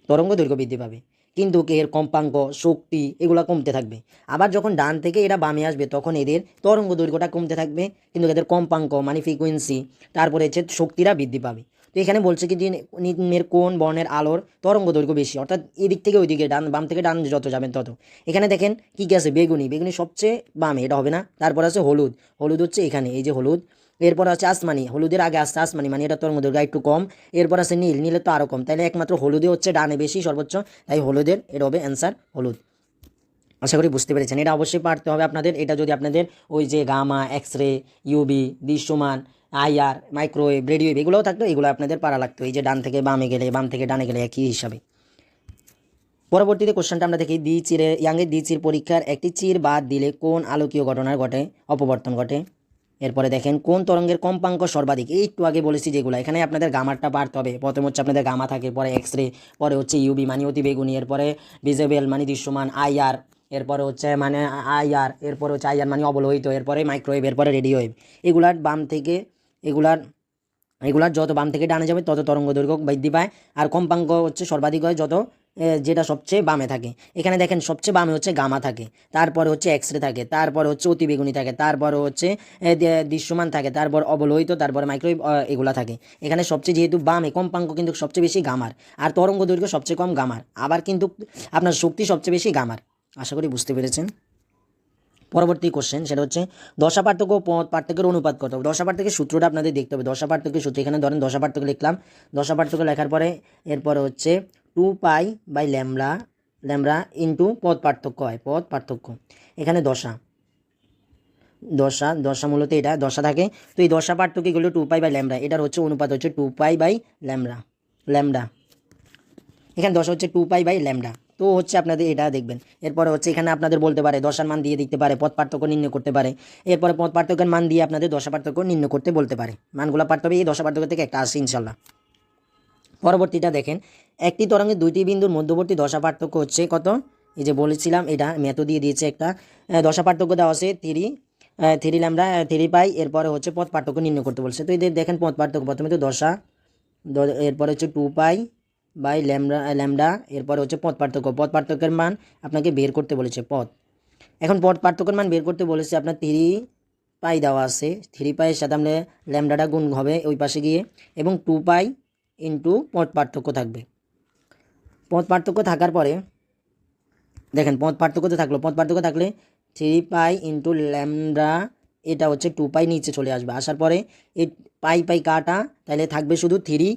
তরঙ্গ দৈর্ঘ্য বৃদ্ধি পাবে। কিন্তু এর কম্পাঙ্ক, শক্তি এগুলো কমতে থাকবে। আবার যখন ডান থেকে এরা বামে আসবে তখন এদের তরঙ্গ দৈর্ঘ্যটা কমতে থাকবে, কিন্তু এদের কম্পাঙ্ক মানে ফ্রিকোয়েন্সি, তারপরে হচ্ছে শক্তিটা বৃদ্ধি পাবে। তো এখানে বলছে কি যে নিম্নের কোন বর্ণের আলোর তরঙ্গ দৈর্ঘ্য বেশি, অর্থাৎ এদিক থেকে ওইদিকে বাম থেকে ডান যত যাবেন তত। এখানে দেখেন কি কি আছে, বেগুনি, বেগুনি সবচেয়ে বামে, এটা হবে না। তারপর আছে হলুদ, হলুদ হচ্ছে এখানে, এই যে হলুদ। এরপর আছে আসমানি, হলুদের আগে আসছে আসমানি, মানে এটা তরঙ্গ দৈর্ঘ্য একটু কম। এরপর আছে নীল, নীলের তো আরও কম, তাইলে একমাত্র হলুদে হচ্ছে ডানে বেশি সর্বোচ্চ, তাই হলুদের এটা হবে অ্যান্সার হলুদ। আশা করি বুঝতে পেরেছেন। এটা অবশ্যই পারতে হবে আপনাদের। এটা যদি আপনাদের ওই যে গামা, এক্স রে, ইউবি, দৃশ্যমান, আইআর, মাইক্রোওয়েভ, রেডিওওয়েভ এগুলোও থাকতো, এগুলো আপনাদের পারা লাগতো। এই যে ডান থেকে বামে গেলে, বাম থেকে ডানে গেলে একই হিসাবে। পরবর্তীতে কোশ্চেনটা আমরা দেখি, ইয়াংয়ের দ্বিচির পরীক্ষার একটি চির বাদ দিলে কোন আলোকীয় ঘটনার ঘটে অপবর্তন ঘটে? এরপরে দেখেন কোন তরঙ্গের কম্পাঙ্ক সর্বাধিক? এই একটু আগে বলেছি যেগুলো, এখানে আপনাদের গামারটা পারতে হবে। প্রথম হচ্ছে আপনাদের গামা থাকে, পরে এক্স রে, পরে হচ্ছে ইউবি মানে অতি বেগুনি, এরপরে ভিজিবল মানে দৃশ্যমান, আইআর, এরপরে হচ্ছে মানে আইআর, এরপরে হচ্ছে আইআর মানে অবলোহিত, এরপরে মাইক্রোওয়েভ, এরপরে রেডিওওয়েভ। এগুলার বাম থেকে এগুলার এগুলার যত বাম থেকে ডানে যাবে তত তরঙ্গ দৈর্ঘ্য বৃদ্ধি পায়, আর কম্পাঙ্ক হচ্ছে সর্বাধিক হয় যত যেটা সবচেয়ে বামে থাকে। এখানে দেখেন সবচেয়ে বামে হচ্ছে গামা থাকে, তারপরে হচ্ছে এক্স রে থাকে, তারপরে হচ্ছে অতিবেগুনি থাকে, তারপরে হচ্ছে দৃশ্যমান থাকে, তারপর অবলোহিত, তারপরে মাইক্রোওয়েভ এগুলা থাকে। এখানে সবচেয়ে যেহেতু বামে, কম্পাঙ্ক কিন্তু সবচেয়ে বেশি গামার, আর তরঙ্গ দৈর্ঘ্য সবচেয়ে কম গামার, আবার কিন্তু আপনার শক্তি সবচেয়ে বেশি গামার। আশা করি বুঝতে পেরেছেন। পরবর্তী কোশ্চেন সেটা হচ্ছে দশা পার্থক্য ও পথ পার্থক্যের অনুপাত কত? দশা পার্থক্যের সূত্রটা আপনাদের দেখতে হবে। দশা পার্থক্যের সূত্র, এখানে ধরেন দশা পার্থক্য লিখলাম। দশা পার্থক্য লেখার পরে এরপরে হচ্ছে 2π/ল্যামডা, ল্যামডা ইন্টু পথ পার্থক্য হয়, পথ পার্থক্য। এখানে দশা দশা দশা মূলত এটা দশা থাকে। তো এই দশা পার্থক্যগুলো 2π/ল্যামডা, এটার হচ্ছে অনুপাত হচ্ছে 2π/ল্যামডা, ল্যামডা। এখানে দশা হচ্ছে 2π/ল্যামডা। তো হচ্ছে আপনাদের এটা দেখবেন। এরপরে হচ্ছে এখানে আপনাদের বলতে পারে দশার মান দিয়ে দিতে পারে, পথ পার্থক্য নির্ণয় করতে পারে। এরপরে পথ পার্থক্যের মান দিয়ে আপনাদের দশা পার্থক্য নির্ণয় করতে বলতে পারে। মানগুলো পারতে হবে, এই দশা পার্থক্য থেকে একটা আসে ইনশাল্লাহ। পরবর্তীটা দেখেন, একটি তরঙ্গের দুইটি বিন্দুর মধ্যবর্তী দশা পার্থক্য হচ্ছে কত? এই যে বলেছিলাম এটা ম্যাথও দিয়ে দিয়েছে একটা। দশা পার্থক্য দেওয়া আছে 3 ল্যামডা 3π, এরপরে হচ্ছে পথ পার্থক্য নির্ণয় করতে বলছে। তো এদের দেখেন পথ পার্থক্য, প্রথমে তো দশা, এরপরে হচ্ছে 2π/ল্যামডা, ল্যামডা, এরপরে হচ্ছে পথ পার্থক্য। পথ পার্থক্যের মান আপনাকে বের করতে বলেছে পথ। এখন পথ পার্থক্যের মান বের করতে বলেছে, আপনার 3π দেওয়া আছে, 3π-এর সাথে আমরা ল্যামডাটা গুণ হবে ওই পাশে গিয়ে, এবং 2π ইন্টু পথ পার্থক্য থাকবে। পথ পার্থক্য থাকার পরে দেখেন পথ পার্থক্য তো থাকলো, পথ পার্থক্য থাকলে 3π ইন্টু ল্যামডা এটা হচ্ছে 2 পাই নিচে চলে আসবে, আসার পরে এই পাই পাই কাটা, তাহলে থাকবে শুধু 3,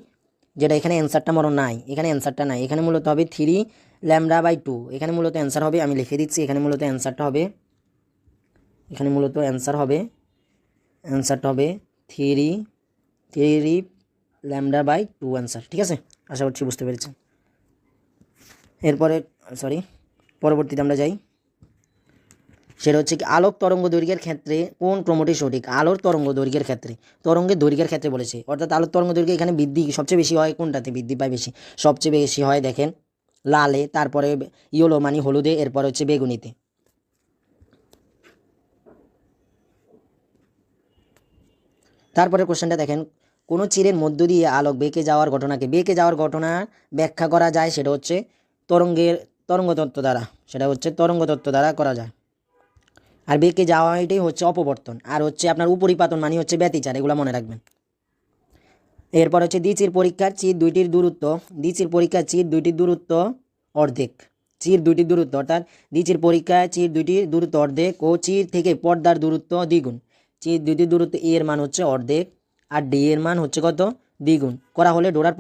যেটা এখানে অ্যান্সারটা মনে নাই, এখানে অ্যান্সারটা নাই, এখানে মূলত হবে 3 λ/2। এখানে মূলত অ্যান্সার হবে, আমি লিখে দিচ্ছি, এখানে মূলত অ্যান্সারটা হবে, এখানে মূলত অ্যান্সারটা হবে 3 λ/2 অ্যান্সার। ঠিক আছে, আশা করছি বুঝতে পেরেছেন। এরপরে পরবর্তীতে আমরা যাই, সেটা হচ্ছে কি আলোক তরঙ্গ দৈর্ঘ্যের ক্ষেত্রে কোন ক্রমটি সঠিক। আলোর তরঙ্গ দৈর্ঘ্যের ক্ষেত্রে, তরঙ্গের দৈর্ঘ্যের ক্ষেত্রে বলেছে, অর্থাৎ আলোর তরঙ্গ দৈর্ঘ্য এখানে বৃদ্ধি সবচেয়ে বেশি হয় কোনটাতে, বৃদ্ধি পায় বেশি, সবচেয়ে বেশি হয় দেখেন লালে, তারপরে ইয়েলো মানে হলুদে, এরপর হচ্ছে বেগুনিতে। তারপরে কোশ্চেনটা দেখেন, কোনো চিরের মধ্য দিয়ে আলোক বেঁকে যাওয়ার ঘটনা ব্যাখ্যা করা যায়, সেটা হচ্ছে তরঙ্গতত্ত্ব দ্বারা করা যায়। আর বেঁকে যাওয়া এটাই হচ্ছে অপবর্তন, আর হচ্ছে আপনার উপরিপাতন মানে হচ্ছে ব্যতিচার, এগুলো মনে রাখবেন। এরপর হচ্ছে দ্বিচির পরীক্ষার চির দুইটির দূরত্ব অর্ধেক, অর্থাৎ দ্বিচির পরীক্ষায় চির দুইটির দূরত্ব অর্ধেক ও চির থেকে পর্দার দূরত্ব দ্বিগুণ। চির দুইটির দূরত্ব এ এর মান হচ্ছে অর্ধেক আর ডি এর মান হচ্ছে কত, দ্বিগুণ করা হলে ডোরার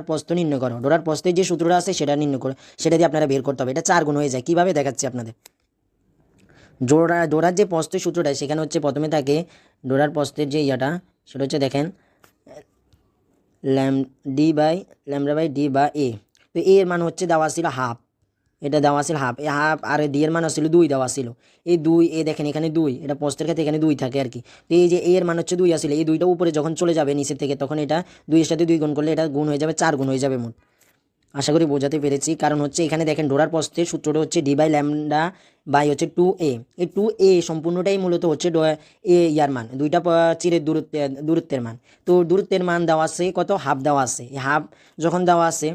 প্রস্থ নির্ণয় করো। ডোরার প্রস্থের যে সূত্রটা আছে সেটা নির্ণয় করো, সেটা দিয়ে আপনারা বের করতে হবে। এটা 4 গুণ হয়ে যায়, কীভাবে দেখাচ্ছি আপনাদের। ডোরার যে প্রস্থের সূত্রটা, সেখানে হচ্ছে প্রথমে থাকে ডোরার প্রস্থের যে ইয়াটা, সেটা হচ্ছে দেখেন λ/d বা এ। তো এ এর মান হচ্ছে দেওয়া ছিল হাফ, এটা দেওয়া ছিল হাফ, এই হাফ, আর ডি এর মান ছিল 2 দেওয়া ছিল। এই 2, এ দেখেন এখানে 2, এটা প্রস্থের ক্ষেত্রে এখানে 2 থাকে আর কি। তো এই যে এ এর মান হচ্ছে 2 আসলে, এই 2টা উপরে যখন চলে যাবে নিচের থেকে, তখন এটা 2 এর সাথে 2 গুণ করলে এটা গুণ হয়ে যাবে, 4 গুণ হয়ে যাবে মোট। আশা করি বোঝাতে পেরেছি, কারণ হচ্ছে এখানে দেখেন ডোরার প্রস্থের সূত্রটা হচ্ছে d/λ/2a। এই 2a সম্পূর্ণটাই মূলত হচ্ছে ইয়ার মান, দুইটা চিরের দূরত্বের মান। তো দূরত্বের মান দেওয়া আছে কত, হাফ দেওয়া আছে। এই হাফ যখন দেওয়া আছে,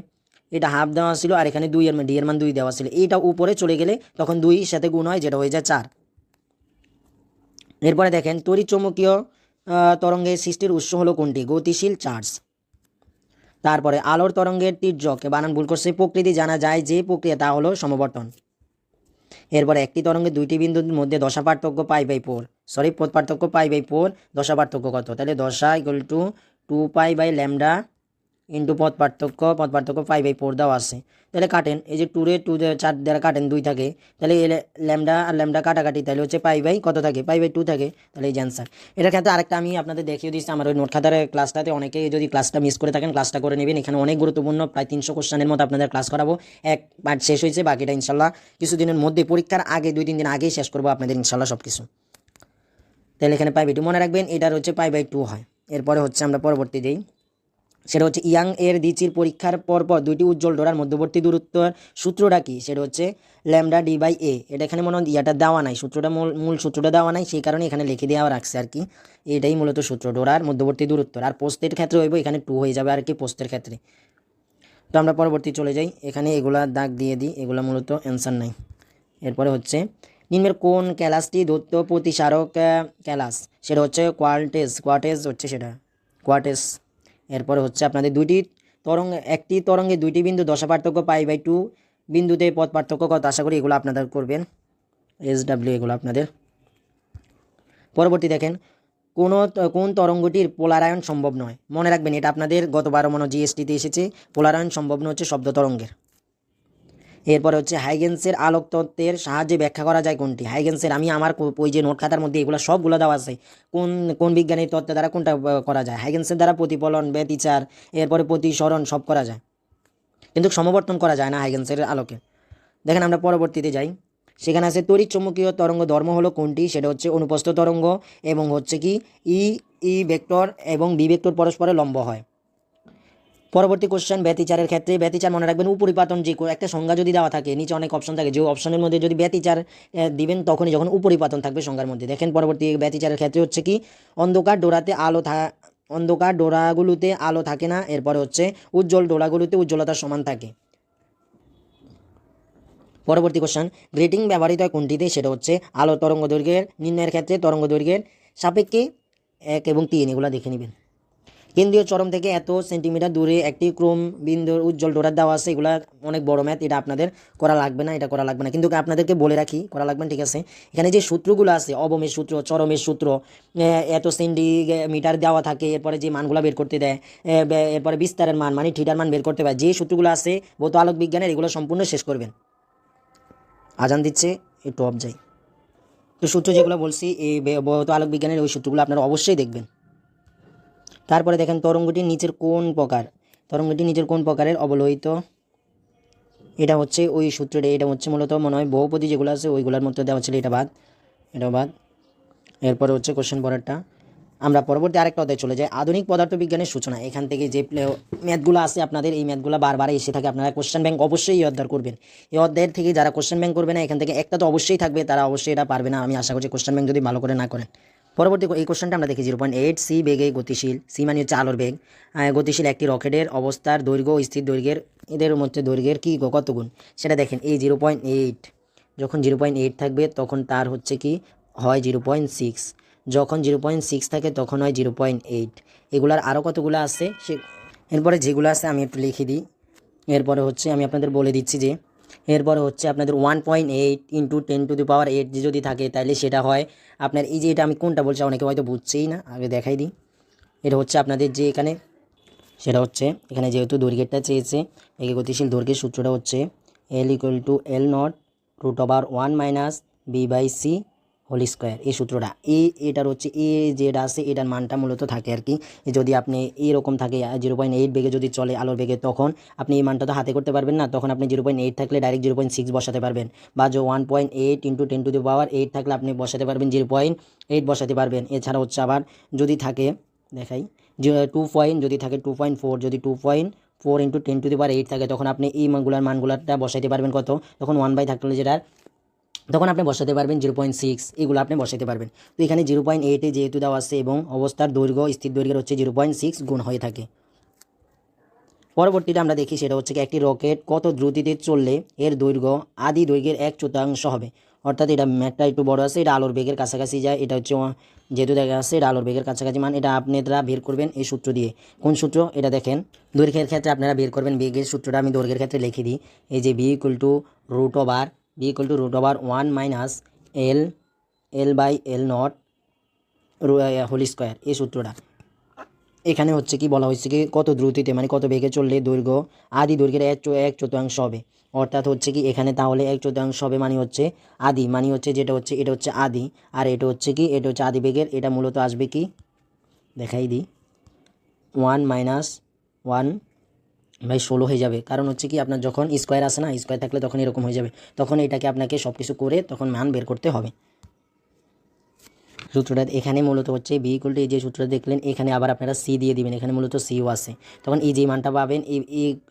এটা হাফ দেওয়া ছিল, আর এখানে 2 এর মান, ডি এর মান 2 দেওয়া ছিল, এইটা উপরে চলে গেলে তখন 2 এর সাথে গুণ হয়, যেটা হয়ে যায় 4। এরপরে দেখেন তড়িৎচুম্বকীয় তরঙ্গের সৃষ্টির উৎস হলো কোনটি, গতিশীল চার্জ। তারপরে আলোর তরঙ্গের তির্যক, বানান ভুল করছে, প্রকৃতি জানা যায় যে প্রক্রিয়া, তা হলো সমবর্তন। এরপরে একটি তরঙ্গের দুইটি বিন্দুর মধ্যে দশা পার্থক্য পথ পার্থক্য π/4, দশা পার্থক্য কত, তাহলে দশা = 2π/λ ইন্টু পথ পার্থক্য π/4 দেওয়া আছে। তাহলে কাটেন, এই যে 2 4 দ্বারা কাটেন 2 থাকে, তাহলে ল্যামডা আর ল্যামডা কাটাকাটি, তাহলে হচ্ছে কত থাকে, π/2 থাকে, তাহলে এই যে অ্যান্সার। এটার ক্ষেত্রে আরেকটা আমি আপনাদের দেখিয়ে দিচ্ছি আমার ওই নোট খাতার ক্লাসটাতে, অনেকে যদি ক্লাসটা মিস করে থাকেন ক্লাসটা করে নেবেন, এখানে অনেক গুরুত্বপূর্ণ প্রায় 300 কোশ্চেনের মতো আপনাদের ক্লাস করাবো। এক পার্ট শেষ হয়েছে, বাকিটা ইনশাল্লাহ কিছুদিনের মধ্যে, পরীক্ষার আগে 2-3 দিন আগেই শেষ করবো আপনাদের ইনশাল্লাহ সব কিছু। তাহলে এখানে π/2 মনে রাখবেন, এটার হচ্ছে π/2 হয়। এরপরে হচ্ছে আমরা পরবর্তী দিই, সেটা হচ্ছে ইয়াং এর দ্বিচির পরীক্ষার পরপর দুইটি উজ্জ্বল ডোরার মধ্যবর্তী দূরত্বের সূত্রটা কি, সেটা হচ্ছে λ/d/a। এটা এখানে মনে হয় ইয়াটা দেওয়া নাই, সূত্রটা মূল সূত্রটা দেওয়া নাই, সেই কারণে এখানে লিখে দেওয়া রাখছে আর কি। এটাই মূলত সূত্র ডোরার মধ্যবর্তী দূরত্ব, আর পোস্তের ক্ষেত্রে হইব এখানে 2 হয়ে যাবে আর কি পোস্তের ক্ষেত্রে। তো আমরা পরবর্তী চলে যাই, এখানে এগুলা দাগ দিয়ে দিই, এগুলা মূলত অ্যান্সার নাই। এরপরে হচ্ছে নিম্নের কোন ক্যালাসটি দৈত্য প্রতিসারক ক্যালাস, সেটা হচ্ছে কোয়ার্টেজ হচ্ছে সেটা কোয়ার্টেজ। এরপরে হচ্ছে আপনাদের একটি তরঙ্গে দুইটি বিন্দু দশা পার্থক্য π/2 বিন্দুতে পথ পার্থক্য কত, আশা করি এগুলো আপনাদের করবেন, SW এগুলো আপনাদের। পরবর্তী দেখেন, কোন তরঙ্গটির পোলারায়ন সম্ভব নয়, মনে রাখবেন এটা আপনাদের গতবার মনে জিএসটিতে এসেছে, পোলারায়ন সম্ভব নয় হচ্ছে শব্দ তরঙ্গের। এরপরে হচ্ছে হাইগেন্সের আলোক তত্ত্বের সাহায্যে ব্যাখ্যা করা যায় কোনটি। হাইগেন্সের, আমি আমার ওই যে নোট খাতার মধ্যে এগুলো সবগুলো দেওয়া আছে, কোন বিজ্ঞানের তত্ত্বের দ্বারা কোনটা করা যায়। হাইগেন্সের দ্বারা প্রতিফলন, ব্যতিচার, এরপরে প্রতিসরণ সব করা যায়, কিন্তু সমবর্তন করা যায় না হাইগেন্সের আলোকে। দেখেন আমরা পরবর্তীতে যাই, সেখানে আছে তড়িৎ চুম্বকীয় তরঙ্গ ধর্ম হলো কোনটি, সেটা হচ্ছে অনুপ্রস্থ তরঙ্গ, এবং হচ্ছে কি ই ভেক্টর এবং বি ভেক্টর পরস্পরের লম্ব হয়। পরবর্তী কোশ্চেন, ব্যতিচারের ক্ষেত্রে ব্যতিচার মনে রাখবেন উপরিপাতন, যে একটা সংজ্ঞা যদি দেওয়া থাকে, নিচে অনেক অপশন থাকে, যে অপশনের মধ্যে যদি ব্যতিচার দিবেন তখনই যখন উপরিপাতন থাকবে সংজ্ঞার মধ্যে। দেখেন পরবর্তী ব্যতিচারের ক্ষেত্রে হচ্ছে কি অন্ধকার ডোরাগুলোতে আলো থাকে না, এরপরে হচ্ছে উজ্জ্বল ডোরাগুলোতে উজ্জ্বলতার সমান থাকে। পরবর্তী কোশ্চেন, গ্রেটিং ব্যবহৃত হয় কোনটিতে, সেটা হচ্ছে আলো তরঙ্গ দৈর্ঘ্যের নির্ণয়ের ক্ষেত্রে তরঙ্গ দৈর্ঘ্যের সাপেক্ষে 1 এবং 3, এগুলো দেখে নেবেন। কেন্দ্রীয় চরম থেকে এত সেন্টিমিটার দূরে একটি ক্রোম বিন্দুর উজ্জ্বল ডোরার দেওয়া আছে। এগুলা অনেক বড় ম্যাথ, এটা আপনাদের করা লাগবে না, এটা করা লাগবে না, কিন্তু আপনাদেরকে বলে রাখি করা লাগবে না, ঠিক আছে। এখানে যে সূত্রগুলো আছে, অবমের সূত্র, চরমের সূত্র, এত সেন্টিমিটার দেওয়া থাকে, এরপরে যে মানগুলো বের করতে দেয়, এরপরে বিস্তারের মান মানে থিটার মান বের করতে পারে, যে সূত্রগুলো আছে ভৌত আলোক বিজ্ঞানের, এগুলো সম্পূর্ণ শেষ করবেন। আজান দিচ্ছে, একটু অফ যাই। তো সূত্র যেগুলো বলছি এই ভৌত আলোক বিজ্ঞানের ওই সূত্রগুলো আপনারা অবশ্যই দেখবেন। তারপরে দেখেন তরঙ্গটির নিচের কোন প্রকার, তরঙ্গটি নিচের কোন প্রকারের অবলোহিত, এটা হচ্ছে ওই সূত্রটা, এটা হচ্ছে মূলত মনে হয় বহুপদী যেগুলো আছে ওইগুলোর মধ্যে দেওয়া ছিল, এটা বাদ, এটা বাদ। এরপরে হচ্ছে কোশ্চেন পরেরটা, আমরা পরবর্তী আরেকটা অধ্যায় চলে যাই, আধুনিক পদার্থবিজ্ঞানের সূচনা। এখান থেকে যে ম্যাথগুলো আছে আপনাদের, এই ম্যাথগুলো বারবার এসে থাকে, আপনারা কোশ্চেন ব্যাংক অবশ্যই এই অধ্যায় করবেন। এই অধ্যায়ের থেকে যারা কোশ্চেন ব্যাংক করবে না, এখান থেকে একটা তো অবশ্যই থাকবে, তারা অবশ্যই এটা পারবে না, আমি আশা করছি কোশ্চেন ব্যাংক যদি ভালো করে না করেন। পরবর্তী এই কোশ্চেনটা আমরা দেখি 0.8 সি বেগে গতিশীল, সি মানে হচ্ছে আলোর বেগ, গতিশীল একটি রকেটের অবস্থার দৈর্ঘ্য ও স্থির দৈর্ঘ্যের, এদের মধ্যে দৈর্ঘ্যের কি কত গুণ সেটা দেখেন। এই 0.8 যখন 0.8 থাকবে তখন তার হচ্ছে কি হয় 0.6, যখন 0.6 থাকে তখন হয় 0.8। এগুলার আরও কতগুলো আছে সে, এরপরে যেগুলো আছে আমি একটু লিখে দিই। এরপরে হচ্ছে আমি আপনাদের বলে দিচ্ছি যে এরপরে হচ্ছে আপনাদের 1.8 ইন্টু 10⁸ যদি থাকে তাহলে সেটা হয় আপনার, এই যে এটা আমি কোনটা বলছি অনেকে হয়তো বুঝছেই না, আগে দেখাই দিই। এটা হচ্ছে আপনাদের যে এখানে, সেটা হচ্ছে এখানে যেহেতু দৈর্ঘ্যটা চেয়েছে, এই গতিশীল দৈর্ঘ্যের সূত্রটা হচ্ছে L=L0√1 - b/c² এই সূত্রটা, এটার হচ্ছে যেটা আছে এটার মানটা মূলত থাকে আর কি। যদি আপনি এইরকম থাকে 0.8 বেগে যদি চলে আলোর বেগে, তখন আপনি এই মানটা তো হাতে করতে পারবেন না, তখন আপনি 0.8 থাকলে ডাইরেক্ট 0.6 বসাতে পারবেন, বা যে 1.8 ইন্টু 10⁸ থাকলে আপনি বসাতে পারবেন 0.8 বসাতে পারবেন। এছাড়া হচ্ছে আবার যদি থাকে দেখাই 2 যদি থাকে 2.4, যদি 2.4 ইন্টু 10⁸ থাকে তখন আপনি এই মানগুলাটা বসাইতে পারবেন কত, তখন 1 থাকলে যেটা তখন আপনি বসাতে পারবেন 0.6, এগুলো আপনি বসাতে পারবেন। তো এখানে 0.8 যেহেতু দেওয়া আছে এবং অবস্থার দৈর্ঘ্য স্থির দৈর্ঘ্যের হচ্ছে 0.6 গুণ হয়ে থাকে। পরবর্তীটা আমরা দেখি, সেটা হচ্ছে কি একটি রকেট কত দ্রুতিতে চললে এর দৈর্ঘ্য আদি দৈর্ঘ্যের 1/4 হবে। অর্থাৎ এটা ম্যাথটা একটু বড় আছে, এটা আলোর বেগের কাছাকাছি যায়, এটা হচ্ছে যেহেতু দেখা যাচ্ছে এটা আলোর বেগের কাছাকাছি মান, এটা আপনারা বের করবেন এই সূত্র দিয়ে। কোন সূত্র এটা দেখেন, দৈর্ঘ্যের ক্ষেত্রে আপনারা বের করবেন বেগের সূত্রটা, আমি দৈর্ঘ্যের ক্ষেত্রে লিখে দিই। এই যে b=√1 - L/L0² এই সূত্রটা। এখানে হচ্ছে কি বলা হয়েছে কি কত দ্রুতিতে মানে কত বেগে চললে দৈর্ঘ্য আদি দৈর্ঘ্যের 1/4 হবে। অর্থাৎ হচ্ছে কি এখানে তাহলে 1/4 হবে মানে হচ্ছে আদি, মানে হচ্ছে যেটা হচ্ছে এটা হচ্ছে আদি, আর এটা হচ্ছে কি এটা হচ্ছে আদি বেগের, এটা মূলত আসবে কি দেখাই দিই 1 - 1/16 হয়ে যাবে। কারণ হচ্ছে কি আপনার যখন স্কোয়ার আসে না, স্কোয়ার থাকলে তখন এরকম হয়ে যাবে, তখন এটাকে আপনাকে সব কিছু করে তখন মান বের করতে হবে। সূত্রটা এখানে মূলত হচ্ছে b = এই যে সূত্রটা দেখলেন, এখানে আবার আপনারা c দিয়ে দিবেন, এখানে মূলত cও আছে, তখন এই যে মানটা পাবেন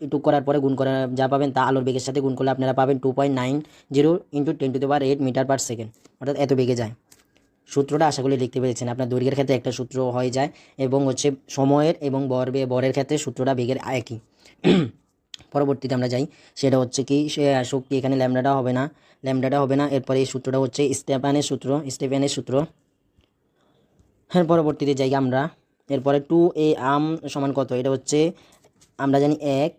একটু করার পরে গুণ করা যা পাবেন তা আলোর বেগের সাথে গুণ করলে আপনারা পাবেন 2.90 ইন্টু 10⁸ মিটার/সেকেন্ড, অর্থাৎ এত বেগে যায়। সূত্রটা আশা করি লিখতে পেরেছেন। আপনার দৈর্ঘ্যের ক্ষেত্রে একটা সূত্র হয়ে যায় এবং হচ্ছে সময়ের এবং বরের ক্ষেত্রে সূত্রটা বেগের একই। পরবর্তীতে আমরা যাই, সেটা হচ্ছে কি শক্তি, এখানে ল্যামডাটা হবে না। এরপরে এই সূত্রটা হচ্ছে স্টেফানের সূত্র। হ্যাঁ, পরবর্তীতে যাই আমরা, এরপরে 2a আম সমান কত, এটা হচ্ছে আমরা জানি 1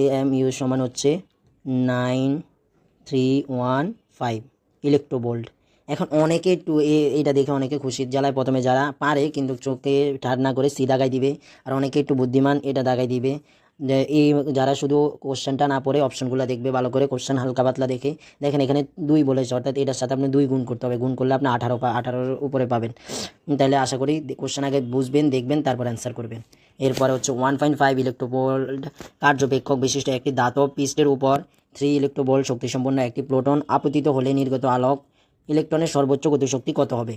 AMU সমান হচ্ছে 9315 ইলেকট্রোভোল্ট। এখন অনেকে এটা দেখে অনেকে খুশির জ্বালায় প্রথমে যারা পারে কিন্তু চোখে ঠাড় না করে সি দাগাই দিবে, আর অনেকে একটু বুদ্ধিমান এটা দাগাই দিবে। যে এই যারা শুধু কোশ্চেনটা না পড়ে অপশনগুলো দেখবে ভালো করে, কোশ্চেন হালকা পাতলা দেখে দেখেন এখানে 2 বলেছে, অর্থাৎ এটার সাথে আপনি 2 গুণ করতে হবে, গুণ করলে আপনি 18 উপরে পাবেন। তাহলে আশা করি কোশ্চেন আগে বুঝবেন, দেখবেন, তারপর অ্যান্সার করবেন। এরপরে হচ্ছে 1.5 ইলেকট্রোভোল্ট কার্যপেক্ষক বিশিষ্ট একটি ধাতব পৃষ্ঠের উপর 3 ইলেকট্রোভোল্ট শক্তিসম্পন্ন একটি প্রোটন আপতিত হলে নির্গত আলোক ইলেকট্রনের সর্বোচ্চ গতিশক্তি কত হবে।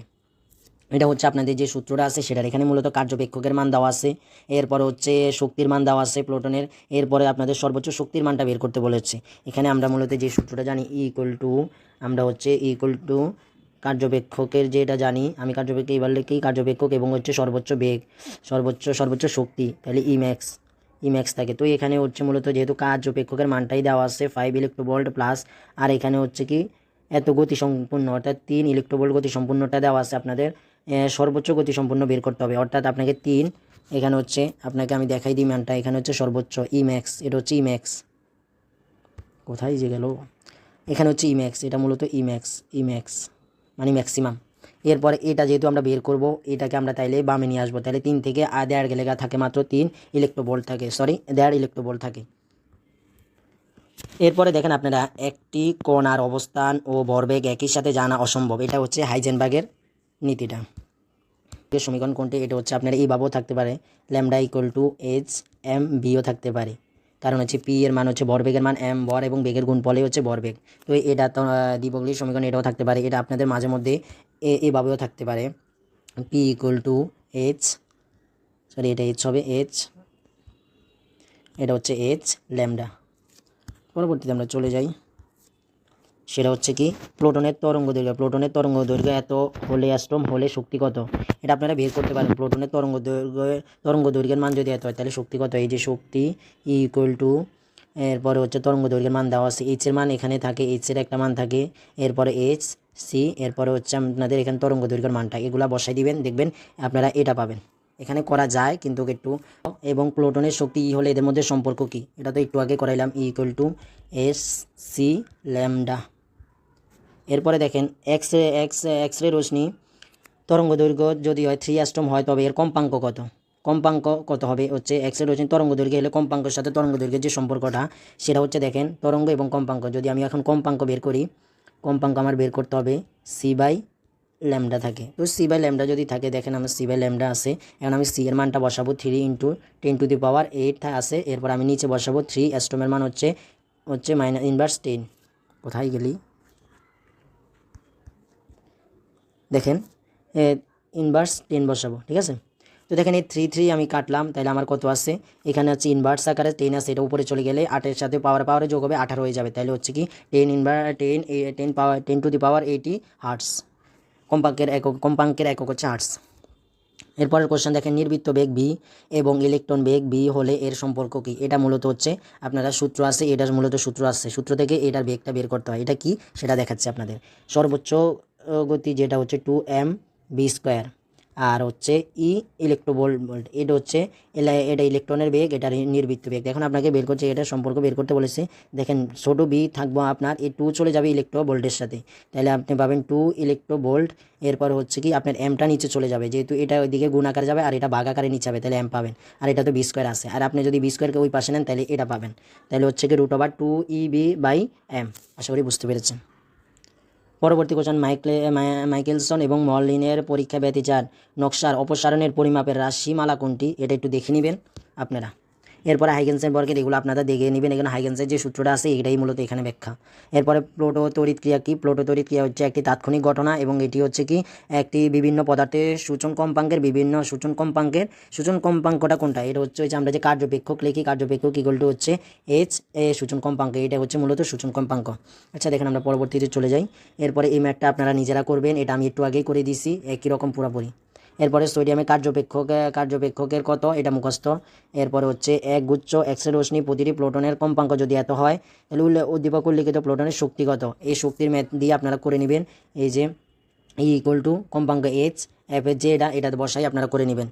এটা হচ্ছে আপনাদের যে সূত্রটা আছে সেটার, এখানে মূলত কার্যপেক্ষকের মান দেওয়া আছে, এরপরে হচ্ছে শক্তির মান দেওয়া আছে প্লোটনের, এরপরে আপনাদের সর্বোচ্চ শক্তির মানটা বের করতে বলেছে। এখানে আমরা মূলত যে সূত্রটা জানি আমরা হচ্ছে কার্যপেক্ষকের যেটা জানি আমি, কার্যপেক্ষক এবার লিখি কার্যপেক্ষক এবং হচ্ছে সর্বোচ্চ বেগ, সর্বোচ্চ শক্তি, তাহলে ইম্যাক্স থাকে। তো এখানে হচ্ছে মূলত যেহেতু কার্যপেক্ষকের মানটাই দেওয়া আছে 5 ইলেকট্রোভোল্ট প্লাস, আর এখানে হচ্ছে কি এত গতিসম্পন্ন অর্থাৎ 3 ইলেকট্রোভোল্ট গতিসম্পন্নটা দেওয়া আছে আপনাদের, সর্বোচ্চ গতিসম্পন্ন বের করতে হবে, অর্থাৎ আপনাকে 3 এখানে হচ্ছে আপনাকে আমি দেখাই দিই মানটা, এখানে হচ্ছে সর্বোচ্চ ইম্যাক্স, এটা হচ্ছে ইম্যাক্স, কোথায় যে গেল, এখানে হচ্ছে ইম্যাক্স, এটা মূলত ইম্যাক্স, ইম্যাক্স মানে ম্যাক্সিমাম। এরপরে এটা যেহেতু আমরা বের করব, এটাকে আমরা তাইলে বামে নিয়ে আসবো, তাহলে 3 থেকে 1.5 গেলে থাকে মাত্র 3 ইলেকট্রোভোল্ট থাকে, সরি 1.5 ইলেকট্রোভোল্ট থাকে। এরপরে দেখেন আপনারা একটি কণার অবস্থান ও ভরবেগ একই সাথে জানা অসম্ভব, এটা হচ্ছে হাইজেনবার্গের নীতিটা। সমীকরণ কোনটি, এটা হচ্ছে আপনার এইভাবেও থাকতে পারে, lambda equal to H M V থাকতে পারে, কারণ হচ্ছে পি এর মান হচ্ছে ভরবেগের মান, এম ভর এবং বেগের গুণফলই হচ্ছে ভরবেগ। তো এটা তো দ্বিপক্ষীয় সমীকরণ, এটাও থাকতে পারে, এটা আপনাদের মাঝে মধ্যে এভাবেও থাকতে পারে, P equal to H, sorry এটা এইচ হবে, এইচ, এটা হচ্ছে এইচ ল্যামডা। পরবর্তীতে আমরা চলে যাই, সেটা হচ্ছে কি প্লুটোনের তরঙ্গ দৈর্ঘ্য। প্লুটোনের তরঙ্গ দৈর্ঘ্য এত হলে অ্যাস্ট্রোম হলে শক্তি কত, এটা আপনারা বের করতে পারেন। প্লুটোনের তরঙ্গ দৈর্ঘ্যের মান যদি এত হয় তাহলে শক্তি কত, এই যে শক্তি ইকুয়াল টু, এরপরে হচ্ছে তরঙ্গ দৈর্ঘ্যের মান দেওয়া আছে, এইচ এর মান এখানে থাকে, এইচ এর একটা মান থাকে, এরপরে এইচ সি, এরপরে হচ্ছে আপনাদের এখানে তরঙ্গ দৈর্ঘ্যের মানটা, এগুলা বসাই দিবেন, দেখবেন আপনারা এটা পাবেন। এখানে করা যায় কিন্তু একটু, এবং প্লুটোনের শক্তি ই হলে এদের মধ্যে সম্পর্ক কি, এটা তো একটু আগে করাইলাম, equal to S C lambda. এরপরে দেখেন এক্স রে রশ্মি তরঙ্গ দৈর্ঘ্য যদি হয় 3 অ্যাস্ট্রোম হয়, তবে এর কম্পাঙ্ক কত, কম্পাঙ্ক কত হবে হচ্ছে এক্স রে রশ্মি তরঙ্গ দৈর্ঘ্য হলে কম্পাঙ্কের সাথে তরঙ্গ দৈর্ঘ্যের যে সম্পর্কটা, সেটা হচ্ছে দেখেন তরঙ্গ এবং কম্পাঙ্ক। যদি আমি এখন কম্পাঙ্ক বের করি, কম্পাঙ্ক আমার বের করতে হবে সি বাই ল্যামডা থাকে, তো সি বাই ল্যামডা যদি থাকে, দেখেন আমার সি বাই ল্যামডা আছে, এখন আমি সি এর মানটা বসাবো 3 ইন্টু 10⁸ আছে, এরপর আমি নিচে বসাবো 3 অ্যাস্ট্রোমের মান হচ্ছে মাইনাস ইনভার্স 10, কোথায় গেলি দেখেন ইনভার্স 10 বসাবো, ঠিক আছে। তো দেখেন এই 3 আমি কাটলাম, তাহলে আমার কত আছে, এখানে হচ্ছে ইনভার্স আকারে 10 আছে, এটা উপরে চলে গেলে 8 এর সাথে পাওয়ারে যোগ হবে 18 হয়ে যাবে, তাহলে হচ্ছে কি 10 হার্টস, কম্পাঙ্কের একক হচ্ছে হার্টস। এরপরের কোশ্চেন দেখেন, নির্বৃত্ত বেগ ভি এবং ইলেকট্রন বেগ ভি হলে এর সম্পর্ক কি, এটা মূলত হচ্ছে আপনারা সূত্র আছে, এটার মূলত সূত্র আছে, সূত্র থেকে এটার বেগটা বের করতে হয়, এটা কি সেটা দেখাচ্ছে আপনাদের। সর্বোচ্চ গতি যেটা হচ্ছে 2m/v², আর হচ্ছে ইলেকট্রোভোল্ট, এটা হচ্ছে এটা ইলেকট্রনের বেগ, এটা নির্বৃত্ত বেগ। দেখুন আপনাকে বের করছে, এটা সম্পর্ক বের করতে বলেছে, দেখেন ছোটো বি থাকবো আপনার, এই 2 চলে যাবে ইলেকট্রোভোল্টের সাথে, তাহলে আপনি পাবেন 2 ইলেকট্রোভোল্ট, এরপর হচ্ছে কি আপনার এমটা নিচে চলে যাবে, যেহেতু এটা ওইদিকে গুণ আকারে যাবে আর এটা ভাগ আকারে নিচে যাবে, তাহলে এম পাবেন, আর এটা তো v² আছে, আর আপনি যদি v²কে ওই পাশে নেন তাহলে এটা পাবেন, তাহলে হচ্ছে কি √2EB/m। আশা করি বুঝতে পেরেছেন। পরবর্তী কোশ্চেন, মাইকেলসন এবং মর্লিনের পরীক্ষা ব্যতিচার নকশার অপসারণের পরিমাপের রাশিমালা কোনটি, এটা একটু দেখে নেবেন আপনারা। এরপরে হাইগেন্সের বর্গের, এগুলো আপনারা দেখে নেবেন, এখানে হাইগেন্সের যে সূত্রটা আছে এটাই মূলত এখানে ব্যাখ্যা। এরপরে প্লুটো তড়িৎ ক্রিয়া কি, প্লুটো তড়িৎ ক্রিয়া হচ্ছে একটি তাৎক্ষণিক ঘটনা, এবং এটি হচ্ছে কি একটি বিভিন্ন পদার্থের সূচন কম্পাঙ্কটা কোনটা, এটা হচ্ছে আমরা যে কার্যপেক্ষক লিখি, কার্যপেক্ষক ইকুয়াল টু হচ্ছে এইচ এ সূচন কম্পাঙ্ক, এটা হচ্ছে মূলত সূচন কম্পাঙ্ক। আচ্ছা দেখেন আমরা পরবর্তীতে চলে যাই। এরপরে এই ম্যাথটা আপনারা নিজেরা করবেন, এটা আমি একটু আগেই করে দিয়েছি, একই রকম পুরোপুরি। এরপরে সোডিয়ামের কার্যপেক্ষকের কত, এটা মুখস্থ। এরপরে হচ্ছে এক গুচ্ছ এক্স-রে রশ্মি প্রতিটি প্লুটনের কম্পাঙ্ক যদি এত হয়, তাহলে উদ্দীপক উল্লিখিত প্লুটনের শক্তি কত, এই শক্তির ম্যাথ দিয়ে আপনারা করে নেবেন, এই যে ইকুয়াল টু কম্পাঙ্ক এইচ এফ এর যে এটা বসাই আপনারা করে নেবেন।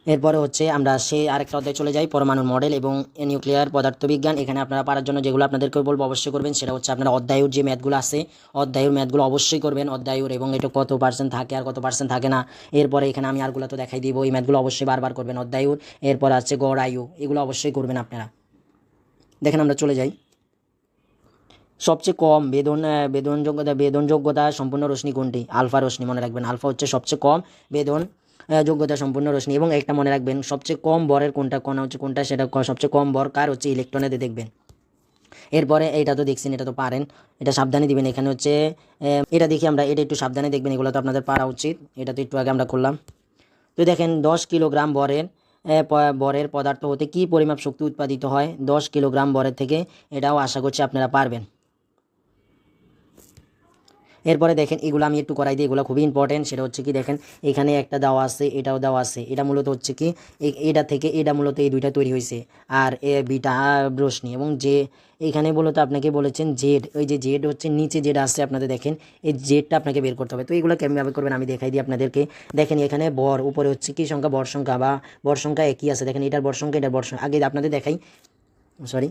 এরপরে হচ্ছে আমরা সেই আরেকটা অধ্যায় চলে যাই, পরমাণুর মডেল এবং নিউক্লিয়ার পদার্থবিজ্ঞান। এখানে আপনারা পারার জন্য যেগুলো আপনাদেরকে বলবো অবশ্যই করবেন, সেটা হচ্ছে আপনারা অধ্যায়ুর যে ম্যাথগুলো আছে, অধ্যায়ুর ম্যাথগুলো অবশ্যই করবেন, অধ্যায়ুর, এবং এটা কত পার্সেন্ট থাকে আর কত পার্সেন্ট থাকে না। এরপরে এখানে আমি আরগুলো তো দেখাই দিব, এই ম্যাথগুলো অবশ্যই বারবার করবেন অধ্যায়ুর। এরপর আছে গড় আয়ু, এগুলো অবশ্যই করবেন আপনারা। দেখেন আমরা চলে যাই, সবচেয়ে কম বেদনযোগ্যতা সম্পূর্ণ রশ্মি কোনটি, আলফা রশ্মি, মনে রাখবেন আলফা হচ্ছে সবচেয়ে কম বেদন যোগ্যতা সম্পূর্ণ রশ্মি। এবং একটা মনে রাখবেন সবচেয়ে কম বরের কোনটা সেটা সবচেয়ে কম বর কার, হচ্ছে ইলেকট্রনেতে দেখবেন। এরপরে এইটা তো দেখছেন, এটা তো পারেন, এটা সাবধানে দিবেন। এখানে হচ্ছে এটা দেখি আমরা, এটা একটু সাবধানে দেখবেন, এগুলো তো আপনাদের পারা উচিত, এটা তো একটু আগে আমরা করলাম। তো দেখেন 10 কিলোগ্রাম বরের পদার্থ হতে কি পরিমাপ শক্তি উৎপাদিত হয়, 10 কিলোগ্রাম বরের থেকে, এটাও আশা করছি আপনারা পারবেন। এরপরে দেখেন এগুলো আমি একটু করাই দিই, এগুলো খুবই ইম্পর্টেন্ট। সেটা হচ্ছে কি দেখেন এখানে একটা দেওয়া আছে, এটাও দেওয়া আছে। এটা মূলত হচ্ছে কি এটা থেকে এটা মূলত এই দুইটা তৈরি হয়েছে, আর এ বিটা রশ্মি এবং যে এখানে মূলত আপনাকে বলেছেন জেড, ওই যে জেড হচ্ছে নিচে যেটা আছে আপনাদের দেখেন এই জেডটা আপনাকে বের করতে হবে। তো এগুলো কেমনভাবে করবেন আমি দেখাই দিই আপনাদেরকে। দেখেন এখানে বর উপরে হচ্ছে কি সংখ্যা, বর সংখ্যা বা বর সংখ্যা একই আছে। দেখেন এটার বর সংখ্যা, এটার বর সংখ্যা। আগে আপনাদের দেখাই, সরি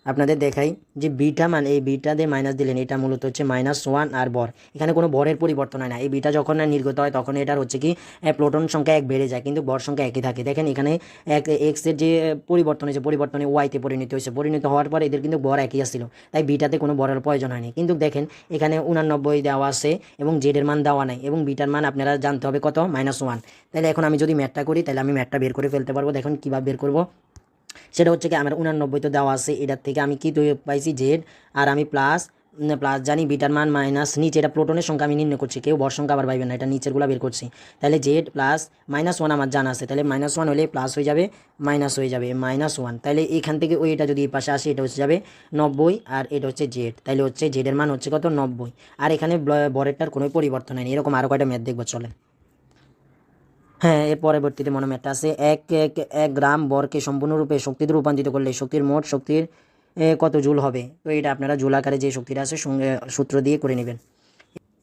আপনাদের দেখাই যে বিটা মানে এই বিটা দিয়ে মাইনাস দিলেন, এটা মূলত হচ্ছে -1 আর বর, এখানে কোনো বরের পরিবর্তন হয় না। এই বিটা যখন নির্গত হয় তখন এটার হচ্ছে কি প্লোটন সংখ্যা 1 বেড়ে যায়, কিন্তু বর সংখ্যা একই থাকে। দেখেন এখানে এক্সের যে পরিবর্তন হয়েছে, পরিবর্তনে ওয়াইতে পরিণত হয়েছে, পরিণত হওয়ার পর এদের কিন্তু বর একই আসছিল, তাই বিটাতে কোনো বরের প্রয়োজন হয়নি। কিন্তু দেখেন এখানে 89 দেওয়া আছে এবং জেডের মান দেওয়া নাই, এবং বিটার মান আপনারা জানতে হবে কত, -1। তাহলে এখন আমি যদি ম্যাথটা করি তাহলে আমি ম্যাথটা বের করে ফেলতে পারবো। দেখুন কীভাবে বের করবো, সেটা হচ্ছে কি আমার 89 তো দেওয়া আছে, এটার থেকে আমি কি পাইছি জেড, আর আমি প্লাস প্লাস জানি বিটার মান মাইনাস নিচে, এটা প্লোটনের সংখ্যা আমি নির্ণয় করছি, কেউ বর সংখ্যা আবার পাইবেন না, এটা নিচেরগুলো বের করছি। তাহলে জেড প্লাস -1 আমার জানা আছে, তাহলে -1 হলে প্লাস হয়ে যাবে, মাইনাস হয়ে যাবে -1। তাহলে এখান থেকে ওই এটা যদি এই পাশে আসে এটা হচ্ছে যাবে 90, আর এটা হচ্ছে জেড, তাহলে হচ্ছে জেডের মান হচ্ছে কত 90। আর এখানে বরেরটার কোনো পরিবর্তন হয়নি। এরকম আরও কয়টা ম্যাথ দেখবো চলে। হ্যাঁ, এর পরবর্তীতে মনোম্যাথটা আছে, এক গ্রাম বরকে সম্পূর্ণরূপে শক্তিতে রূপান্তরিত করলে শক্তির মোট শক্তির কত জুল হবে। তো এটা আপনারা জুল আকারে যে শক্তিটা আছে সূত্র দিয়ে করে নেবেন।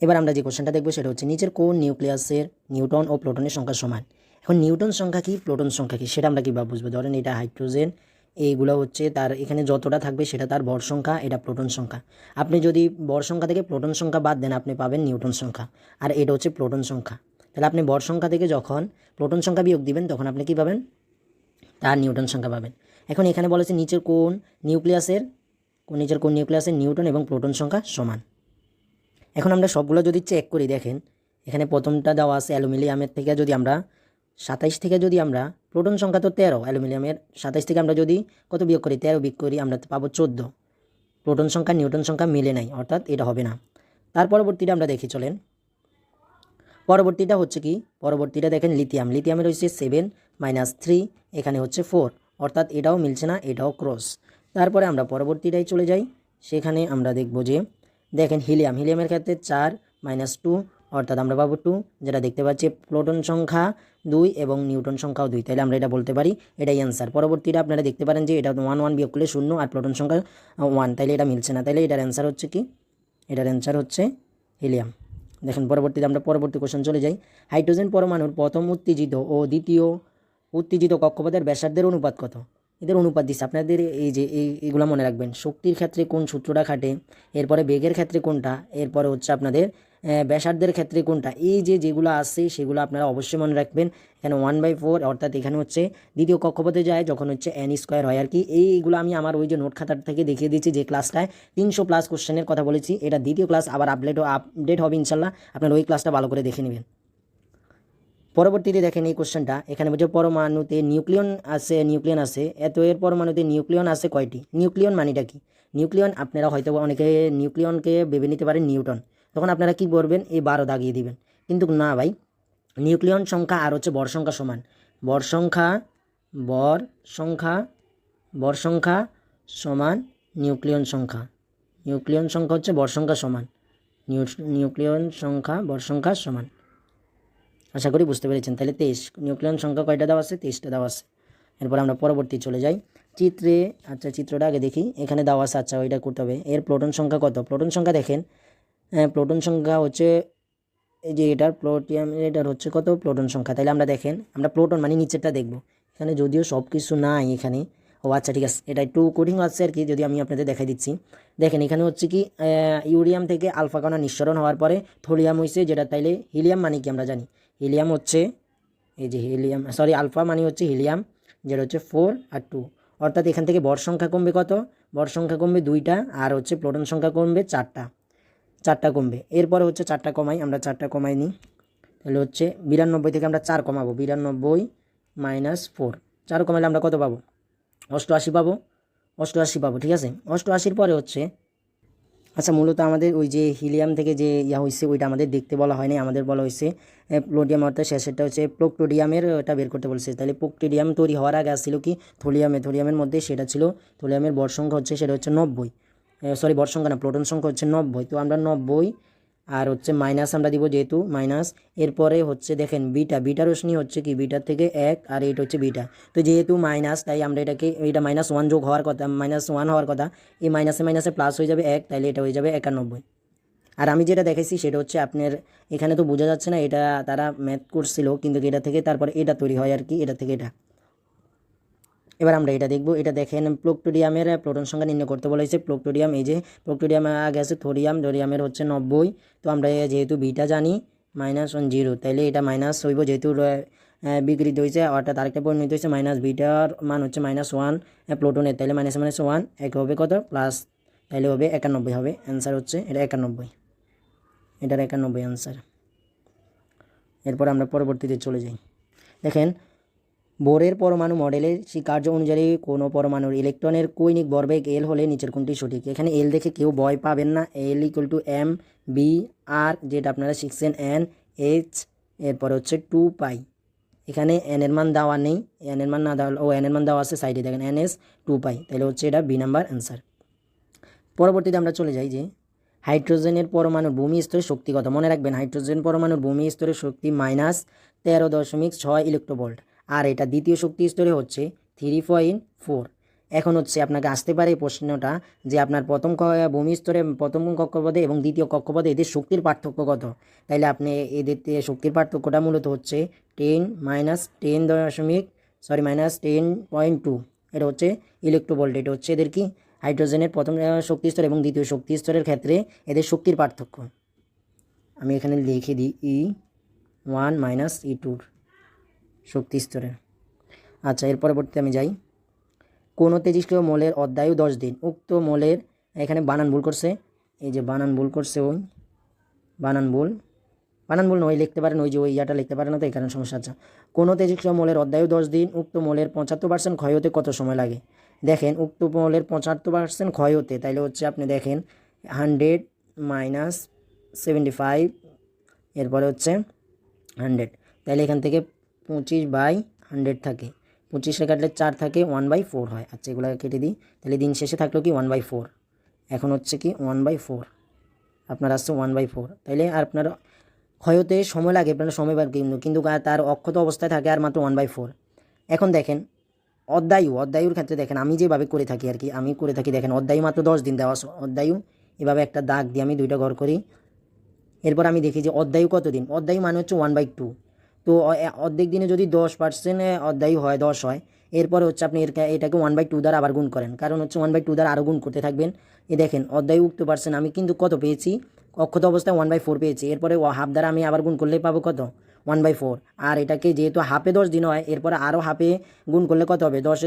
এবার আমরা যে কোশ্চেনটা দেখবো সেটা হচ্ছে নিচের কোন নিউক্লিয়াসের নিউটন ও প্লোটনের সংখ্যা সমান। এখন নিউটন সংখ্যা কি, প্লোটন সংখ্যা কি, সেটা আমরা কীভাবে বুঝবো। ধরেন এটা হাইড্রোজেন, এইগুলো হচ্ছে তার এখানে যতটা থাকবে সেটা তার বর সংখ্যা, এটা প্লোটন সংখ্যা। আপনি যদি বর সংখ্যা থেকে প্লোটন সংখ্যা বাদ দেন আপনি পাবেন নিউটন সংখ্যা, আর এটা হচ্ছে প্লোটন সংখ্যা। তাহলে আপনি বর সংখ্যা থেকে যখন প্লোটন সংখ্যা বিয়োগ দিবেন তখন আপনি কী পাবেন, তার নিউটন সংখ্যা পাবেন। এখন এখানে বলেছে নিচের কোন নিউক্লিয়াসের নিউটন এবং প্লোটন সংখ্যা সমান। এখন আমরা সবগুলো যদি চেক করি, দেখেন এখানে প্রথমটা দেওয়া আছে অ্যালুমিনিয়ামের থেকে যদি আমরা 27 থেকে যদি আমরা প্লোটন সংখ্যা তো 13, অ্যালুমিনিয়ামের 27 থেকে আমরা যদি কত বিয়োগ করি, 13 বিয়োগ করি, আমরা পাবো 14। প্লোটন সংখ্যা নিউটন সংখ্যা মিলে নাই, অর্থাৎ এটা হবে না। তার পরবর্তীটা আমরা দেখি চলেন। পরবর্তীটা হচ্ছে কি, পরবর্তীটা দেখেন লিথিয়ামের হচ্ছে 7 - 3, এখানে হচ্ছে 4, অর্থাৎ এটাও মিলছে না, এটাও ক্রস। তারপরে আমরা পরবর্তীটাই চলে যাই, সেখানে আমরা দেখব যে দেখেন হিলিয়ামের ক্ষেত্রে 4 - 2, অর্থাৎ আমরা পাবো 2, যেটা দেখতে পাচ্ছি প্লোটন সংখ্যা 2 এবং নিউটন সংখ্যাও 2, তাহলে আমরা এটা বলতে পারি এটাই অ্যান্সার। পরবর্তীটা আপনারা দেখতে পারেন যে এটা 1 বিয়োগ করলে 0 আর প্লোটন সংখ্যা 1, তাইলে এটা মিলছে না, তাইলে এটার অ্যান্সার হচ্ছে কি, এটার অ্যান্সার হচ্ছে হিলিয়াম। দেখেন পরবর্তীতে আমরা পরবর্তী কোশ্চেন চলে যাই। হাইড্রোজেন পরমাণুর প্রথম উত্তেজিত ও দ্বিতীয় উত্তেজিত কক্ষপথের ব্যাসার্ধের অনুপাত কত। এদের অনুপাত দিচ্ছে আপনাদের, এই যে এইগুলো মনে রাখবেন। শক্তির ক্ষেত্রে কোন সূত্রটা খাটে, এরপরে বেগের ক্ষেত্রে কোনটা, এরপরে হচ্ছে আপনাদের ব্যাসার্ধের ক্ষেত্রে কোনটা, এই যেগুলো আছে সেগুলো আপনারা অবশ্যই মনে রাখবেন। এখানে 1/4, অর্থাৎ এখানে হচ্ছে দ্বিতীয় কক্ষপথে যায় যখন হচ্ছে n² হয় আর কি। এইগুলো আমি আমার ওই যে নোট খাতার থেকে দেখিয়ে দিচ্ছি, যে ক্লাসটায় 300+ কোশ্চেনের কথা বলেছি, এটা দ্বিতীয় ক্লাস আবার আপডেট হবে ইনশাল্লাহ, আপনার ওই ক্লাসটা ভালো করে দেখে নেবেন। পরবর্তীতে দেখেন এই কোশ্চেনটা, এখানে বলছে পরমাণুতে নিউক্লিয়ন আছে এত, এর পরমাণুতে নিউক্লিয়ন আছে কয়টি। নিউক্লিয়ন মানেটা কি, নিউক্লিয়ন আপনারা হয়তো অনেকে নিউক্লিয়নকে ভেবে নিতে পারেন নিউটন, তখন আপনারা কি করবেন, এই 12 দাগিয়ে দিবেন, কিন্তু না ভাই, নিউক্লিয়ন সংখ্যা আর হচ্ছে বর সংখ্যা সমান। বর সংখ্যা সমান নিউক্লিয়ন সংখ্যা হচ্ছে বর সংখ্যা সমান, নিউক্লিয়ন সংখ্যা বর সংখ্যা সমান। আশা করি বুঝতে পেরেছেন। তাহলে 23, নিউক্লিয়ন সংখ্যা কয়টা দেওয়া আছে, 23টা দেওয়া আছে। এরপর আমরা পরবর্তী চলে যাই চিত্রে। আচ্ছা চিত্রটা আগে দেখি, এখানে দেওয়া আছে, আচ্ছা ওইটা করতে হবে। এর প্লোটন সংখ্যা কত, প্লোটন সংখ্যা দেখেন, প্লোটন সংখ্যা হচ্ছে এই যে এটার হচ্ছে কত প্লোটন সংখ্যা। তাহলে আমরা দেখেন, আমরা প্লোটন মানে নিচেরটা দেখব, এখানে যদিও সব কিছু নাই এখানে। ও আচ্ছা ঠিক আছে, এটা একটু কোডিং আছে আর কি, যদি আমি আপনাদের দেখাই দিচ্ছি। দেখেন এখানে হচ্ছে কি ইউরিয়াম থেকে আলফা কণা নিঃসরণ হওয়ার পরে থোরিয়াম হয়েছে, যেটা তাইলে হিলিয়াম মানে কি আমরা জানি, হিলিয়াম হচ্ছে এই যে আলফা মানে হচ্ছে হিলিয়াম, যেটা হচ্ছে 4 আর 2, অর্থাৎ এখান থেকে বর সংখ্যা কমবে কত, বর সংখ্যা কমবে 2টা, আর হচ্ছে প্লোটন সংখ্যা কমবে 4টা কমবে। এরপরে হচ্ছে 4টা কমাই, আমরা 4টা কমাই নিই, তাহলে হচ্ছে 92 থেকে আমরা 4 কমাবো, 92 - 4, 4 কমাইলে আমরা কত পাবো, 88 পাবো, 88 পাবো, ঠিক আছে। 88-র পরে হচ্ছে, আচ্ছা মূলত আমাদের ওই যে হিলিয়াম থেকে যে হয়েছে ওইটা আমাদের দেখতে বলা হয়নি, আমাদের বলা হয়েছে প্লোটিয়াম, অর্থাৎ শেষেরটা হচ্ছে প্লোক্টোডিয়ামের, ওটা বের করতে বলছে। তাহলে প্লোক্টোডিয়াম তৈরি হওয়ার আগে আসছিল কি থোলিয়ামের মধ্যে, সেটা ছিল থোলিয়ামের বর সংখ্যা হচ্ছে সেটা হচ্ছে 90, বর সংখ্যা না প্লোটন সংখ্যা হচ্ছে 90। তো আমরা 90 আর হচ্ছে মাইনাস আমরা দিব যেহেতু মাইনাস, এরপরে হচ্ছে দেখেন বিটা রশ্মি হচ্ছে কি বিটার থেকে 1 আর এটা হচ্ছে বিটা, তো যেহেতু মাইনাস তাই আমরা এটাকে এটা -1 যোগ হওয়ার কথা, -1 হওয়ার কথা, এই মাইনাসে প্লাস হয়ে যাবে 1, তাইলে এটা হয়ে যাবে 91। আর আমি যেটা দেখাইছি সেটা হচ্ছে আপনার এখানে তো বোঝা যাচ্ছে না, এটা তারা ম্যাথ করছিল কিন্তু এটা থেকে তারপরে এটা তৈরি হয় আর কি, এটা থেকে এটা। এবার আমরা এটা দেখব, এটা দেখেন প্লুটোনিয়ামের প্রোটন সংখ্যা নির্ণয় করতে বলা হয়েছে। প্লুটোনিয়াম, এই যে প্লুটোনিয়াম আগে আছে থোরিয়ামের হচ্ছে 90, তো আমরা যেহেতু বিটা জানি -10, তাইলে এটা মাইনাস হইব যেহেতু বিকৃত হয়েছে, অর্থাৎ আরেকটা পরিণত হয়েছে মাইনাস, বিটার মান হচ্ছে -1 প্লুটোনের, তাইলে -1 এক হবে কত প্লাস, তাইলে হবে 91 হবে অ্যান্সার হচ্ছে এটা 91, এটার 91 অ্যান্সার। এরপর আমরা পরবর্তীতে চলে যাই। দেখেন বোরের পরমাণু মডেলের কার্য অনুযায়ী কোনো পরমাণুর ইলেকট্রনের কৈনিক ভরবেগ এল হলে নিচের কোনটি সঠিক। এখানে এল দেখে কেউ ভয় পাবেন না, এল = m b r, যেটা আপনারা শিখছেন n h, এরপরে হচ্ছে 2 পাই। এখানে n এর মান দেওয়া নেই, n এর মান না দেওয়া, n এর মান দেওয়া আছে সাইডে দেখেন n s 2 পাই, তাহলে হচ্ছে এটা বি নাম্বার অ্যান্সার। পরবর্তীতে আমরা চলে যাই যে হাইড্রোজেনের পরমাণুর ভূমি স্তরের শক্তি কত। মনে রাখবেন হাইড্রোজেন পরমাণুর ভূমি স্তরের শক্তি -13.6 ইলেকট্রোভোল্ট, আর এটা দ্বিতীয় শক্তি স্তরে হচ্ছে 3.4। এখন হচ্ছে আপনাকে আসতে পারে এই প্রশ্নটা যে আপনার প্রথম ভূমি স্তরে প্রথম কক্ষপথে এবং দ্বিতীয় কক্ষপথে এদের শক্তির পার্থক্য কত। তাইলে আপনি এদের শক্তির পার্থক্যটা মূলত হচ্ছে -10.2, এটা হচ্ছে ইলেকট্রোভোল্ট। এটা হচ্ছে এদের কি হাইড্রোজেনের প্রথম শক্তি স্তর এবং দ্বিতীয় শক্তি স্তরের ক্ষেত্রে এদের শক্তির পার্থক্য। আমি এখানে লিখে দিই E1 - E2 শক্তি স্তরের। আচ্ছা, এর পরবর্তীতে আমি যাই। কোনো তেজস্ক্রিয় মৌলের অধ্যায়ু 10 দিন। উক্ত মৌলের, এখানে বানান ভুল করছে, এই যে বানান ভুল করছে, ওই বানান ভুল নয় লিখতে পারেন, ওই যে ওই ইয়াটা লিখতে পারে না, তো এই কারণে সমস্যা। আচ্ছা, কোনো তেজস্ক্রিয় মৌলের অধ্যায়ু 10 দিন, উক্ত মৌলের 75% ক্ষয় হতে কত সময় লাগে। দেখেন উক্ত মৌলের 75% ক্ষয় হতে, তাইলে হচ্ছে আপনি দেখেন 100 - 75, এরপরে হচ্ছে 100, তাইলে এখান থেকে 25/100 থাকে, 25 কাটলে 4 থাকে, 1/4 হয়। আচ্ছা, এগুলো কেটে দিই, তাহলে দিন শেষে থাকলো কি 1/4, এখন হচ্ছে কি 1/4, আপনার আসছে 1/4, তাইলে আর আপনার ক্ষয় হতে সময় লাগে, আপনার সময় বার কিন্তু তার অক্ষত অবস্থায় থাকে আর মাত্র 1/4। এখন দেখেন অধ্যায়ুর ক্ষেত্রে দেখেন আমি যেভাবে করে থাকি আর কি, আমি করে থাকি দেখেন অধ্যায়ু মাত্র 10 দিন দেওয়া, অধ্যায়ু এভাবে একটা দাগ দিয়ে আমি 2টা ঘর করি। এরপর আমি দেখি যে অধ্যায়ু কত দিন, অধ্যায়ু মানে হচ্ছে 1/2, তো অর্ধেক দিনে যদি 10% অধ্যায়ু হয় 10 হয়, এরপরে হচ্ছে আপনি এটাকে 1/2 দ্বারা আবার গুণ করেন, কারণ হচ্ছে 1/2 দ্বারা আরও গুণ করতে থাকবেন। এ দেখেন অধ্যায়ু উক্ত পার্সেন্ট আমি কিন্তু কত পেয়েছি, অক্ষত অবস্থায় 1/4 পেয়েছি, এরপরে হাফ দ্বারা আমি আবার গুণ করলে পাবো কত 1/4, আর এটাকে যেহেতু হাফে 10 দিন হয়, এরপরে আরও হাফে গুণ করলে কত হবে, 10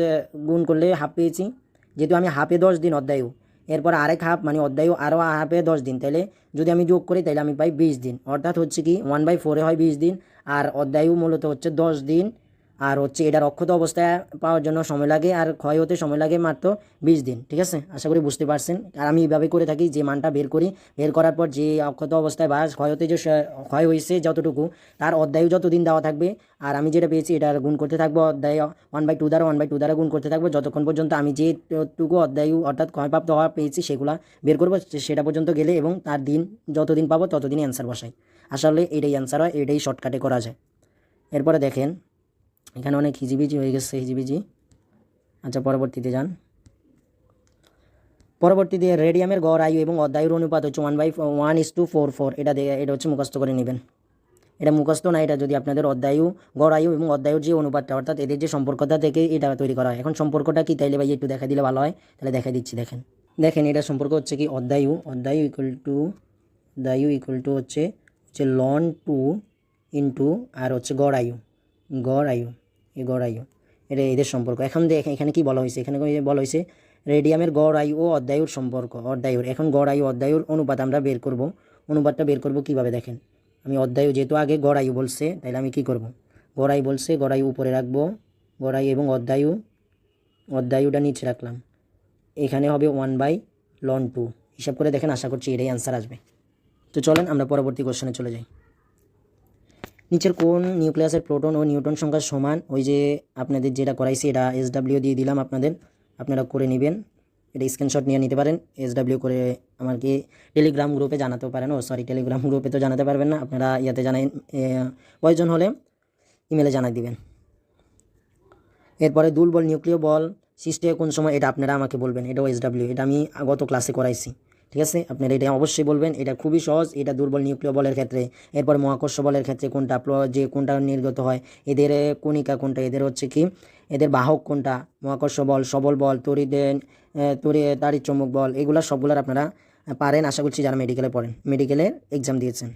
গুণ করলে হাফ পেয়েছি, যেহেতু আমি হাফে 10 দিন অধ্যায়ু, এরপর আরেক হাফ মানে অধ্যায়ু আরও হাফে 10 দিন, তাহলে যদি আমি যোগ করি তাহলে আমি পাই 20 দিন, অর্থাৎ হচ্ছে কি 1/4 হয় 20 দিন, আর অধ্যায়ু মূলত হচ্ছে 10 দিন, আর হচ্ছে এটার অক্ষত অবস্থায় পাওয়ার জন্য সময় লাগে আর ক্ষয় হতে সময় লাগে মাত্র 20 দিন। ঠিক আছে, আশা করি বুঝতে পারছেন। আর আমি এইভাবে করে থাকি, যে মানটা বের করি, বের করার পর যে অক্ষত অবস্থায় বা ক্ষয় হতে যে ক্ষয় হয়েছে যতটুকু, তার অধ্যায়ু যত দিন দেওয়া থাকবে, আর আমি যেটা পেয়েছি এটার গুণ করতে থাকবো, অধ্যায় 1/2 দ্বারা গুণ করতে থাকবো, যতক্ষণ পর্যন্ত আমি যেটুকু অধ্যায়ু অর্থাৎ ক্ষয়প্রাপ্ত হওয়া পেয়েছি সেগুলো বের করবো, সেটা পর্যন্ত গেলে এবং তার দিন যতদিন পাবো ততদিনই অ্যান্সার বসাই। আসলে এটাই অ্যান্সার হয়, এটাই শর্টকাটে করা যায়। এরপরে দেখেন এখানে অনেক হিজিবিজি হয়ে গেছে, হিজিবিজি। আচ্ছা, পরবর্তীতে যান। পরবর্তীতে রেডিয়ামের গড় আয়ু এবং অধ্যায়ুর অনুপাত হচ্ছে 1/1:44, এটা হচ্ছে মুখস্থ করে নেবেন। এটা মুখস্থ না, এটা যদি আপনাদের গড় আয়ু এবং অধ্যায়ুর যে অনুপাতটা, অর্থাৎ এদের যে সম্পর্কটা থেকে এটা তৈরি করা হয়। এখন সম্পর্কটা কি তাইলে ভাই একটু দেখা দিলে ভালো হয়, তাহলে দেখা দিচ্ছি। দেখেন এটা সম্পর্ক হচ্ছে কি অধ্যায়ু ইকুয়াল টু হচ্ছে লন 2 ইন্টু আর হচ্ছে গড় আয়ু, এটা এদের সম্পর্ক। এখন দেখেন এখানে কি বলা হয়েছে, এখানে বলা হয়েছে রেডিয়ামের গড় আয়ু ও অধ্যায়ুর সম্পর্ক, এখন গড় আয়ু অধ্যায়ুর অনুপাত আমরা বের করব। অনুপাতটা বের করব কিভাবে, দেখেন আমি অধ্যায়ু যেহেতু আগে গড় আয়ু বলছে, তাইলে আমি কি করব, গড় আয়ু বলছে গড় আয়ু উপরে রাখবো, গড় আয়ু এবং অধ্যায়ুটা নিচে রাখলাম, এখানে হবে 1/ln2। হিসাব করে দেখেন, আশা করছি এটাই অ্যান্সার আসবে। তো চলেন আমরা পরবর্তী কোশ্চেনে চলে যাই। নিচের কোন নিউক্লিয়াসের প্রোটন ও নিউট্রন সংখ্যা সমান, ওই যে আপনাদের যেটা করাইছি এটা SW দিয়ে দিলাম, আপনারা করে নেবেন, এটা স্ক্রিনশট নিয়ে নিতে পারেন, SW করে আমাকে টেলিগ্রাম গ্রুপে জানাতেও পারেন। টেলিগ্রাম গ্রুপে তো জানাতে পারবেন না, আপনারা ইয়াতে জানাই, প্রয়োজন হলে ইমেলে জানাই দিবেন। এরপরে দুর্বল নিউক্লিয় বল সৃষ্টি হয় কোন সময়, এটা আপনারা আমাকে বলবেন। এটাও SW, এটা আমি গত ক্লাসে করাইছি, ঠিক আছে? আপনারা এটা অবশ্যই বলবেন, এটা খুবই সহজ। এটা দুর্বল নিউক্লিয় বলের ক্ষেত্রে। এরপর মহাকর্ষ বলের ক্ষেত্রে কোনটা যে কোনটা নির্গত হয়, এদের কণিকা কোনটা, এদের হচ্ছে কি, এদের বাহক কোনটা, মহাকর্ষ বল, সবল বল, তড়িৎ চৌম্বক বল, এগুলো সবগুলোর আপনারা পারেন আশা করছি যারা মেডিকেলে পড়েন, মেডিকেলের এক্সাম দিয়েছেন।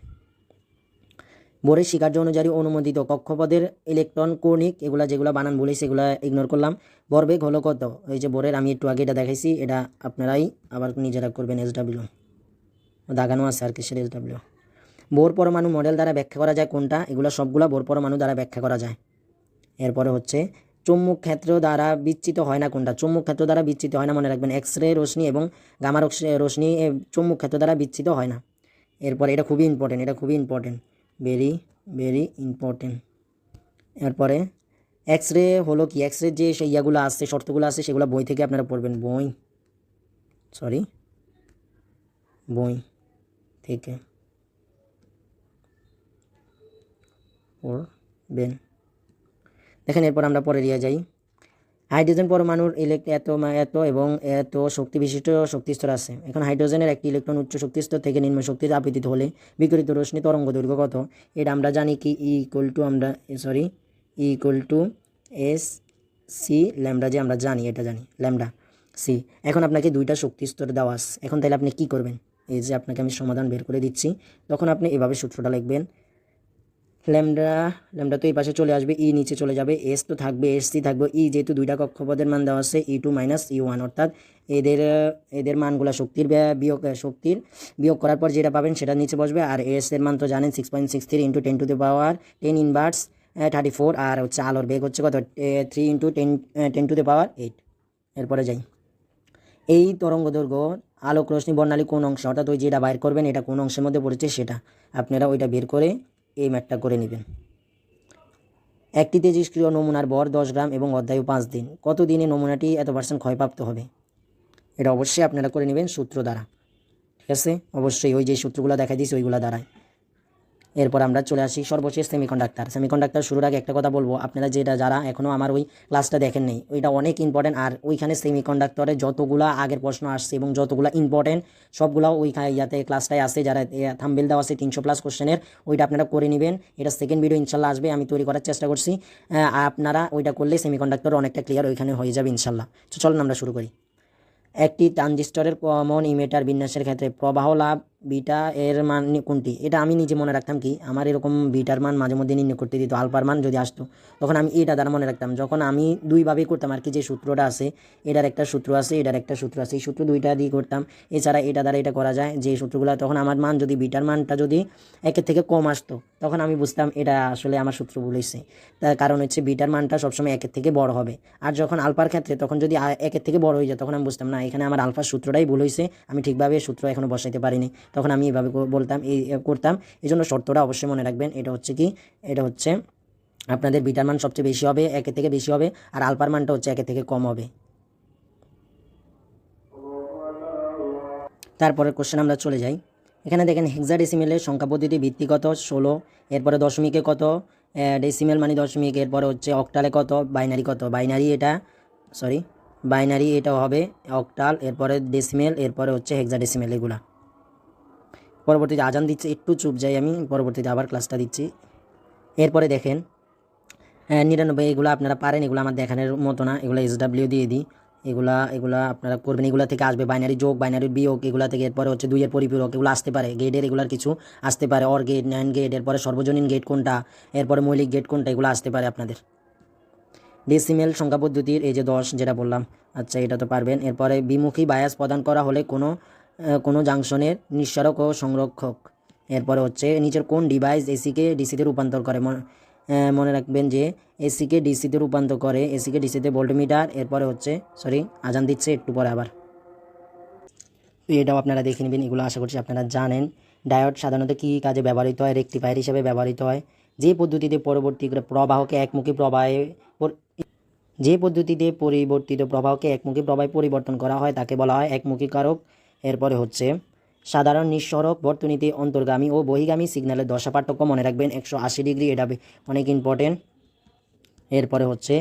বোরের স্বীকার্য অনুযায়ী অনুমোদিত কক্ষপথের ইলেকট্রন কৌণিক, এগুলা যেগুলো বানান বলেছি এগুলো ইগনোর করলাম। ভরবেগ হলো কত, এই যে বোরের আমি একটু আগে এটা দেখাইছি, এটা আপনারাই আবার নিজেরা করবেন। SW দাগানো আছে আর কিসের SW। বোর পরমাণু মডেল দ্বারা ব্যাখ্যা করা যায় কোনটা, এগুলো সবগুলা বোর পরমাণু দ্বারা ব্যাখ্যা করা যায়। এরপরে হচ্ছে চৌম্বক ক্ষেত্র দ্বারা বিচ্যুত হয় না কোনটা, চৌম্বক ক্ষেত্র দ্বারা বিচ্যুত হয় না, মনে রাখবেন এক্স রে রশ্মি এবং গামা রশ্মি চৌম্বক ক্ষেত্র দ্বারা বিচ্যুত হয় না। এরপরে এটা খুবই ইম্পর্টেন্ট, এটা খুবই ইম্পর্টেন্ট, ভেরি ভেরি ইম্পর্টেন্ট। এরপরে এক্স রে হলো কি, এক্স রে যে ইয়াগুলো আছে, শর্তগুলো আছে, সেগুলো বই থেকে আপনারা পড়বেন, বই থেকে পড়বেন। দেখেন এরপর আমরা পরে দিয়ে যাই। হাইড্রোজেন পরমাণুর এত এবং এত শক্তি বিশিষ্ট শক্তিস্তর আছে। এখন হাইড্রোজেনের একটি ইলেকট্রন উচ্চ শক্তিস্তর থেকে নিম্ন শক্তিতে আপতিত হলে বিকিরিত রশ্মি তরঙ্গ দৈর্ঘ্য কত, এটা আমরা জানি কি E equal to S C lambda, যে আমরা জানি, এটা জানি ল্যামডা সি। এখন আপনাকে দুইটা শক্তিস্তর দেওয়া আছে, এখন তাহলে আপনি কি করবেন, এই যে আপনাকে আমি সমাধান বের করে দিচ্ছি, তখন আপনি এভাবে সূত্রটা লিখবেন। ল্যামডা তো এই পাশে চলে আসবে, ই নিচে চলে যাবে, এস তো থাকবে, এস সি থাকবে, ই যেহেতু দুইটা কক্ষপথের মান দেওয়া আছে E2 - E1, অর্থাৎ এদের মানগুলা শক্তির বিয়োগ করার পর যেটা পাবেন সেটা নিচে বসবে। আর এস এর মান তো জানেন 6.63 × 10⁻10 ইনভার্স 34, আর হচ্ছে আলোর বেগ হচ্ছে কত 3 × 10⁸। এরপরে যাই, এই তরঙ্গ দৈর্ঘ্য আলোক রশ্মি বর্ণালী কোন অংশ, অর্থাৎ ওই যেটা বাইর করবেন এটা কোন অংশের মধ্যে পড়েছে সেটা আপনারা ওইটা বের করে এই ম্যাথটা করে নেবেন। একটি তেজস্ক্রিয় নমুনার ভর 10 গ্রাম এবং অধ্যায়ু 5 দিন, কত দিনে নমুনাটি এত % ক্ষয়প্রাপ্ত হবে, এটা অবশ্যই আপনারা করে নেবেন সূত্র দ্বারা, ঠিক আছে? অবশ্যই ওই যে সূত্রগুলো দেখা দিয়েছি ওইগুলো দ্বারাই। এরপর আমরা চলে আসি সর্বশেষ সেমিকন্ডাক্টর। শুরুর আগে একটা কথা বলবো, আপনারা যারা এখনও আমার ওই ক্লাসটা দেখেন নেই, ওইটা অনেক ইম্পর্টেন্ট। আর ওইখানে সেমিকন্ডাক্টরে যতগুলো আগের প্রশ্ন আসছে এবং যতগুলো ইম্পর্টেন্ট সবগুলো ওইখানে ক্লাসটায় আসে, যারা থাম্বনেল দেওয়া আছে 300+ কোশ্চেনের, ওইটা আপনারা করে নেবেন। এটা সেকেন্ড ভিডিও ইনশাল্লাহ আসবে, আমি তৈরি করার চেষ্টা করছি। আপনারা ওইটা করলে সেমিকন্ডাক্টর অনেকটা ক্লিয়ার ওইখানে হয়ে যাবে ইনশাল্লাহ। তো চলুন আমরা শুরু করি। একটি ট্রানজিস্টরের কমন ইমিটার বিন্যাসের ক্ষেত্রে প্রবাহ লাভ বিটা এর মান কোনটি, এটা আমি নিজে মনে রাখতাম কি, আমার এরকম বিটার মান মাঝে মধ্যে নির্ণয় করতে দিত, আলফার মান যদি আসতো তখন আমি এটা দ্বারা মনে রাখতাম। যখন আমি দুইভাবেই করতাম আর কি, যে সূত্রটা আছে এটার একটা সূত্র আছে, এটার একটা সূত্র আছে, এই সূত্র দুইটা দিয়ে করতাম। এছাড়া এটা দ্বারা এটা করা যায়, যে সূত্রগুলো, তখন আমার মান যদি বিটার মানটা যদি একের থেকে কম আসতো তখন আমি বুঝতাম এটা আসলে আমার সূত্র বলেছে। তার কারণ হচ্ছে বিটার মানটা সবসময় একের থেকে বড় হবে। আর যখন আলফার ক্ষেত্রে তখন যদি একের থেকে বড় হয়ে যায় তখন আমি বুঝতাম না, এখানে আমার আলফার সূত্রটাই ভুল হয়েছে, আমি ঠিকভাবে সূত্র এখনও বসাইতে পারিনি, তখন আমি এইভাবে বলতাম, করতাম। এই জন্য শর্তটা অবশ্যই মনে রাখবেন। এটা হচ্ছে কি, এটা হচ্ছে আপনাদের বিটার মান সবচেয়ে বেশি হবে, একের থেকে বেশি হবে, আর আলফার মানটা হচ্ছে একের থেকে কম হবে। তারপরের কোশ্চেন আমরা চলে যাই। এখানে দেখেন হেক্সাডেসিমেলের সংখ্যা পদ্ধতি ভিত্তিগত 16, এরপরে দশমিকে কত, ডেসিমেল মানে দশমিক, এরপরে হচ্ছে অক্টালে কত, বাইনারি কত, বাইনারি এটা হবে অক্টাল, এরপরে ডেসিমেল, এরপরে হচ্ছে হেক্সাডেসিমেল। এগুলা পরবর্তীতে আজান দিচ্ছে, একটু চুপ যাই আমি, পরবর্তীতে আবার ক্লাসটা দিচ্ছি। এরপরে দেখেন 99, এগুলো আপনারা পারেন, এগুলো আমার দেখানোর মতো না, এগুলো SW দিয়ে দিই, এগুলা আপনারা করবেন। এগুলা থেকে আসবে বাইনারি যোগ, বাইনারি বিয়োগ, এগুলা থেকে। এরপরে হচ্ছে 2 এর পরিপূরক, এগুলো আসতে পারে গেটের, এগুলার কিছু আসতে পারে, অর গেট, ন্যান্ড গেট, এরপরে সর্বজনীন গেট কোনটা, এরপরে মৌলিক গেট কোনটা, এগুলো আসতে পারে আপনাদের। ডেসিমেল সংখ্যা পদ্ধতির এই যে 10 যেটা বললাম, আচ্ছা এটা তো পারবেন। এরপরে বিমুখী বায়াস প্রদান করা হলে কোনো জাংশনের নিঃসারক ও সংরক্ষক। এরপরে হচ্ছে নিচের কোন ডিভাইস এসিকে ডিসিতে রূপান্তর করে, মনে রাখবেন যে এসিকে ডিসিতে রূপান্তর করে, এসিকে ডিসিতে ভোল্টমিটার। এরপরে হচ্ছে আজান দিচ্ছে একটু পরে আবার, তো এটাও আপনারা দেখে নেবেন, এগুলো আশা করছি আপনারা জানেন। ডায়োড সাধারণত কী কাজে ব্যবহৃত হয়, রেকটিফায়ার হিসেবে ব্যবহৃত হয়। যে পদ্ধতিতে পরিবর্তিত প্রবাহকে একমুখী প্রবাহে পরিবর্তন করা হয় তাকে বলা হয় একমুখী কারক। এরপরে হচ্ছে সাধারণ নিঃসরক বর্তনীতে অন্তর্গামী ও বহিগামী সিগন্যালের দশা পার্থক্য মনে রাখবেন 180 ডিগ্রি, এটা অনেক ইম্পর্টেন্ট। এরপরে হচ্ছে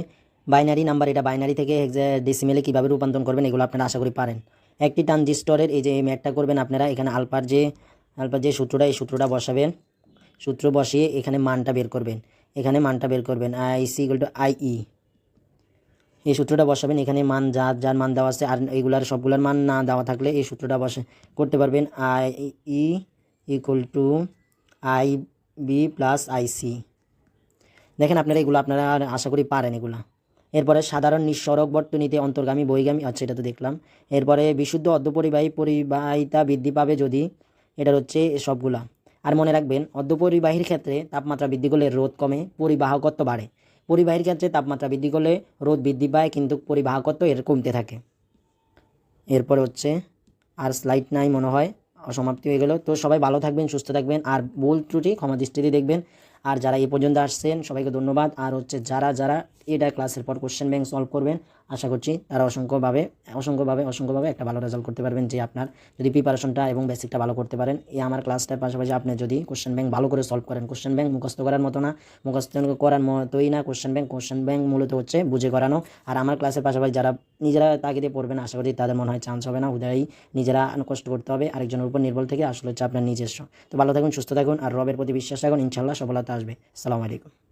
বাইনারি নাম্বার, এটা বাইনারি থেকে ডেসিমেলে কীভাবে রূপান্তর করবেন এগুলো আপনারা আশা করি পারেন। একটি ট্রানজিস্টরের এই যে ম্যাথটা করবেন আপনারা, এখানে আলফার যে সূত্রটা, এই সূত্রটা বসাবেন, সূত্র বসিয়ে এখানে মানটা বের করবেন, এখানে মানটা বের করবেন আইসি ইকুয়াল টু আইই, এই সূত্রটা বসাবেন। এখানে মান যার মান দেওয়া আছে, আর এইগুলার সবগুলোর মান না দেওয়া থাকলে এই সূত্রটা করতে পারবেন, IE equal to I B plus IC. দেখেন আপনারা এগুলো আপনারা আশা করি পারেন এগুলা। এরপরে সাধারণ নিঃসরক বর্তনীতে অন্তর্গামী বহিগামী, আচ্ছা এটা তো দেখলাম। এরপরে বিশুদ্ধ অর্ধপরিবাহিতা বৃদ্ধি পাবে যদি, এটা হচ্ছে সবগুলা। আর মনে রাখবেন অর্ধপরিবাহীর ক্ষেত্রে তাপমাত্রা বৃদ্ধি করলে রোধ কমে, পরিবাহকত্ব বাড়ে। পরিবাহীর ক্ষেত্রে তাপমাত্রা বৃদ্ধি করলে রোধ বৃদ্ধি পায়, কিন্তু পরিবাহকত্ব এর কমতে থাকে। এরপরে হচ্ছে আর স্লাইড নাই মনে হয়, অসমাপ্তি হয়ে গেল। তো সবাই ভালো থাকবেন, সুস্থ থাকবেন, আর ভুল ত্রুটি ক্ষমা দৃষ্টিতে দেখবেন। আর যারা এই পর্যন্ত আসছেন সবাইকে ধন্যবাদ। আর হচ্ছে যারা এটা ক্লাসের পর কোশ্চেন ব্যাংক সলভ করবেন, আশা করছি তারা অসংখ্যভাবে একটা ভালো রেজাল্ট করতে পারবেন। যে আপনার যদি প্রিপারেশনটা এবং বেসিকটা ভালো করতে পারেন, এই আমার ক্লাসটার পাশাপাশি আপনি যদি কোশ্চেন ব্যাংক ভালো করে সলভ করেন, কোশ্চেন ব্যাংক মুখস্থ করার মতো না, মুখস্থ করার মতোই না কোশ্চেন ব্যাংক মূলত হচ্ছে বুঝে করানো। আর আমার ক্লাসের পাশাপাশি যারা নিজেরা তাগিদে পড়বেন, আশা করি তাদের মনে হয় চান্স হবে না, উদয়ই নিজেরা কষ্ট করতে হবে, আরেকজনের উপর নির্ভর থেকে আসলে হচ্ছে আপনার নিজস্ব। তো ভালো থাকুন, সুস্থ থাকুন, আর রবের প্রতি বিশ্বাস রাখুন, ইনশাল্লাহ সফলতা আসবে। আসসালামু আলাইকুম।